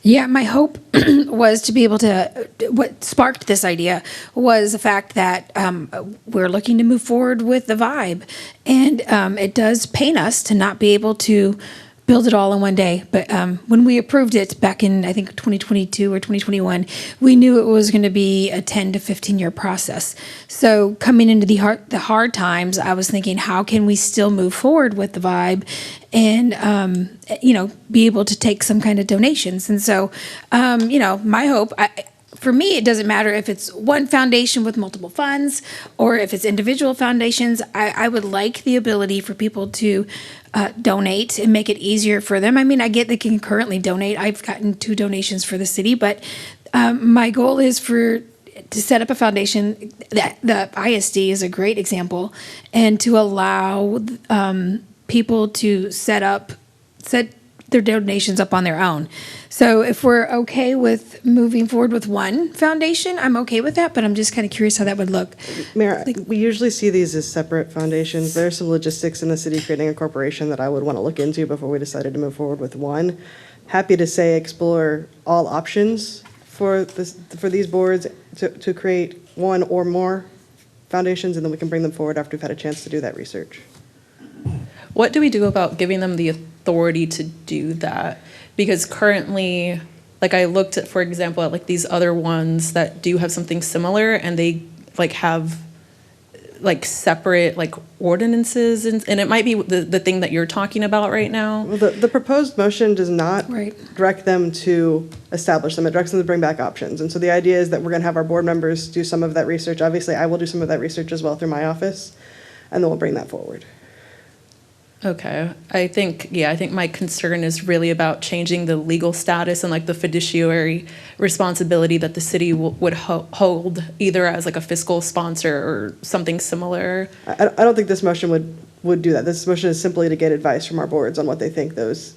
Yeah, my hope was to be able to, what sparked this idea was the fact that we're looking to move forward with the vibe. And it does pain us to not be able to build it all in one day. But when we approved it back in, I think, 2022 or 2021, we knew it was going to be a 10 to 15-year process. So coming into the hard times, I was thinking, how can we still move forward with the vibe and, be able to take some kind of donations? And so, my hope, for me, it doesn't matter if it's one foundation with multiple funds or if it's individual foundations. I would like the ability for people to donate and make it easier for them. I mean, I get they can currently donate. I've gotten 2 donations for the city, but my goal is to set up a foundation. The ISD is a great example, and to allow people to set their donations up on their own. So if we're okay with moving forward with one foundation, I'm okay with that, but I'm just kind of curious how that would look. Mayor, we usually see these as separate foundations. There's some logistics in the city creating a corporation that I would want to look into before we decided to move forward with one. Happy to say explore all options for these boards to create one or more foundations, and then we can bring them forward after we've had a chance to do that research. What do we do about giving them the authority to do that? Because currently, like I looked at, for example, at like these other ones that do have something similar, and they like have like separate like ordinances, and it might be the thing that you're talking about right now. Well, the proposed motion does not direct them to establish them. It directs them to bring back options. And so the idea is that we're going to have our board members do some of that research. Obviously, I will do some of that research as well through my office, and then we'll bring that forward. Okay. I think my concern is really about changing the legal status and like the fiduciary responsibility that the city would hold either as like a fiscal sponsor or something similar. I don't think this motion would do that. This motion is simply to get advice from our boards on what they think those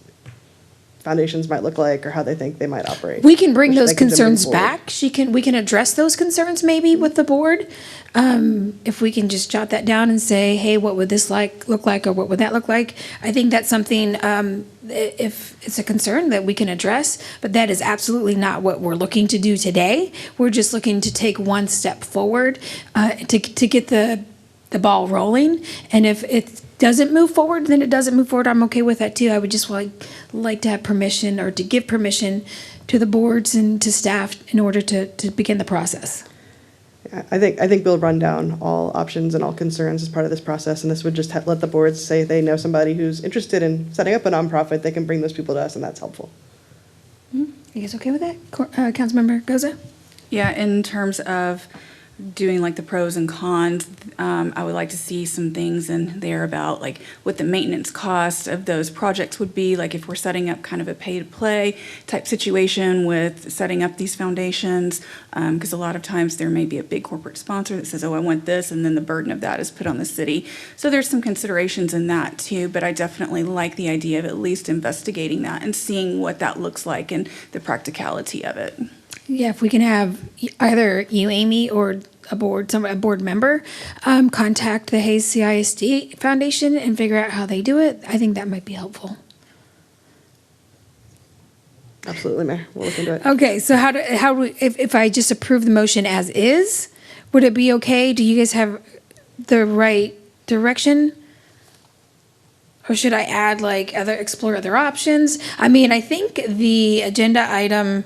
foundations might look like or how they think they might operate. We can bring those concerns back. We can address those concerns maybe with the board. If we can just jot that down and say, hey, what would this look like, or what would that look like? I think that's something, if it's a concern that we can address, but that is absolutely not what we're looking to do today. We're just looking to take one step forward to get the ball rolling. And if it doesn't move forward, then it doesn't move forward. I'm okay with that too. I would just like to have permission, or to give permission to the boards and to staff in order to begin the process. I think we'll run down all options and all concerns as part of this process, and this would just let the boards say if they know somebody who's interested in setting up a nonprofit, they can bring those people to us, and that's helpful. You guys okay with that? Councilmember Goza? Yeah, in terms of doing like the pros and cons, I would like to see some things in there about like what the maintenance cost of those projects would be, like if we're setting up kind of a pay-to-play type situation with setting up these foundations, because a lot of times there may be a big corporate sponsor that says, oh, I want this, and then the burden of that is put on the city. So there's some considerations in that too, but I definitely like the idea of at least investigating that and seeing what that looks like and the practicality of it. Yeah, if we can have either you, Amy, or a board member contact the Hayes CISD Foundation and figure out how they do it, I think that might be helpful. Absolutely, Mayor. We'll look into it. Okay, so if I just approve the motion as is, would it be okay? Do you guys have the right direction? Or should I add explore other options? I mean, I think the agenda item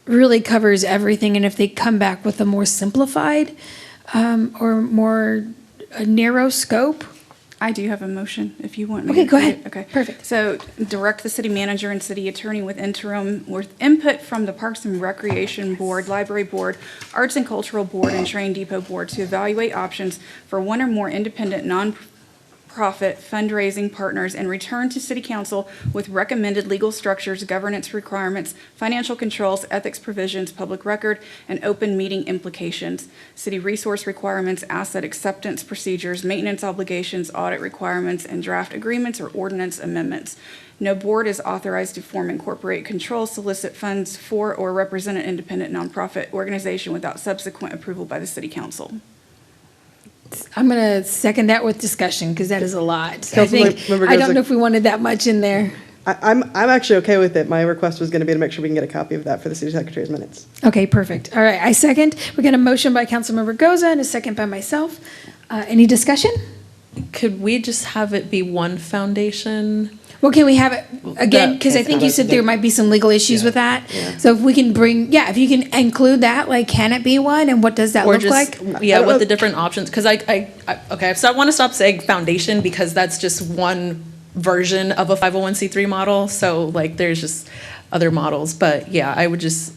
really covers everything, and if they come back with a more simplified or more narrow scope. I do have a motion if you want me Okay, to go read ahead. it. Okay, Perfect. So direct the city manager and city attorney with input from the Parks and Recreation Board, Library Board, Arts and Cultural Board, and Train Depot Board to evaluate options for one or more independent not-for-profit fundraising partners and return to City Council with recommended legal structures, governance requirements, financial controls, ethics provisions, public record, and open meeting implications, city resource requirements, asset acceptance procedures, maintenance obligations, audit requirements, and draft agreements or ordinance amendments. No board is authorized to form, incorporate, control, solicit funds for, or represent an independent nonprofit organization without subsequent approval by the City Council. I'm going to second that with discussion because that is a lot. I think, Councilmember I don't Goza- know if we wanted that much in there. I'm actually okay with it. My request was going to be to make sure we can get a copy of that for the city secretary's minutes. Okay, perfect. All right, I second. We got a motion by Councilmember Goza and a second by myself. Any discussion? Could we just have it be one foundation? Well, can we have it again? Because I think you said there might be some legal issues with that. So if we can bring, if you can include that, like, can it be one, and what does that Or look just, like? yeah, what the different options, because okay, so I want to stop saying foundation because that's just one version of a 501c3 model. So like, there's just other models, but yeah, I would just.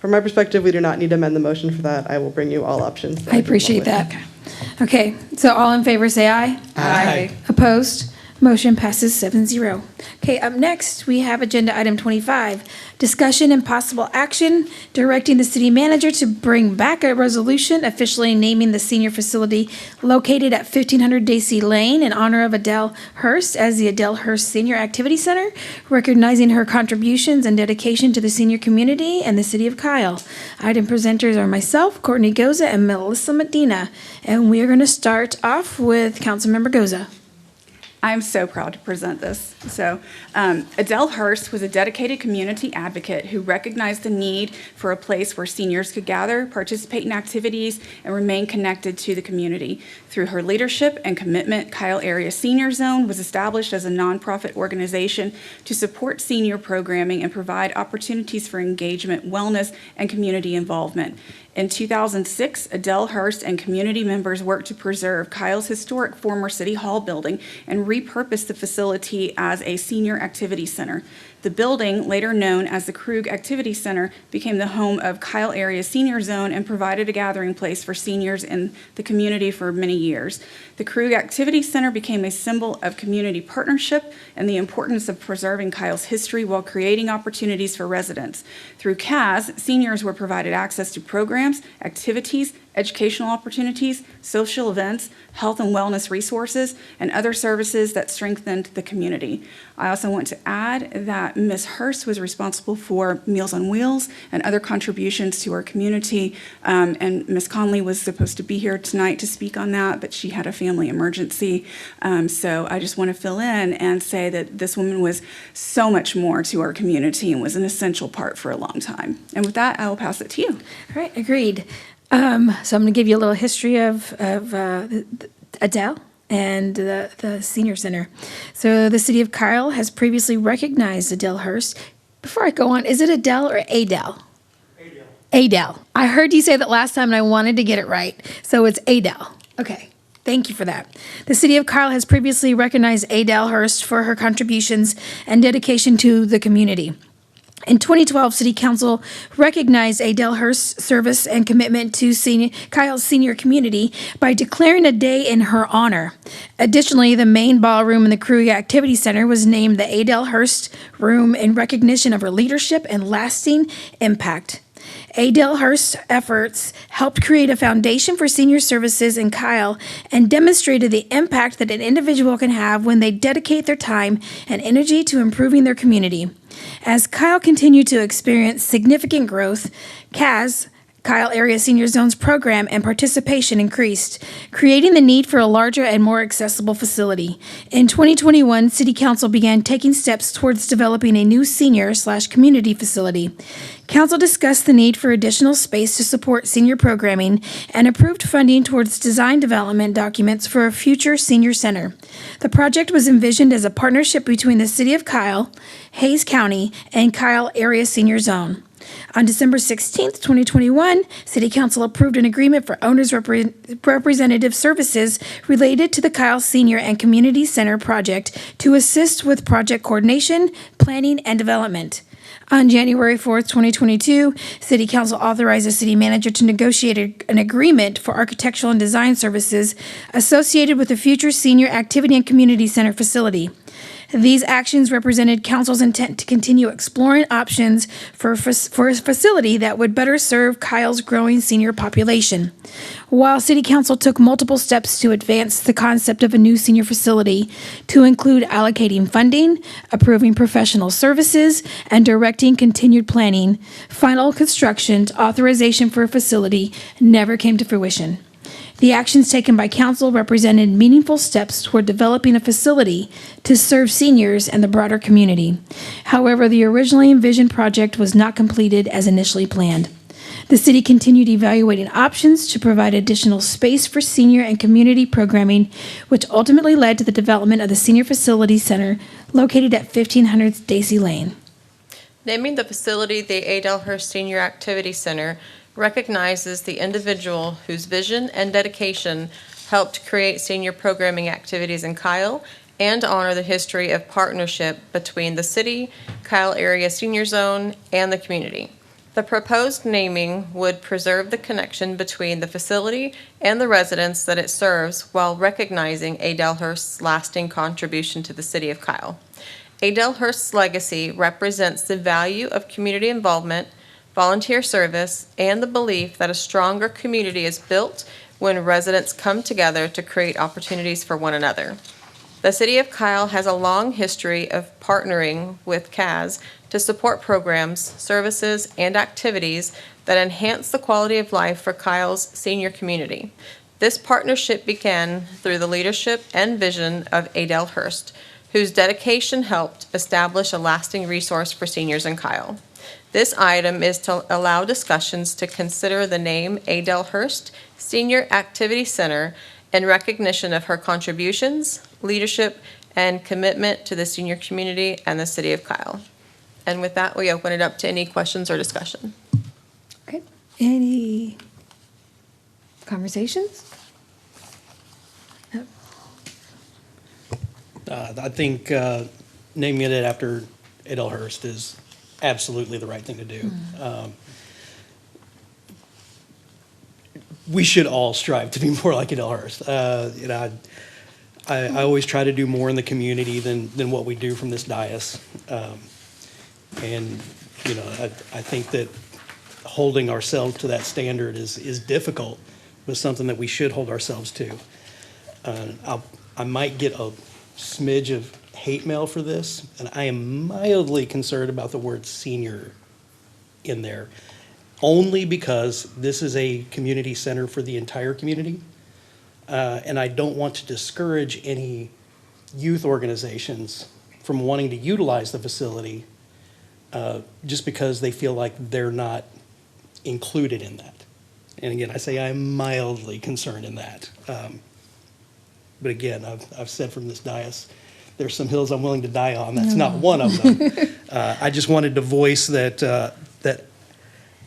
From my perspective, we do not need to amend the motion for that. I will bring you all options. I appreciate that. Okay, so all in favor, say aye. Aye. Opposed? Motion passes 7-0. Okay, up next, we have agenda item 25, discussion and possible action directing the city manager to bring back a resolution officially naming the senior facility located at 1500 Daisy Lane in honor of Adele Hurst as the Adele Hurst Senior Activity Center, recognizing her contributions and dedication to the senior community and the city of Kyle. Item presenters are myself, Courtney Goza, and Melissa Medina. And we are going to start off with Councilmember Goza. I'm so proud to present this. So, Adele Hurst was a dedicated community advocate who recognized the need for a place where seniors could gather, participate in activities, and remain connected to the community. Through her leadership and commitment, Kyle Area Senior Zone was established as a nonprofit organization to support senior programming and provide opportunities for engagement, wellness, and community involvement. In 2006, Adele Hurst and community members worked to preserve Kyle's historic former City Hall building and repurpose the facility as a senior activity center. The building, later known as the Krug Activity Center, became the home of Kyle Area Senior Zone and provided a gathering place for seniors in the community for many years. The Krug Activity Center became a symbol of community partnership and the importance of preserving Kyle's history while creating opportunities for residents. Through CAS, seniors were provided access to programs, activities, educational opportunities, social events, health and wellness resources, and other services that strengthened the community. I also want to add that Ms. Hurst was responsible for Meals on Wheels and other contributions to our community, and Ms. Conley was supposed to be here tonight to speak on that, but she had a family emergency. So I just want to fill in and say that this woman was so much more to our community and was an essential part for a long time. And with that, I will pass it to you. All right, agreed. So I'm going to give you a little history of Adele and the Senior Center. So the city of Kyle has previously recognized Adele Hurst. Before I go on, is it Adele or Adele? Adele. Adele. I heard you say that last time and I wanted to get it right. So it's Adele. Okay. Thank you for that. The city of Kyle has previously recognized Adele Hurst for her contributions and dedication to the community. In 2012, City Council recognized Adele Hurst's service and commitment to Kyle's senior community by declaring a day in her honor. Additionally, the main ballroom in the Krug Activity Center was named the Adele Hurst Room in recognition of her leadership and lasting impact. Adele Hurst's efforts helped create a foundation for senior services in Kyle and demonstrated the impact that an individual can have when they dedicate their time and energy to improving their community. As Kyle continued to experience significant growth, CAS, Kyle Area Senior Zones program and participation increased, creating the need for a larger and more accessible facility. In 2021, City Council began taking steps towards developing a new senior/community facility. Council discussed the need for additional space to support senior programming and approved funding towards design development documents for a future senior center. The project was envisioned as a partnership between the City of Kyle, Hayes County, and Kyle Area Senior Zone. On December 16th, 2021, City Council approved an agreement for owners' representative services related to the Kyle Senior and Community Center project to assist with project coordination, planning, and development. On January 4th, 2022, City Council authorized the city manager to negotiate an agreement for architectural and design services associated with the future Senior Activity and Community Center facility. These actions represented council's intent to continue exploring options for a facility that would better serve Kyle's growing senior population. While City Council took multiple steps to advance the concept of a new senior facility, to include allocating funding, approving professional services, and directing continued planning, final construction authorization for a facility never came to fruition. The actions taken by council represented meaningful steps toward developing a facility to serve seniors and the broader community. However, the originally envisioned project was not completed as initially planned. The city continued evaluating options to provide additional space for senior and community programming, which ultimately led to the development of the Senior Facilities Center located at 1500 Daisy Lane. Naming the facility the Adele Hurst Senior Activity Center recognizes the individual whose vision and dedication helped create senior programming activities in Kyle and honor the history of partnership between the city, Kyle Area Senior Zone, and the community. The proposed naming would preserve the connection between the facility and the residents that it serves while recognizing Adele Hurst's lasting contribution to the city of Kyle. Adele Hurst's legacy represents the value of community involvement, volunteer service, and the belief that a stronger community is built when residents come together to create opportunities for one another. The City of Kyle has a long history of partnering with CAS to support programs, services, and activities that enhance the quality of life for Kyle's senior community. This partnership began through the leadership and vision of Adele Hurst, whose dedication helped establish a lasting resource for seniors in Kyle. This item is to allow discussions to consider the name Adele Hurst Senior Activity Center in recognition of her contributions, leadership, and commitment to the senior community and the city of Kyle. And with that, we open it up to any questions or discussion. Okay, any conversations? I think naming it after Adele Hurst is absolutely the right thing to do. We should all strive to be more like Adele Hurst. I always try to do more in the community than what we do from this dais. And I think that holding ourselves to that standard is difficult, but something that we should hold ourselves to. I might get a smidge of hate mail for this, and I am mildly concerned about the word senior in there, only because this is a community center for the entire community, and I don't want to discourage any youth organizations from wanting to utilize the facility just because they feel like they're not included in that. And again, I say I'm mildly concerned in that. But again, I've said from this dais, there's some hills I'm willing to die on. That's not one of them. I just wanted to voice that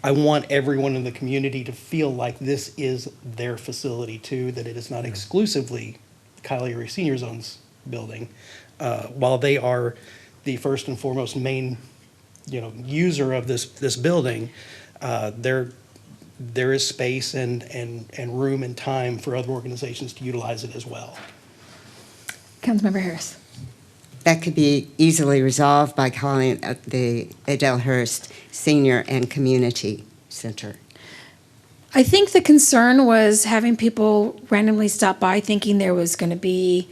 I want everyone in the community to feel like this is their facility too, that it is not exclusively Kyle Area Senior Zone's building. While they are the first and foremost main, user of this building, there is space and room and time for other organizations to utilize it as well. Councilmember Harris. That could be easily resolved by calling it the Adele Hurst Senior and Community Center. I think the concern was having people randomly stop by thinking there was going to be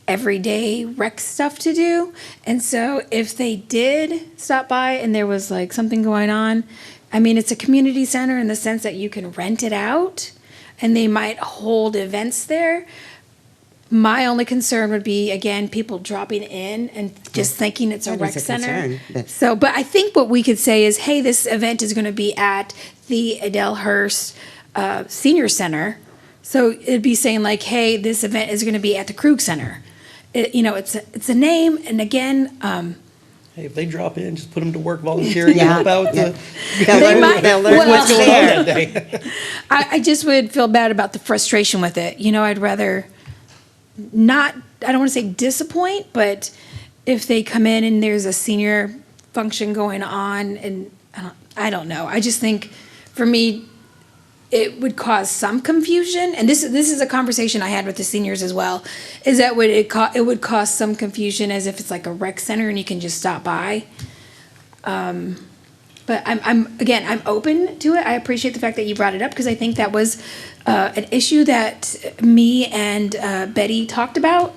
everyday rec stuff to do. And so if they did stop by and there was like something going on, it's a community center in the sense that you can rent it out and they might hold events there. My only concern would be, again, people dropping in and just thinking it's a rec center. So, but I think what we could say is, hey, this event is going to be at the Adele Hurst Senior Center. So it'd be saying like, hey, this event is going to be at the Krug Center. It's a name, and again, hey, if they drop in, just put them to work volunteering and help out. They'll learn what's going on that day. I just would feel bad about the frustration with it. I'd rather not, I don't want to say disappoint, but if they come in and there's a senior function going on, and I don't know. I just think, for me, it would cause some confusion, and this is a conversation I had with the seniors as well, is that it would cause some confusion as if it's like a rec center and you can just stop by. But I'm open to it. I appreciate the fact that you brought it up, because I think that was an issue that me and Betty talked about,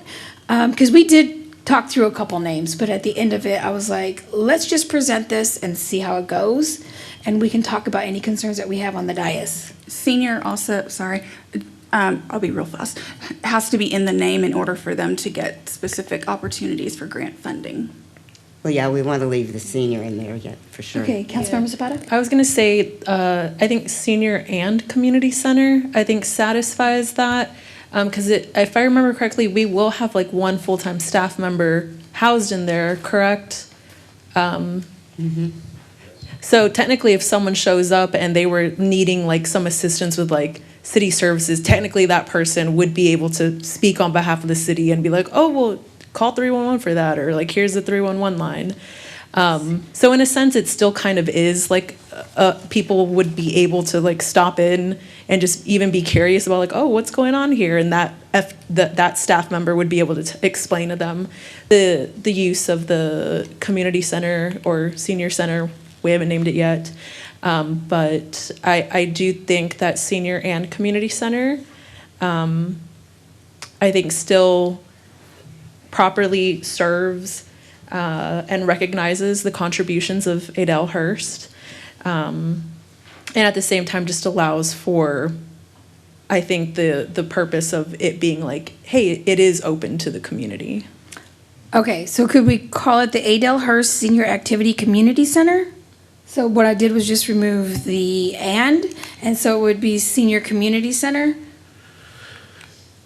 because we did talk through a couple names, but at the end of it, I was like, let's just present this and see how it goes, and we can talk about any concerns that we have on the dais. Senior also, I'll be real fast, has to be in the name in order for them to get specific opportunities for grant funding. Well, yeah, we want to leave the senior in there yet, for sure. Okay, Councilmember Zapata? I was going to say, I think senior and community center, I think satisfies that. Because if I remember correctly, we will have like one full-time staff member housed in there, correct? So technically, if someone shows up and they were needing like some assistance with like city services, technically that person would be able to speak on behalf of the city and be like, oh, well, call 311 for that, or like, here's the 311 line. So in a sense, it still kind of is like people would be able to like stop in and just even be curious about like, oh, what's going on here? And that staff member would be able to explain to them the use of the community center or senior center. We haven't named it yet. But I do think that senior and community center, I think still properly serves and recognizes the contributions of Adele Hurst. And at the same time just allows for, I think, the purpose of it being like, hey, it is open to the community. Okay, so could we call it the Adele Hurst Senior Activity Community Center? So what I did was just remove the and so it would be Senior Community Center?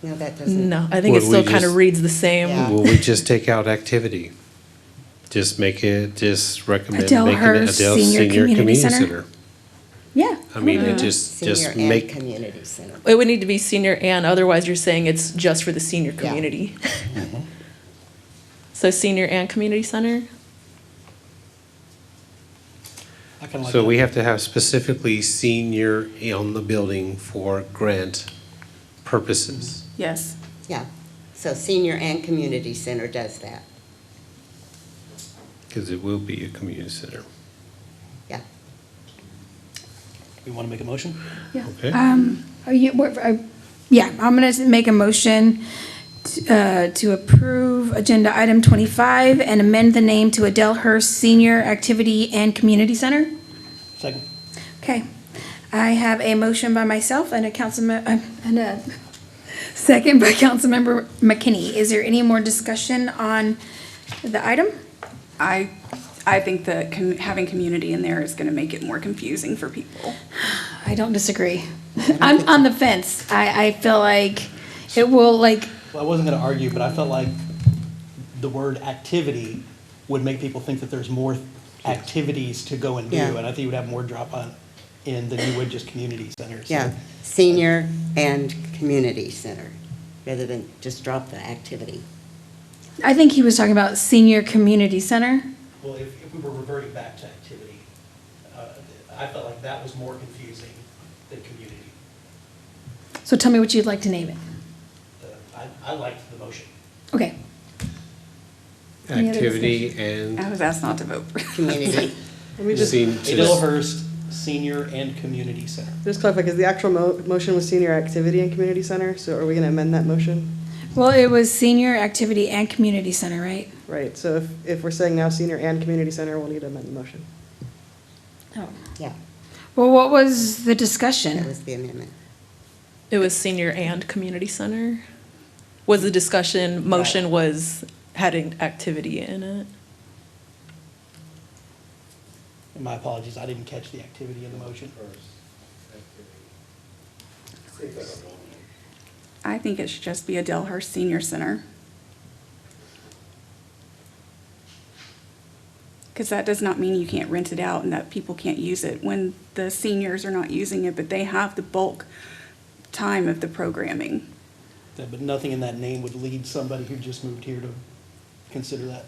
No, that doesn't. No, I think it still kind of reads the same. Yeah. Will we just take out activity? Just recommend Adele making it Hurst Adele Senior Senior Community Community Center? Center. Yeah. I mean, it just Senior and make, community center. It would need to be senior and, otherwise you're saying it's just for the senior community. So senior and community center? so we have to have specifically senior on the building for grant purposes. Yes. Yeah, so senior and community center does that. Because it will be a community center. Yeah. We want to make a motion? Yeah. Okay. Yeah, I'm gonna make a motion to approve agenda item 25 and amend the name to Adele Hurst Senior Activity and Community Center. Second. Okay, I have a motion by myself and and a second by Councilmember McKinney. Is there any more discussion on the item? I think that having community in there is going to make it more confusing for people. I don't disagree. I'm on the fence. I feel like it will Well, I wasn't going to argue, but I felt like the word activity would make people think that there's more activities to go and do, Yeah. and I think you would have more drop on in than you would just community centers. Yeah, senior and community center, rather than just drop the activity. I think he was talking about Senior Community Center. Well, if we were reverting back to activity, I felt like that was more confusing than community. So tell me what you'd like to name it. I liked the motion. Okay. Any other Activity and. I was asked not to vote for Community. Let me just Adele Hurst Senior and Community Center. just clarify, because the actual motion was senior activity and community center, so are we going to amend that motion? Well, it was Senior Activity and Community Center, right? Right, so if we're saying now senior and community center, we'll need to amend the motion. Oh. Yeah, Well, what was the discussion? that was the amendment. It was senior and community center? Was the discussion, motion was having activity in it? And my apologies, I didn't catch the activity in the motion. I think it should just be Adele Hurst Senior Center. Because that does not mean you can't rent it out and that people can't use it when the seniors are not using it, but they have the bulk time of the programming. But nothing in that name would lead somebody who just moved here to consider that.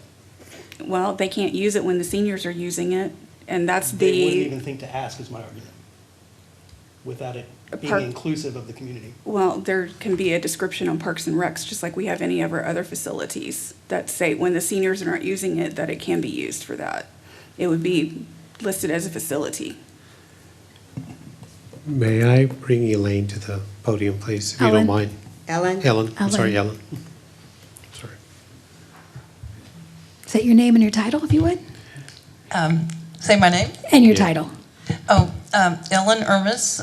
Well, they can't use it when the seniors are using it, and that's They wouldn't the, even think to ask is my argument, without it being Park- inclusive of the community. well, there can be a description on Parks and Recs, just like we have any of our other facilities that say when the seniors aren't using it, that it can be used for that. It would be listed as a facility. May I bring Elaine to the podium, please, if you Ellen. don't mind? Ellen? I'm sorry, Ellen. Ellen. Sorry. Say your name and your title, if you would, Say my name? and your title. Oh, Ellen Ermis.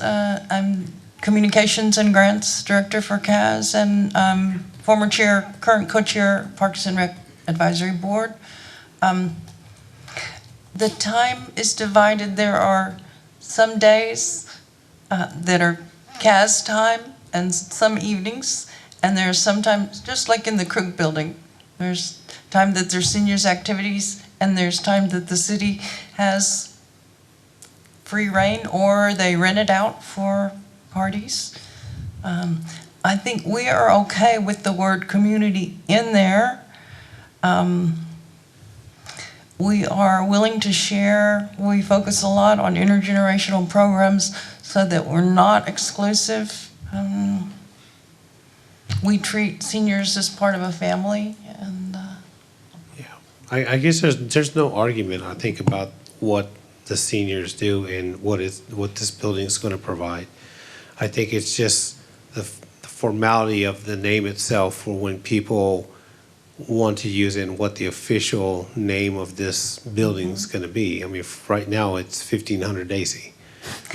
I'm Communications and Grants Director for CAS and former chair, current co-chair, Parks and Rec Advisory Board. The time is divided. There are some days that are CAS time and some evenings, and there's sometimes, just like in the Krug building, there's time that there's seniors activities, and there's time that the city has free reign, or they rent it out for parties. I think we are okay with the word community in there. We are willing to share. We focus a lot on intergenerational programs so that we're not exclusive. We treat seniors as part of a family, and I guess there's no argument, I think, about what the seniors do and what this building is going to provide. I think it's just the formality of the name itself for when people want to use it and what the official name of this building is going to be. I mean, right now it's 1500 Daisy.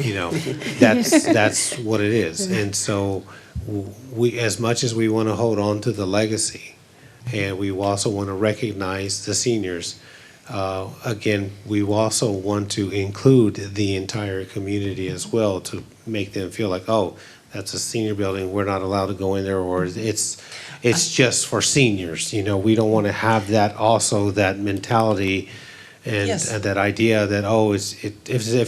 You know, that's what it is. And so we, as much as we want to hold on to the legacy, and we also want to recognize the seniors, again, we also want to include the entire community as well to make them feel like, oh, that's a senior building, we're not allowed to go in there, or it's just for seniors. You know, we don't want to have that also, that mentality and Yes. that idea that, oh, if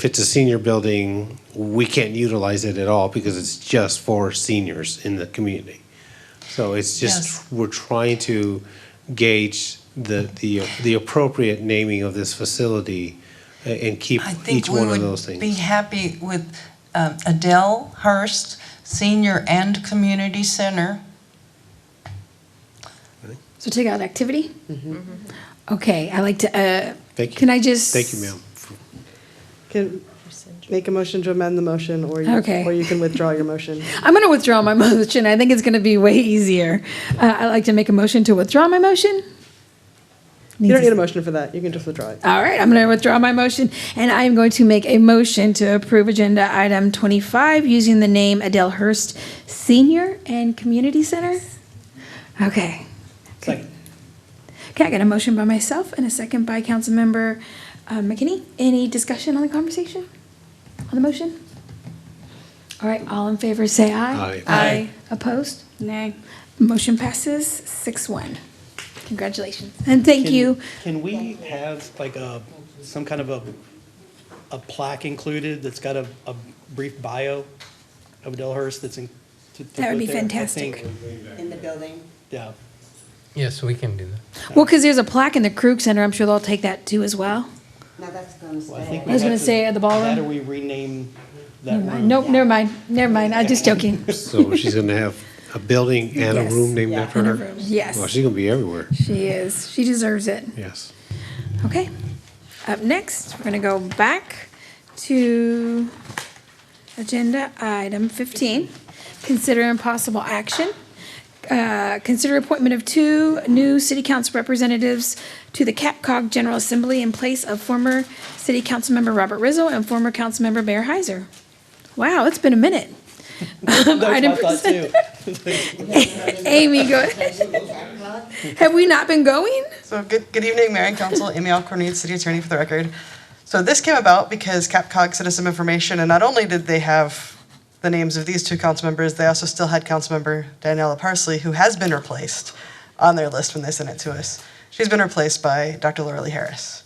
it's a senior building, we can't utilize it at all because it's just for seniors in the community. So it's just, Yes. we're trying to gauge the appropriate naming of this facility and keep I think each we one of would those be things. happy with Adele Hurst Senior and Community Center. So take out activity? Okay, I like to, Thank you. can I just? Thank you, ma'am. Can make a motion to amend the motion, or Okay. or you can withdraw your motion. I'm going to withdraw my motion. I think it's going to be way easier. I'd like to make a motion to withdraw my motion. You don't need a motion for that. You can just withdraw it. All right, I'm going to withdraw my motion, and I'm going to make a motion to approve agenda item 25 using the name Adele Hurst Senior and Community Center. Okay. Second. Okay, I got a motion by myself and a second by Councilmember McKinney. Any discussion on the conversation? On the motion? All right, all in favor say aye. Aye. Aye. Opposed? Nay. Motion passes 6-1. Congratulations. And thank you. Can we have like some kind of a plaque included that's got a brief bio of Adele Hurst that's in? That would be put there? I fantastic. think- In the building? Yeah. Yes, we can do that. Well, because there's a plaque in the Krug Center, I'm sure they'll take that too as well. No, that's going to Well, I stay. think I was we gonna have to- say at the ballroom. That or we rename that Never mind. room. Nope, never mind. I'm just joking. So she's going to have a building and a Yes. room named after And a her? room, yes. Well, she's going to be everywhere. She is. She deserves it. Yes. Okay. Up next, we're going to go back to agenda item 15. Consider impossible action. Consider appointment of 2 new city council representatives to the CapCog General Assembly in place of former city council member Robert Rizzo and former council member Mayor Heiser. Wow, it's been a minute. That's what I Item thought too. Amy, go ahead. Have we not been going? So good evening, Mayor and Council. Amy Alcornede, City Attorney for the record. So this came about because CapCog sent us some information, and not only did they have the names of these 2 council members, they also still had Councilmember Daniela Parsley, who has been replaced on their list when they sent it to us. She's been replaced by Dr. Laura Lee Harris.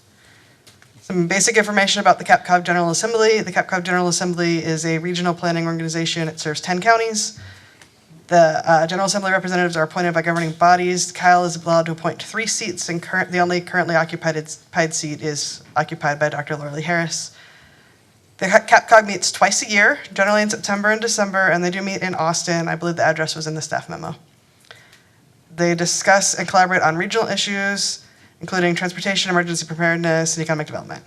Some basic information about the CapCog General Assembly. The CapCog General Assembly is a regional planning organization. It serves 10 counties. The General Assembly representatives are appointed by governing bodies. Kyle is allowed to appoint 3 seats, and the only currently occupied seat is occupied by Dr. Laura Lee Harris. The CAPCOG meets twice a year, generally in September and December, and they do meet in Austin. I believe the address was in the staff memo. They discuss and collaborate on regional issues, including transportation, emergency preparedness, and economic development.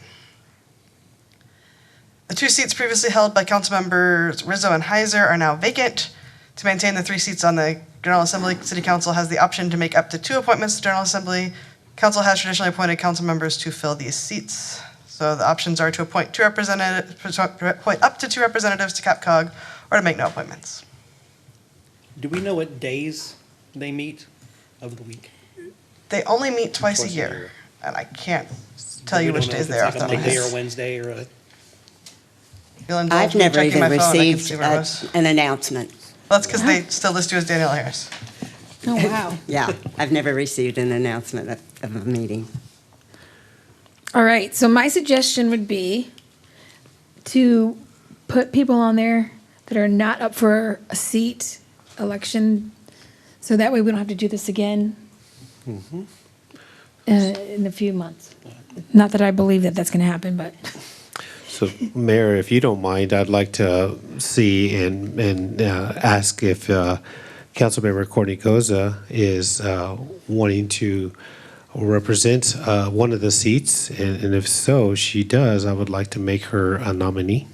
The 2 seats previously held by council members Rizzo and Heiser are now vacant. To maintain the 3 seats on the General Assembly, City Council has the option to make up to 2 appointments to General Assembly. Council has traditionally appointed council members to fill these seats. So the options are to appoint up to 2 representatives to CAPCOG, or to make no appointments. Do we know what days they meet of the week? They only meet twice a year, and I can't tell you which days they are off the top of my Monday or head. Wednesday or a... You'll indulge I've me never checking even my phone, I can received see where it was. an announcement. Well, that's because they still list you as Danielle Harris. Oh, wow. Yeah, I've never received an announcement of a meeting. All right, so my suggestion would be to put people on there that are not up for a seat election, so that way we don't have to do this again in a few months. Not that I believe that that's going to happen, but So, Mayor, if you don't mind, I'd like to see and ask if Councilmember Courtney Goza is wanting to represent one of the seats, and if so, she does, I would like to make her a nominee.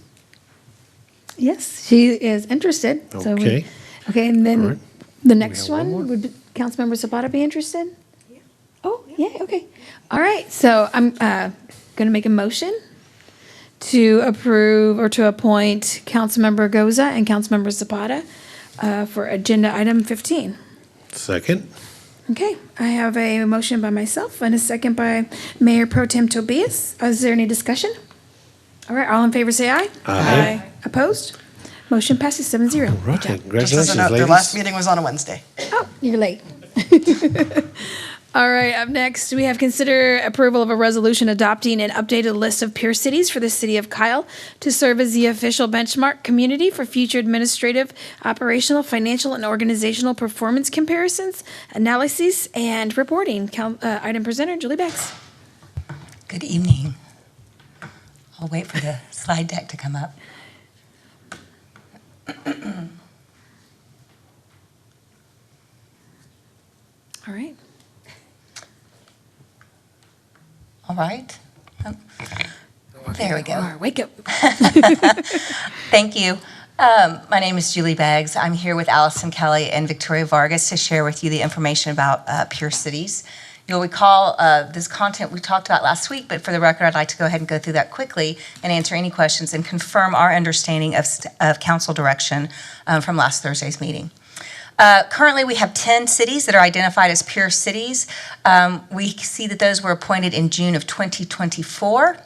yes, she is interested. So Okay. Okay, and then All right. the next have one more. one, would Councilmember Zapata be interested? Yeah. Oh, yeah, okay. All right, so I'm going to make a motion to approve or to appoint Councilmember Goza and Councilmember Zapata for agenda item 15. Second. Okay, I have a motion by myself and a second by Mayor Pro Tem Tobias. Is there any discussion? All right, all in favor say aye. Aye. Opposed? Motion passes 7-0. All right, Just as congratulations, a note, their ladies. last meeting was on a Wednesday. Oh, you're late. All right, up next, we have consider approval of a resolution adopting an updated list of peer cities for the city of Kyle to serve as the official benchmark community for future administrative, operational, financial, and organizational performance comparisons, analyses, and reporting. Item presenter, Julie Beggs. Good evening. I'll wait for the slide deck to come up. All right. All right. There we go. Wake up. Thank you. My name is Julie Beggs. I'm here with Allison Kelly and Victoria Vargas to share with you the information about Pure Cities. You'll recall this content we talked about last week, but for the record, I'd like to go ahead and go through that quickly and answer any questions and confirm our understanding of council direction from last Thursday's meeting. Currently, we have 10 cities that are identified as Pure Cities. We see that those were appointed in June of 2024.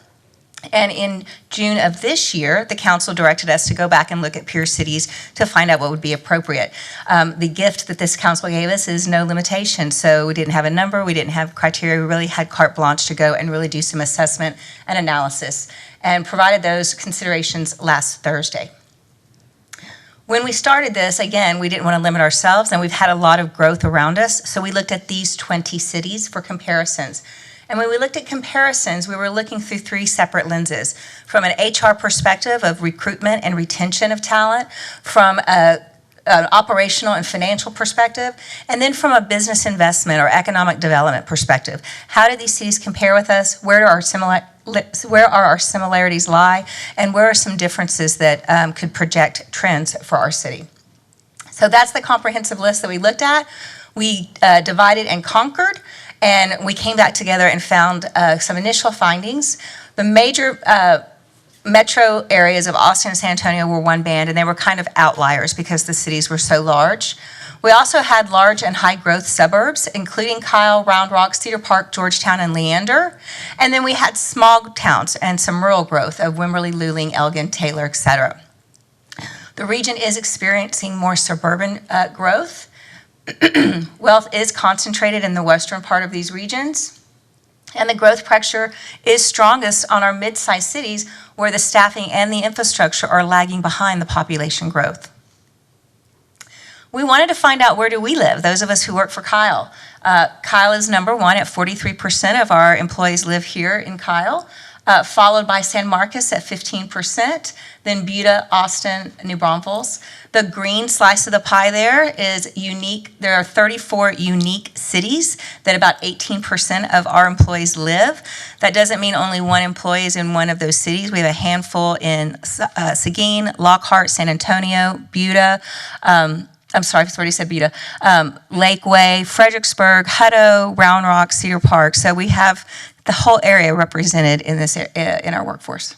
And in June of this year, the council directed us to go back and look at Pure Cities to find out what would be appropriate. The gift that this council gave us is no limitation. So we didn't have a number, we didn't have criteria, we really had carte blanche to go and really do some assessment and analysis, and provided those considerations last Thursday. When we started this, again, we didn't want to limit ourselves, and we've had a lot of growth around us, so we looked at these 20 cities for comparisons. And when we looked at comparisons, we were looking through 3 separate lenses. From an HR perspective of recruitment and retention of talent, from an operational and financial perspective, and then from a business investment or economic development perspective. How do these cities compare with us? Where are our similarities lie? And where are some differences that could project trends for our city? So that's the comprehensive list that we looked at. We divided and conquered, and we came back together and found some initial findings. The major metro areas of Austin and San Antonio were one band, and they were kind of outliers because the cities were so large. We also had large and high growth suburbs, including Kyle, Round Rock, Cedar Park, Georgetown, and Leander. And then we had small towns and some rural growth of Wimberley, Luling, Elgin, Taylor, etc. The region is experiencing more suburban growth. Wealth is concentrated in the western part of these regions, and the growth pressure is strongest on our mid-sized cities where the staffing and the infrastructure are lagging behind the population growth. we wanted to find out, where do we live, those of us who work for Kyle. Kyle is number one at 43% of our employees live here in Kyle, followed by San Marcos at 15%, then Buda, Austin, New Braunfels. The green slice of the pie there is unique. There are 34 unique cities that about 18% of our employees live. That doesn't mean only one employee is in one of those cities. We have a handful in Seguin, Lockhart, San Antonio, Buda. I'm sorry, I've already said Buda. Lakeway, Fredericksburg, Hutto, Round Rock, Cedar Park. So we have the whole area represented in this in our workforce.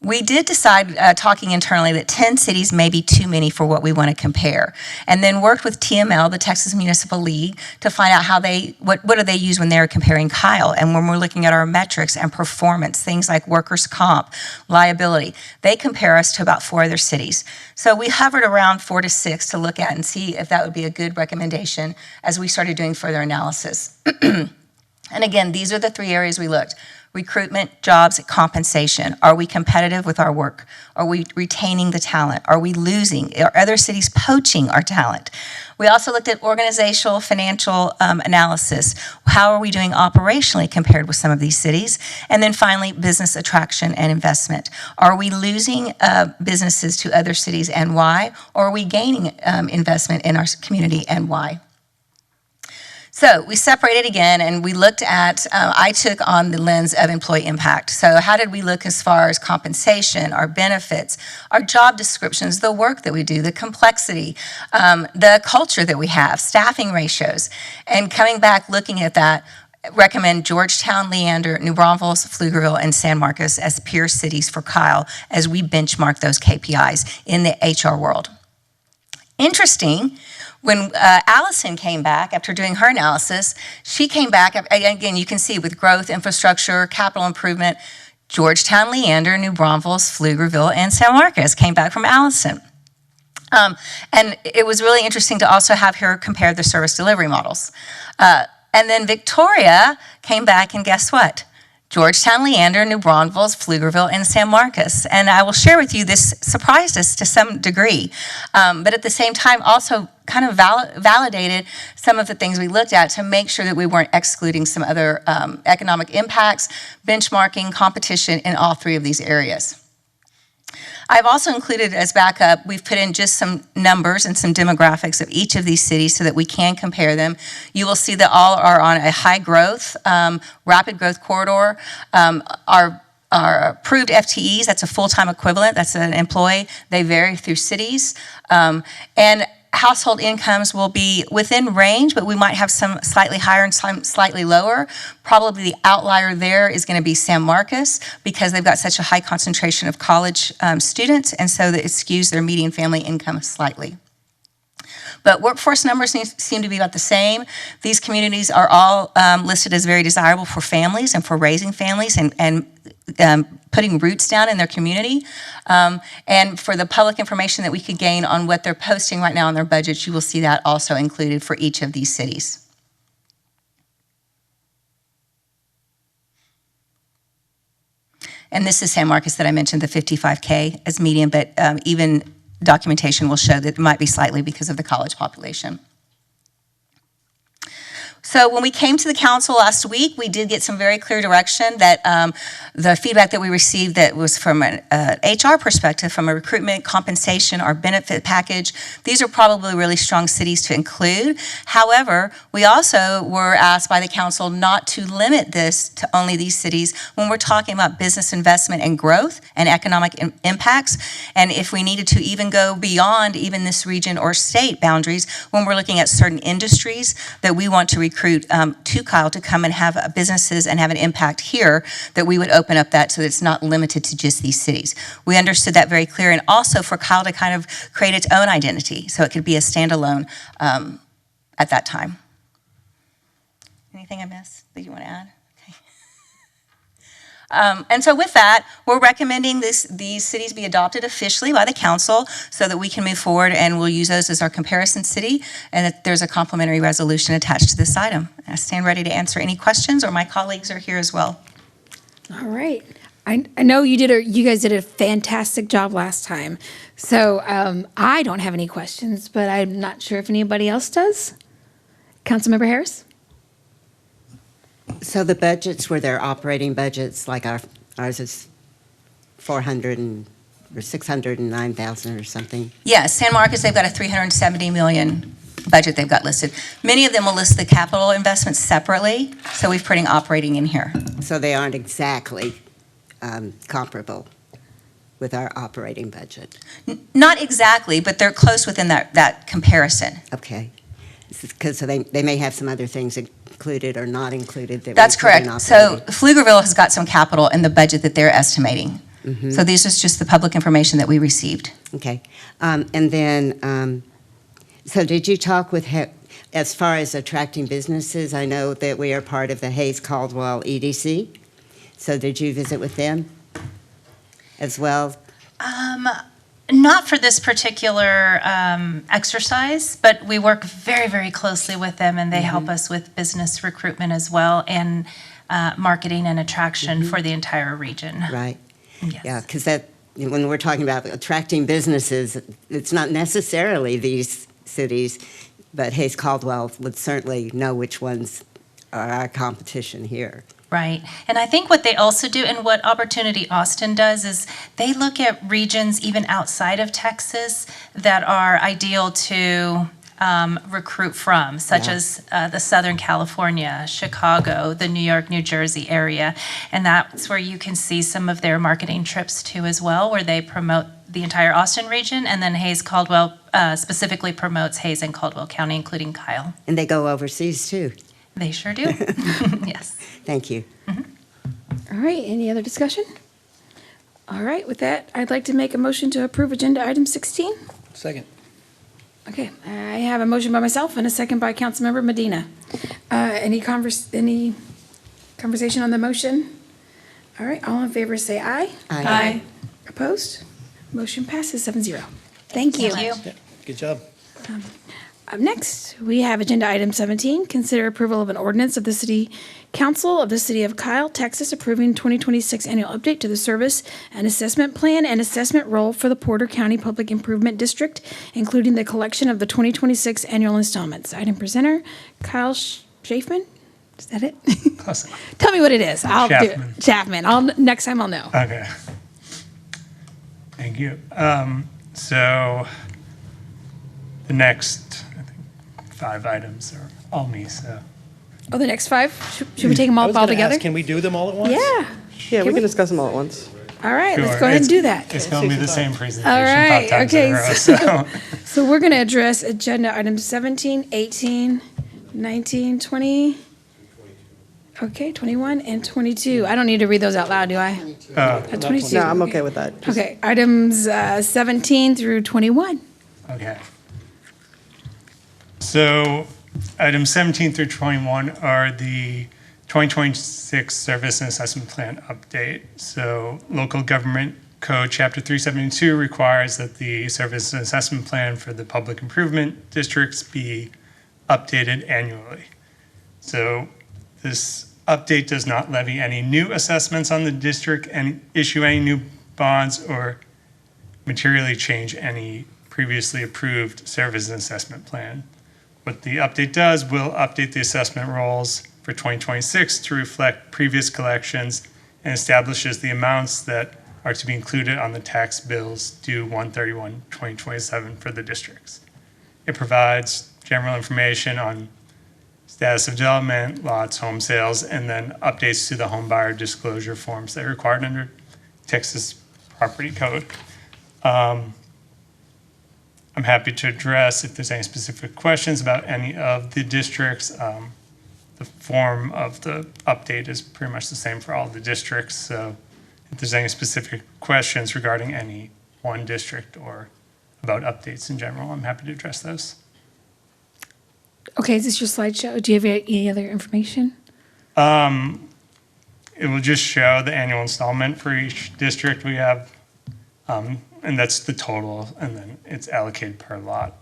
We did decide, talking internally, that 10 cities may be too many for what we want to compare, and then worked with TML, the Texas Municipal League, to find out how what do they use when they're comparing Kyle, and when we're looking at our metrics and performance, things like workers' comp, liability. They compare us to about 4 other cities. So we hovered around 4 to 6 to look at and see if that would be a good recommendation as we started doing further analysis. And again, these are the 3 areas we looked: recruitment, jobs, compensation. Are we competitive with our work? Are we retaining the talent? Are we losing? Are other cities poaching our talent? We also looked at organizational, financial analysis. How are we doing operationally compared with some of these cities? And then finally, business attraction and investment. Are we losing businesses to other cities, and why? Or are we gaining investment in our community, and why? So we separated again, and we looked at, I took on the lens of employee impact. So how did we look as far as compensation, our benefits, our job descriptions, the work that we do, the complexity, the culture that we have, staffing ratios, and coming back looking at that, recommend Georgetown, Leander, New Braunfels, Pflugerville, and San Marcos as peer cities for Kyle as we benchmark those KPIs in the HR world. Interesting, when Allison came back after doing her analysis, she came back, again, you can see with growth, infrastructure, capital improvement, Georgetown, Leander, New Braunfels, Pflugerville, and San Marcos came back from Allison. And it was really interesting to also have her compare the service delivery models. And then Victoria came back, and guess what? Georgetown, Leander, New Braunfels, Pflugerville, and San Marcos. And I will share with you, this surprised us to some degree, but at the same time also kind of validated some of the things we looked at to make sure that we weren't excluding some other economic impacts, benchmarking, competition in all 3 of these areas. I've also included as backup, we've put in just some numbers and some demographics of each of these cities so that we can compare them. You will see that all are on a high growth, rapid growth corridor. Our approved FTEs, that's a full-time equivalent, that's an employee, they vary through cities. And household incomes will be within range, but we might have some slightly higher and some slightly lower. Probably the outlier there is going to be San Marcos because they've got such a high concentration of college students, and so that it skews their median family income slightly. But workforce numbers seem to be about the same. These communities are all listed as very desirable for families and for raising families and putting roots down in their community. And for the public information that we could gain on what they're posting right now on their budgets, you will see that also included for each of these cities. And this is San Marcos that I mentioned, the 55K as median, but even documentation will show that it might be slightly because of the college population. So when we came to the council last week, we did get some very clear direction that the feedback that we received that was from an HR perspective, from a recruitment, compensation, our benefit package, these are probably really strong cities to include. However, we also were asked by the council not to limit this to only these cities when we're talking about business investment and growth and economic impacts. And if we needed to even go beyond even this region or state boundaries, when we're looking at certain industries that we want to recruit to Kyle to come and have businesses and have an impact here, that we would open up that so that it's not limited to just these cities. We understood that very clear, and also for Kyle to kind of create its own identity so it could be a standalone at that time. Anything I missed that you want to add? And so with that, we're recommending these cities be adopted officially by the council so that we can move forward, and we'll use those as our comparison city, and that there's a complimentary resolution attached to this item. I stand ready to answer any questions, or my colleagues are here as well. All right. I know you guys did a fantastic job last time. So I don't have any questions, but I'm not sure if anybody else does. Councilmember Harris? So the budgets were their operating budgets, like ours is 400 or 609,000 or something. Yes, San Marcos, they've got a 370 million budget they've got listed. Many of them will list the capital investments separately, so we're putting operating in here. So they aren't exactly comparable with our operating budget. Not exactly, but they're close within that comparison. Okay. Because so they may have some other things included or not included. That's correct. So Pflugerville has got some capital in the budget that they're estimating. Mm-hmm. So these is just the public information that we received. Okay. And then, so did you talk with, as far as attracting businesses, I know that we are part of the Hayes Caldwell EDC. So did you visit with them as well? Not for this particular exercise, but we work very, very closely with them, and they help us with business recruitment as well, and marketing and attraction for the entire region. Right. Yes. Yeah, because when we're talking about attracting businesses, it's not necessarily these cities, but Hayes Caldwell would certainly know which ones are our competition here. Right. And I think what they also do, and what Opportunity Austin does, is they look at regions even outside of Texas that are ideal to recruit from, such as the Southern California, Chicago, the New York, New Jersey area. And that's where you can see some of their marketing trips too as well, where they promote the entire Austin region, and then Hayes Caldwell specifically promotes Hayes and Caldwell County, including Kyle. And they go overseas too. They sure do. Yes. Thank you. All right, any other discussion? All right, with that, I'd like to make a motion to approve agenda item 16. Second. Okay, I have a motion by myself and a second by Councilmember Medina. Any conversation on the motion? All right, all in favor say aye. Aye. Opposed? Motion passes 7-0. Thank you. Thank you. Yeah, good job. Up next, we have agenda item 17, consider approval of an ordinance of the City Council of the City of Kyle, Texas, approving 2026 annual update to the service and assessment plan and assessment roll for the Porter County Public Improvement District, including the collection of the 2026 annual installments. Item presenter, Kyle Schaffman. Is that it? Close enough. Tell me what it is. I'll do Schaffman. it. Chapman. Next time I'll know. Okay. Thank you. So the next, I think, 5 items are all me, so. Oh, the next 5? Should we take them I all was gonna together? ask, can we do them all at once? Yeah. Yeah, we we- can discuss them all at once. All right, let's Sure. go ahead and It's- do that. It's going to be the same presentation All right, 5 times okay. in a row, so. So we're going to address agenda items 17, 18, 19, 20, okay, 21, and 22. I don't need to read those out loud, do I? 22. No, I'm okay with that. Just- Okay, items 17 through 21. Okay. So items 17 through 21 are the 2026 Service and Assessment Plan update. So local government code chapter 372 requires that the service and assessment plan for the public improvement districts be updated annually. So this update does not levy any new assessments on the district and issue any new bonds or materially change any previously approved service and assessment plan. What the update does will update the assessment rolls for 2026 to reflect previous collections and establishes the amounts that are to be included on the tax bills due 1/31/2027 for the districts. It provides general information on status of development, lots, home sales, and then updates to the home buyer disclosure forms that are required under Texas property code. I'm happy to address if there's any specific questions about any of the districts. The form of the update is pretty much the same for all the districts. So if there's any specific questions regarding any one district or about updates in general, I'm happy to address those. Okay, is this your slideshow? Do you have any other information? It will just show the annual installment for each district we have, and that's the total, and then it's allocated per lot.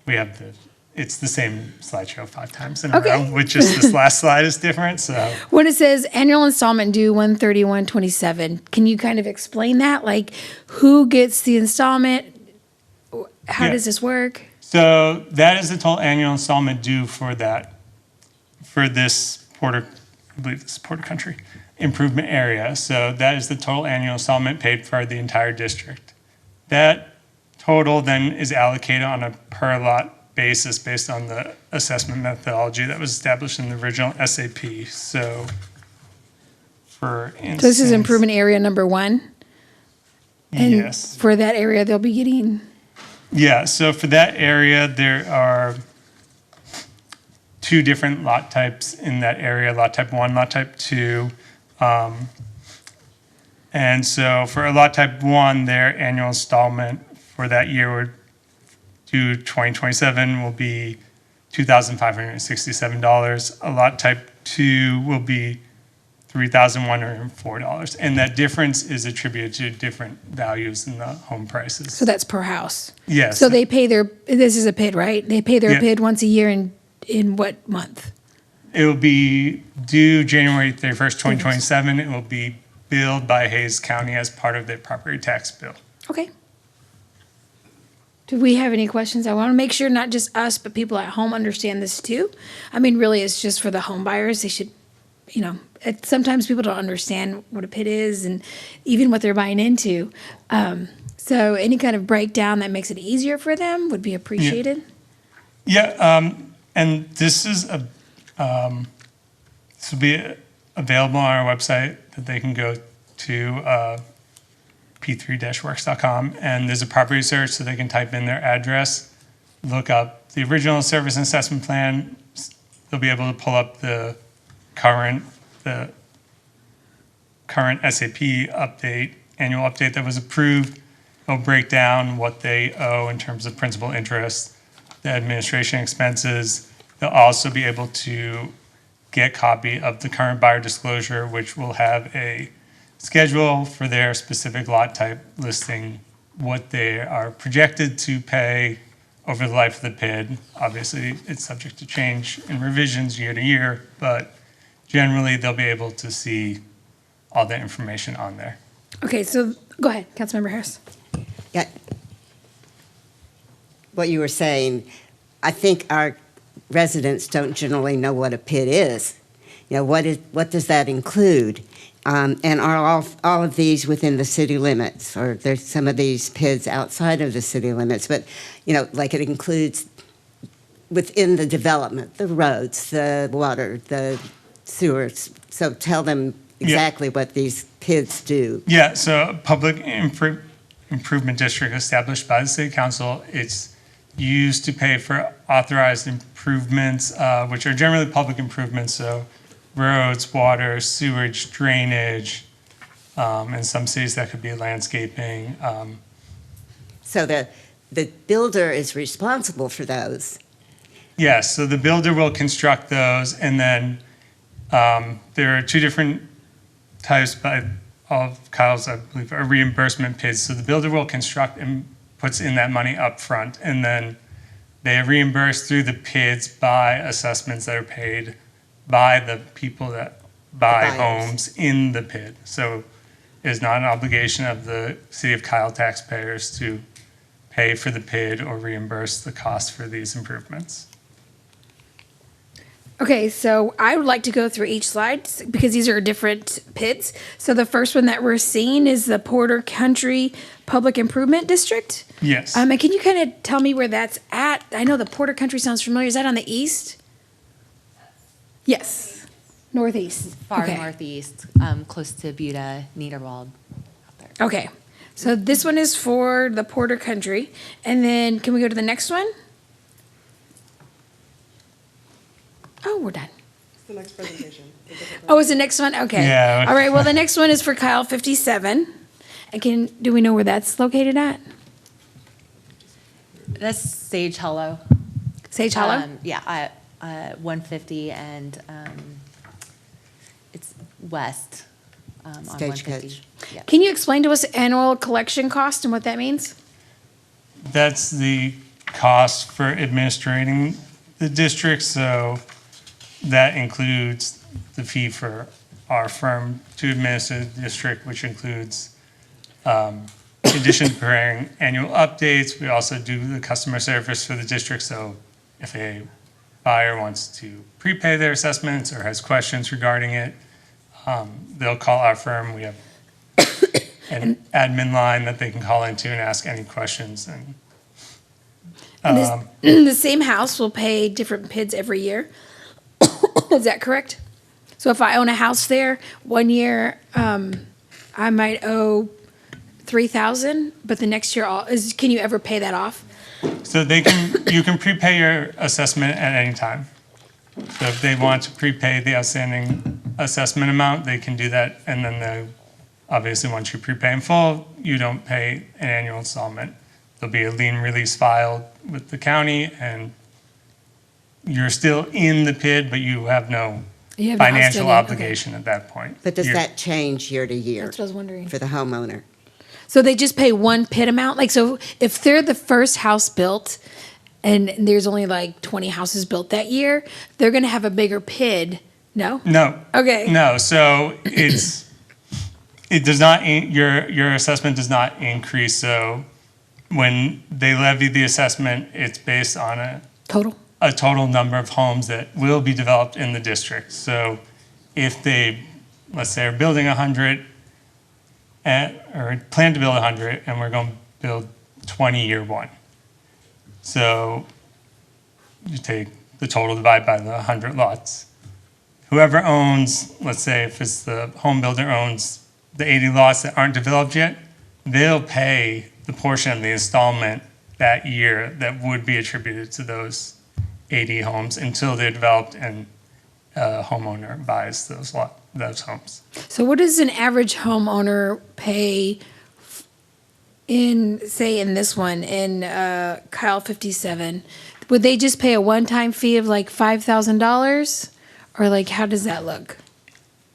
We have the it's the same slideshow 5 times in a Okay. row, with just this last slide is different, so. When it says annual installment due 1/31/27, can you kind of explain that? Like, who gets the installment? How Yeah. does this work? So that is the total annual installment due for this Porter, I believe this is Porter Country improvement area. So that is the total annual installment paid for the entire district. That total then is allocated on a per lot basis based on the assessment methodology that was established in the original SAP. So for instance. So this is improvement area number 1? And Yes. for that area, they'll be getting, Yeah, so for that area, there are 2 different lot types in that area, lot type 1, lot type 2. And so for a lot type 1, their annual installment for that year would due 2027 will be $2,567. A lot type 2 will be $3,104. And that difference is attributed to different values in the home prices. so that's per house? Yes. So they pay this is a PID, right? They pay their Yeah. PID once a year in what month? It will be due January 31st, 2027. It will be billed by Hayes County as part of their property tax bill. Okay. Do we have any questions? I want to make sure not just us, but people at home understand this too. I mean, really, it's just for the home buyers. They should, sometimes people don't understand what a PID is and even what they're buying into. So any kind of breakdown that makes it easier for them would be appreciated. Yeah, and this is this will be available on our website that they can go to p3-works.com, and there's a property search so they can type in their address, look up the original service and assessment plan. They'll be able to pull up the current SAP update, annual update that was approved. It'll break down what they owe in terms of principal interest, the administration expenses. They'll also be able to get a copy of the current buyer disclosure, which will have a schedule for their specific lot type listing what they are projected to pay over the life of the PID. Obviously, it's subject to change and revisions year to year, but generally they'll be able to see all the information on there. Okay, so go ahead, Councilmember Harris. Yeah. What you were saying, I think our residents don't generally know what a PID is. What does that include? And are all of these within the city limits? Or there's some of these PIDs outside of the city limits? But, like it includes within the development, the roads, the water, the sewers. So tell them exactly what these PIDs do. Yeah, so a public improvement district established by the city council. It's used to pay for authorized improvements, which are generally public improvements, so roads, water, sewage, drainage. In some cities, that could be landscaping. So the builder is responsible for those. Yes, so the builder will construct those, and then there are 2 different types by all of Kyle's, I believe, are reimbursement PIDs. So the builder will construct and puts in that money up front, and then they are reimbursed through the PIDs by assessments that are paid by the people that buy homes in the PID. So it's not an obligation of the City of Kyle taxpayers to pay for the PID or reimburse the cost for these improvements. Okay, so I would like to go through each slide because these are different PIDs. So the first one that we're seeing is the Porter Country Public Improvement District. Yes. And can you kind of tell me where that's at? I know the Porter Country sounds familiar. Is that on the east? Yes, northeast. Far Okay. northeast, close to Buda, Niederwald. Okay, so this one is for the Porter Country. And then can we go to the next one? Oh, we're done. It's the next presentation. Oh, is the next one? Okay. Yeah. All right, well, the next one is for Kyle 57. And do we know where that's located at? That's Sage Hollow. Sage Hollow? Yeah, 150 and it's west on 150. Yeah. Can you explain to us annual collection cost and what that means? That's the cost for administrating the district, so that includes the fee for our firm to administer the district, which includes, in addition to preparing annual updates, we also do the customer service for the district. So if a buyer wants to prepay their assessments or has questions regarding it, they'll call our firm. We have an admin line that they can call into and ask any questions. And The same house will pay different PIDs every year. Is that correct? So if I own a house there, 1 year, I might owe 3,000, but the next year, can you ever pay that off? so you can prepay your assessment at any time. So if they want to prepay the outstanding assessment amount, they can do that. And then obviously, once you prepay in full, you don't pay an annual installment. There'll be a lien release filed with the county, and you're still in the PID, but you have no You have no financial outstanding, obligation at that point. But does You're- that change year to year? That's what I was wondering. For the homeowner? So they just pay one PID amount? Like, so if they're the first house built and there's only like 20 houses built that year, they're going to have a bigger PID, no? No. Okay. No, so it does not, your assessment does not increase. So when they levy the assessment, it's based on a total number of homes that will be developed in the district. So if they, let's say, are building 100 or plan to build 100, and we're going to build 20 year one. So you take the total, divide by the 100 lots. Whoever owns, let's say if it's the home builder owns the 80 lots that aren't developed yet, they'll pay the portion of the installment that year that would be attributed to those 80 homes until they're developed and a homeowner buys those homes. So what does an average homeowner pay in this one, in Kyle 57? Would they just pay a one-time fee of like $5,000? Or like, how does that look?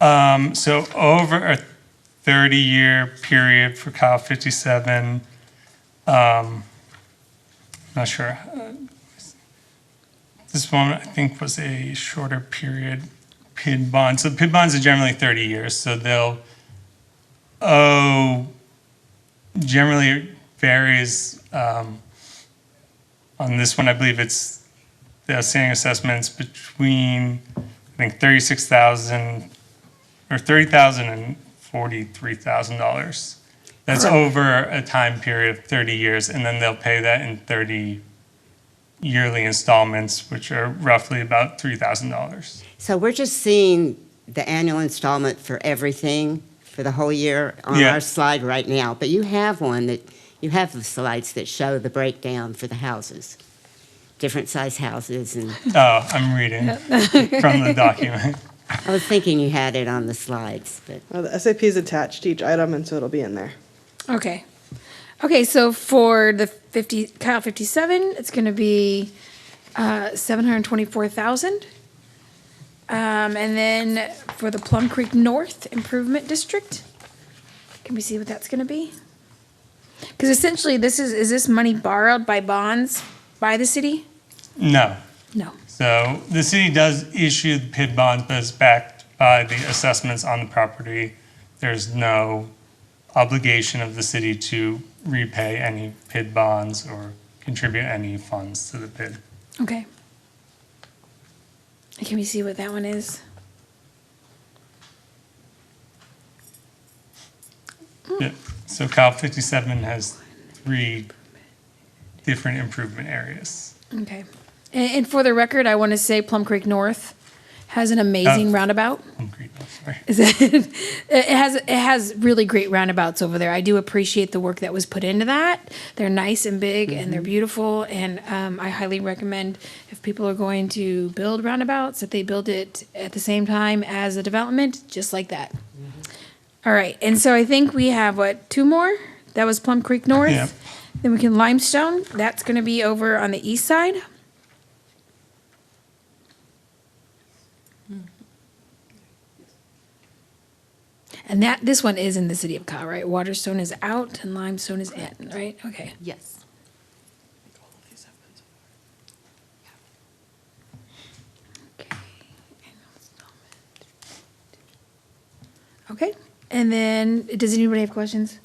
So over a 30-year period for Kyle 57, not sure. This one, I think, was a shorter period PID bond. So PID bonds are generally 30 years. So they'll owe, generally it varies. On this one, I believe it's the outstanding assessments between, I think, $36,000 or $30,000 and $43,000. That's over a time period of 30 years, and then they'll pay that in 30 yearly installments, which are roughly about $3,000. So we're just seeing the annual installment for everything for the whole year on Yeah. our slide right now. But you have you have the slides that show the breakdown for the houses, different size houses and. Oh, I'm reading from the document. I was thinking you had it on the slides, but. The SAP is attached to each item, and so it'll be in there. Okay. Okay, so for the Kyle 57, it's going to be $724,000. And then for the Plum Creek North Improvement District, can we see what that's going to be? Because essentially, is this money borrowed by bonds by the city? No. No. So the city does issue the PID bonds, but it's backed by the assessments on the property. There's no obligation of the city to repay any PID bonds or contribute any funds to the PID. Okay. Can we see what that one is? Yeah. So Cal 57 has 3 different improvement areas. Okay. And for the record, I want to say Plum Creek North has an amazing roundabout. Plum Creek, sorry. It has really great roundabouts over there. I do appreciate the work that was put into that. They're nice and big and they're beautiful. And I highly recommend if people are going to build roundabouts that they build it at the same time as the development, just like that. All right. And so I think we have, 2 more? That was Plum Creek North. Yeah. Then we can Limestone. That's going to be over on the east side. And this one is in the city of Kyle, right? Waterstone is out and Limestone is in, right? Okay. Yes. Okay, and then, does anybody have questions?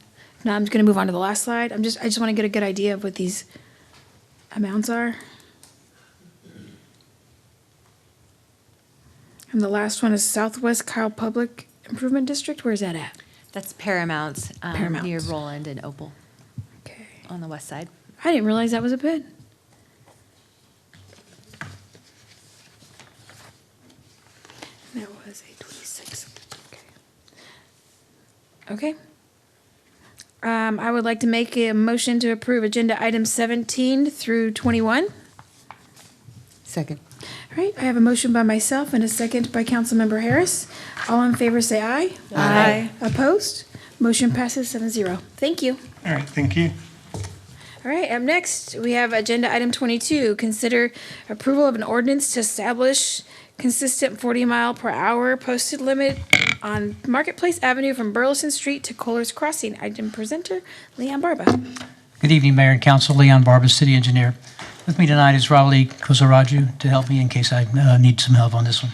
No, I'm just gonna move on to the last slide. I just wanna get a good idea of what these amounts are. And the last one is Southwest Kyle Public Improvement District. Where's that at? That's Paramount, Paramount. near Roland and Opal. Okay. On the west side. I didn't realize that was a bid. That was 826. Okay. I would like to make a motion to approve agenda items 17 through 21. Second. All right, I have a motion by myself and a second by Councilmember Harris. All in favor say aye. Aye. Opposed? Motion passes 7-0. Thank you. All right, thank you. All right, up next, we have agenda item 22. Consider approval of an ordinance to establish consistent 40-mile-per-hour posted limit on Marketplace Avenue from Burleson Street to Kohler's Crossing. Item presenter, Leon Barba. Good evening, Mayor and Council. Leon Barba, City Engineer. With me tonight is Raleigh Kozaraju to help me in case I need some help on this one.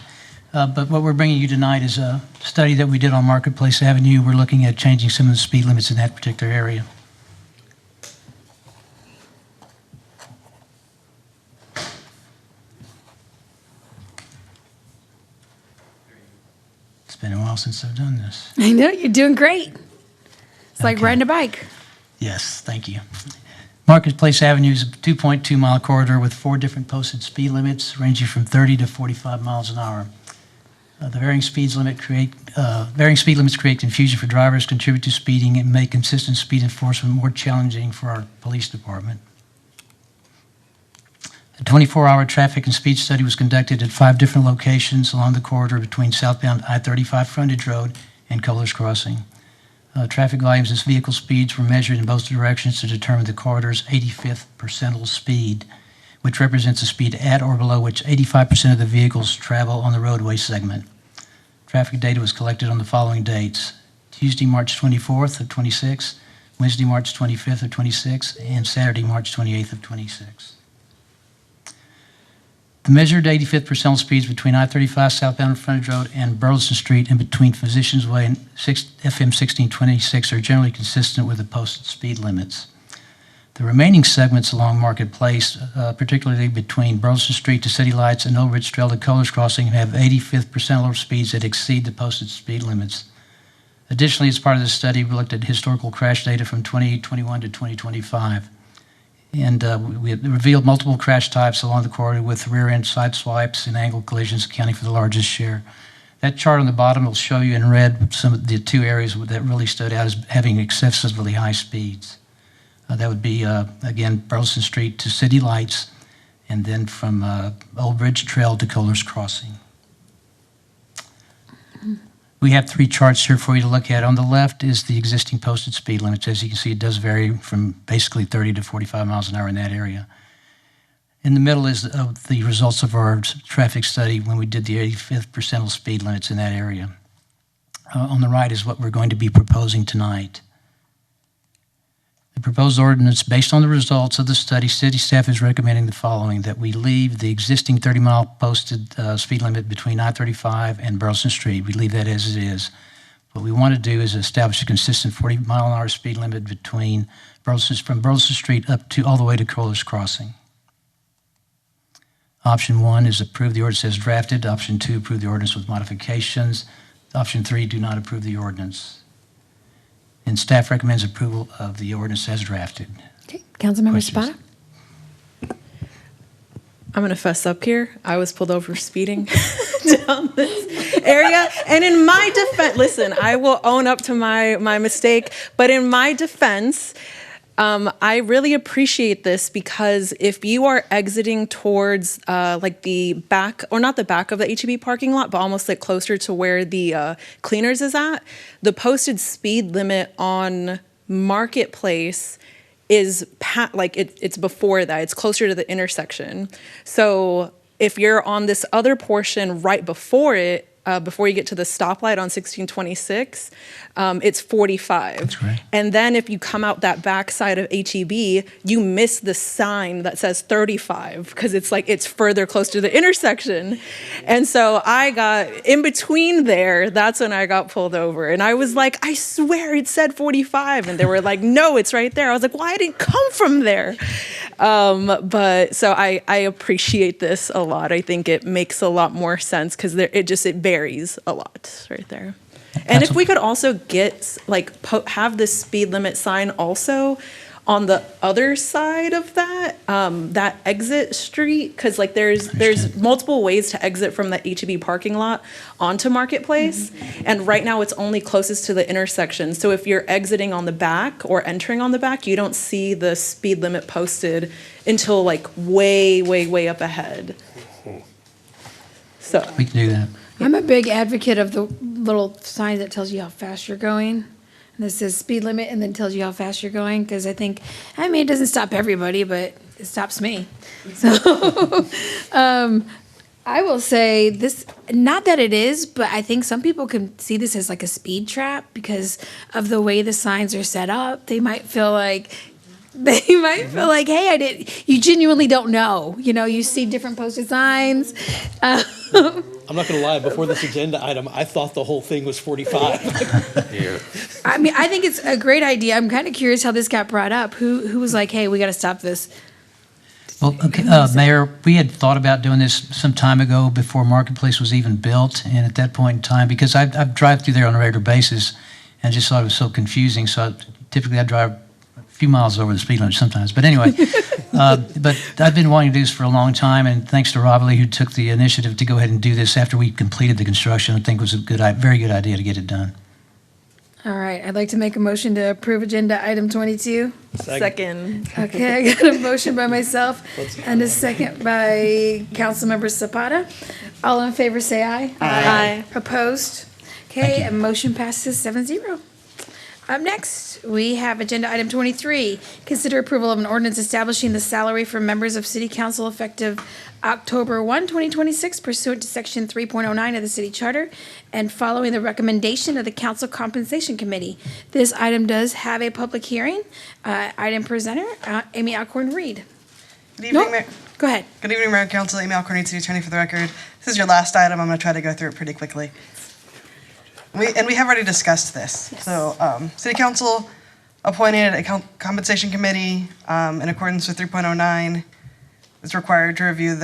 But what we're bringing you tonight is a study that we did on Marketplace Avenue. We're looking at changing some of the speed limits in that particular area. It's been a while since I've done this. I know, you're doing great. It's like riding a bike. Yes, thank you. Marketplace Avenue is a 2.2-mile corridor with 4 different posted speed limits ranging from 30 to 45 miles an hour. The varying speed limits create confusion for drivers, contribute to speeding, and make consistent speed enforcement more challenging for our police department. A 24-hour traffic and speed study was conducted at 5 different locations along the corridor between southbound I-35 Frontage Road and Kohler's Crossing. Traffic volumes and vehicle speeds were measured in both directions to determine the corridor's 85th percentile speed, which represents the speed at or below which 85% of the vehicles travel on the roadway segment. Traffic data was collected on the following dates: Tuesday, March 24th of 26, Wednesday, March 25th of 26, and Saturday, March 28th of 26. The measured 85th percentile speeds between I-35 southbound Frontage Road and Burleson Street and between Physicians Way and FM 1626 are generally consistent with the posted speed limits. The remaining segments along Marketplace, particularly between Burleson Street to City Lights and Old Ridge Trail to Kohler's Crossing, have 85th percentile speeds that exceed the posted speed limits. Additionally, as part of this study, we looked at historical crash data from 2021 to 2025. And we revealed multiple crash types along the corridor with rear-end side swipes and angle collisions accounting for the largest share. That chart on the bottom will show you in red some of the 2 areas that really stood out as having excessively high speeds. That would be, again, Burleson Street to City Lights, and then from Old Bridge Trail to Kohler's Crossing. We have 3 charts here for you to look at. On the left is the existing posted speed limits. As you can see, it does vary from basically 30 to 45 miles an hour in that area. In the middle is the results of our traffic study when we did the 85th percentile speed limits in that area. On the right is what we're going to be proposing tonight. The proposed ordinance, based on the results of the study, city staff is recommending the following: that we leave the existing 30-mile posted speed limit between I-35 and Burleson Street. We leave that as it is. What we want to do is establish a consistent 40-mile-an-hour speed limit between from Burleson Street up to all the way to Kohler's Crossing. Option 1 is approve the ordinance as drafted. Option 2, approve the ordinance with modifications. Option 3, do not approve the ordinance. And staff recommends approval of the ordinance as drafted. Okay, Councilmember Spada. I'm going to fess up here. I was pulled over speeding down this area. And in my defense, listen, I will own up to my mistake. But in my defense, I really appreciate this because if you are exiting towards like the back, or not the back of the HEB parking lot, but almost like closer to where the cleaners is at, the posted speed limit on Marketplace is it's before that. It's closer to the intersection. So if you're on this other portion right before it, before you get to the stoplight on 1626, it's 45. That's right. And then if you come out that back side of HEB, you miss the sign that says 35 because it's further close to the intersection. And so I got in between there, that's when I got pulled over. And I was like, I swear it said 45. And they were like, no, it's right there. I was like, well, I didn't come from there. But so I appreciate this a lot. I think it makes a lot more sense because it varies a lot right there. And if we could also get have the speed limit sign also on the other side of that exit street, because there's multiple ways to exit from the HEB parking lot onto Marketplace, and right now it's only closest to the intersection. So if you're exiting on the back or entering on the back, you don't see the speed limit posted until way, way, way up ahead. So We can do that. I'm a big advocate of the little sign that tells you how fast you're going. And this says speed limit and then tells you how fast you're going, because it doesn't stop everybody, but it stops me. So I will say this, not that it is, but I think some people can see this as like a speed trap because of the way the signs are set up. They might feel like, hey, you genuinely don't know. You see different posted signs. I'm not going to lie, before this agenda item, I thought the whole thing was 45. I think it's a great idea. I'm kind of curious how this got brought up. Who was like, hey, we got to stop this? Well, okay, Mayor, we had thought about doing this some time ago before Marketplace was even built, and at that point in time, because I drive through there on a regular basis, and just thought it was so confusing, so typically I drive a few miles over the speed limit sometimes. But anyway, but I've been wanting to do this for a long time, and thanks to Rob Lee, who took the initiative to go ahead and do this after we completed the construction. I think it was a very good idea to get it done. All right, I'd like to make a motion to approve agenda item 22. Second. Okay, I got a motion by myself and a second by Councilmember Zapata. All in favor, say aye. Aye. Opposed? Okay, and motion passes 7-0. Up next, we have agenda item 23. Consider approval of an ordinance establishing the salary for members of city council effective October 1, 2026 pursuant to section 3.09 of the city charter and following the recommendation of the council compensation committee. This item does have a public hearing. Item presenter, Amy Alcorn-Reed. Good evening, Mayor. Go ahead. Good evening, Mayor and Council. Amy Alcorn-Reed, City Attorney for the record. This is your last item. I'm going to try to go through it pretty quickly. We have already discussed this. Yes. So, City Council appointed a compensation committee in accordance with 3.09. Is required to review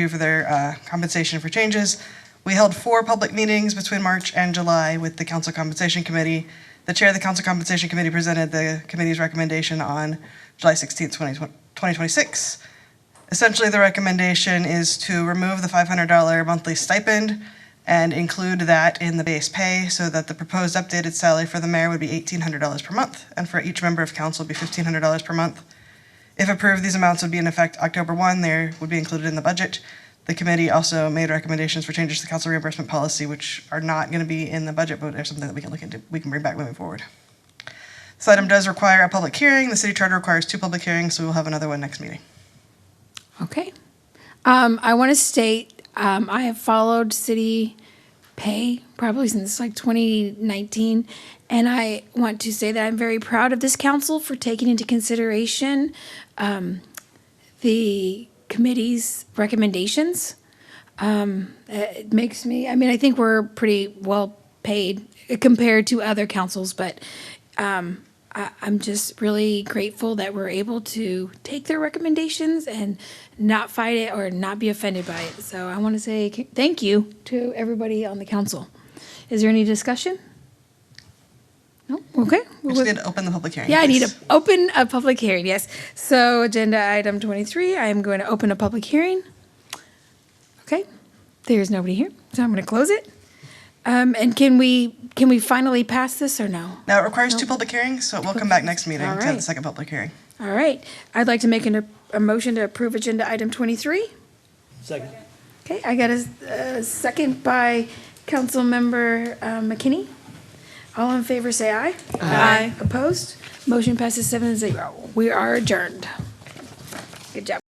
for their compensation for changes. We held 4 public meetings between March and July with the Council Compensation Committee. The chair of the Council Compensation Committee presented the committee's recommendation on July 16th, 2026. Essentially, the recommendation is to remove the $500 monthly stipend and include that in the base pay so that the proposed updated salary for the mayor would be $1,800 per month, and for each member of council would be $1,500 per month. If approved, these amounts would be in effect October 1. They would be included in the budget. The committee also made recommendations for changes to the council reimbursement policy, which are not going to be in the budget, but are something that we can look into, we can bring back moving forward. This item does require a public hearing. The city charter requires 2 public hearings, so we will have another one next meeting. Okay. I want to state, I have followed city pay probably since like 2019. And I want to say that I'm very proud of this council for taking into consideration the committee's recommendations. It makes me, I think we're pretty well paid compared to other councils, but I'm just really grateful that we're able to take their recommendations and not fight it or not be offended by it. So I want to say thank you to everybody on the council. Is there any discussion? No? Okay. We just need to open the public hearing. Yeah, I need please. to open a public hearing, yes. So agenda item 23, I am going to open a public hearing. Okay, there's nobody here, so I'm going to close it. And can we finally pass this or no? Now, it requires 2 public hearings, so it will come back next meeting All to have the right. second public hearing. All right, I'd like to make a motion to approve agenda item 23. Second. Okay, I got a second by Councilmember McKinney. All in favor, say aye. Aye. Opposed? Motion passes 7-0. We are adjourned. Good job.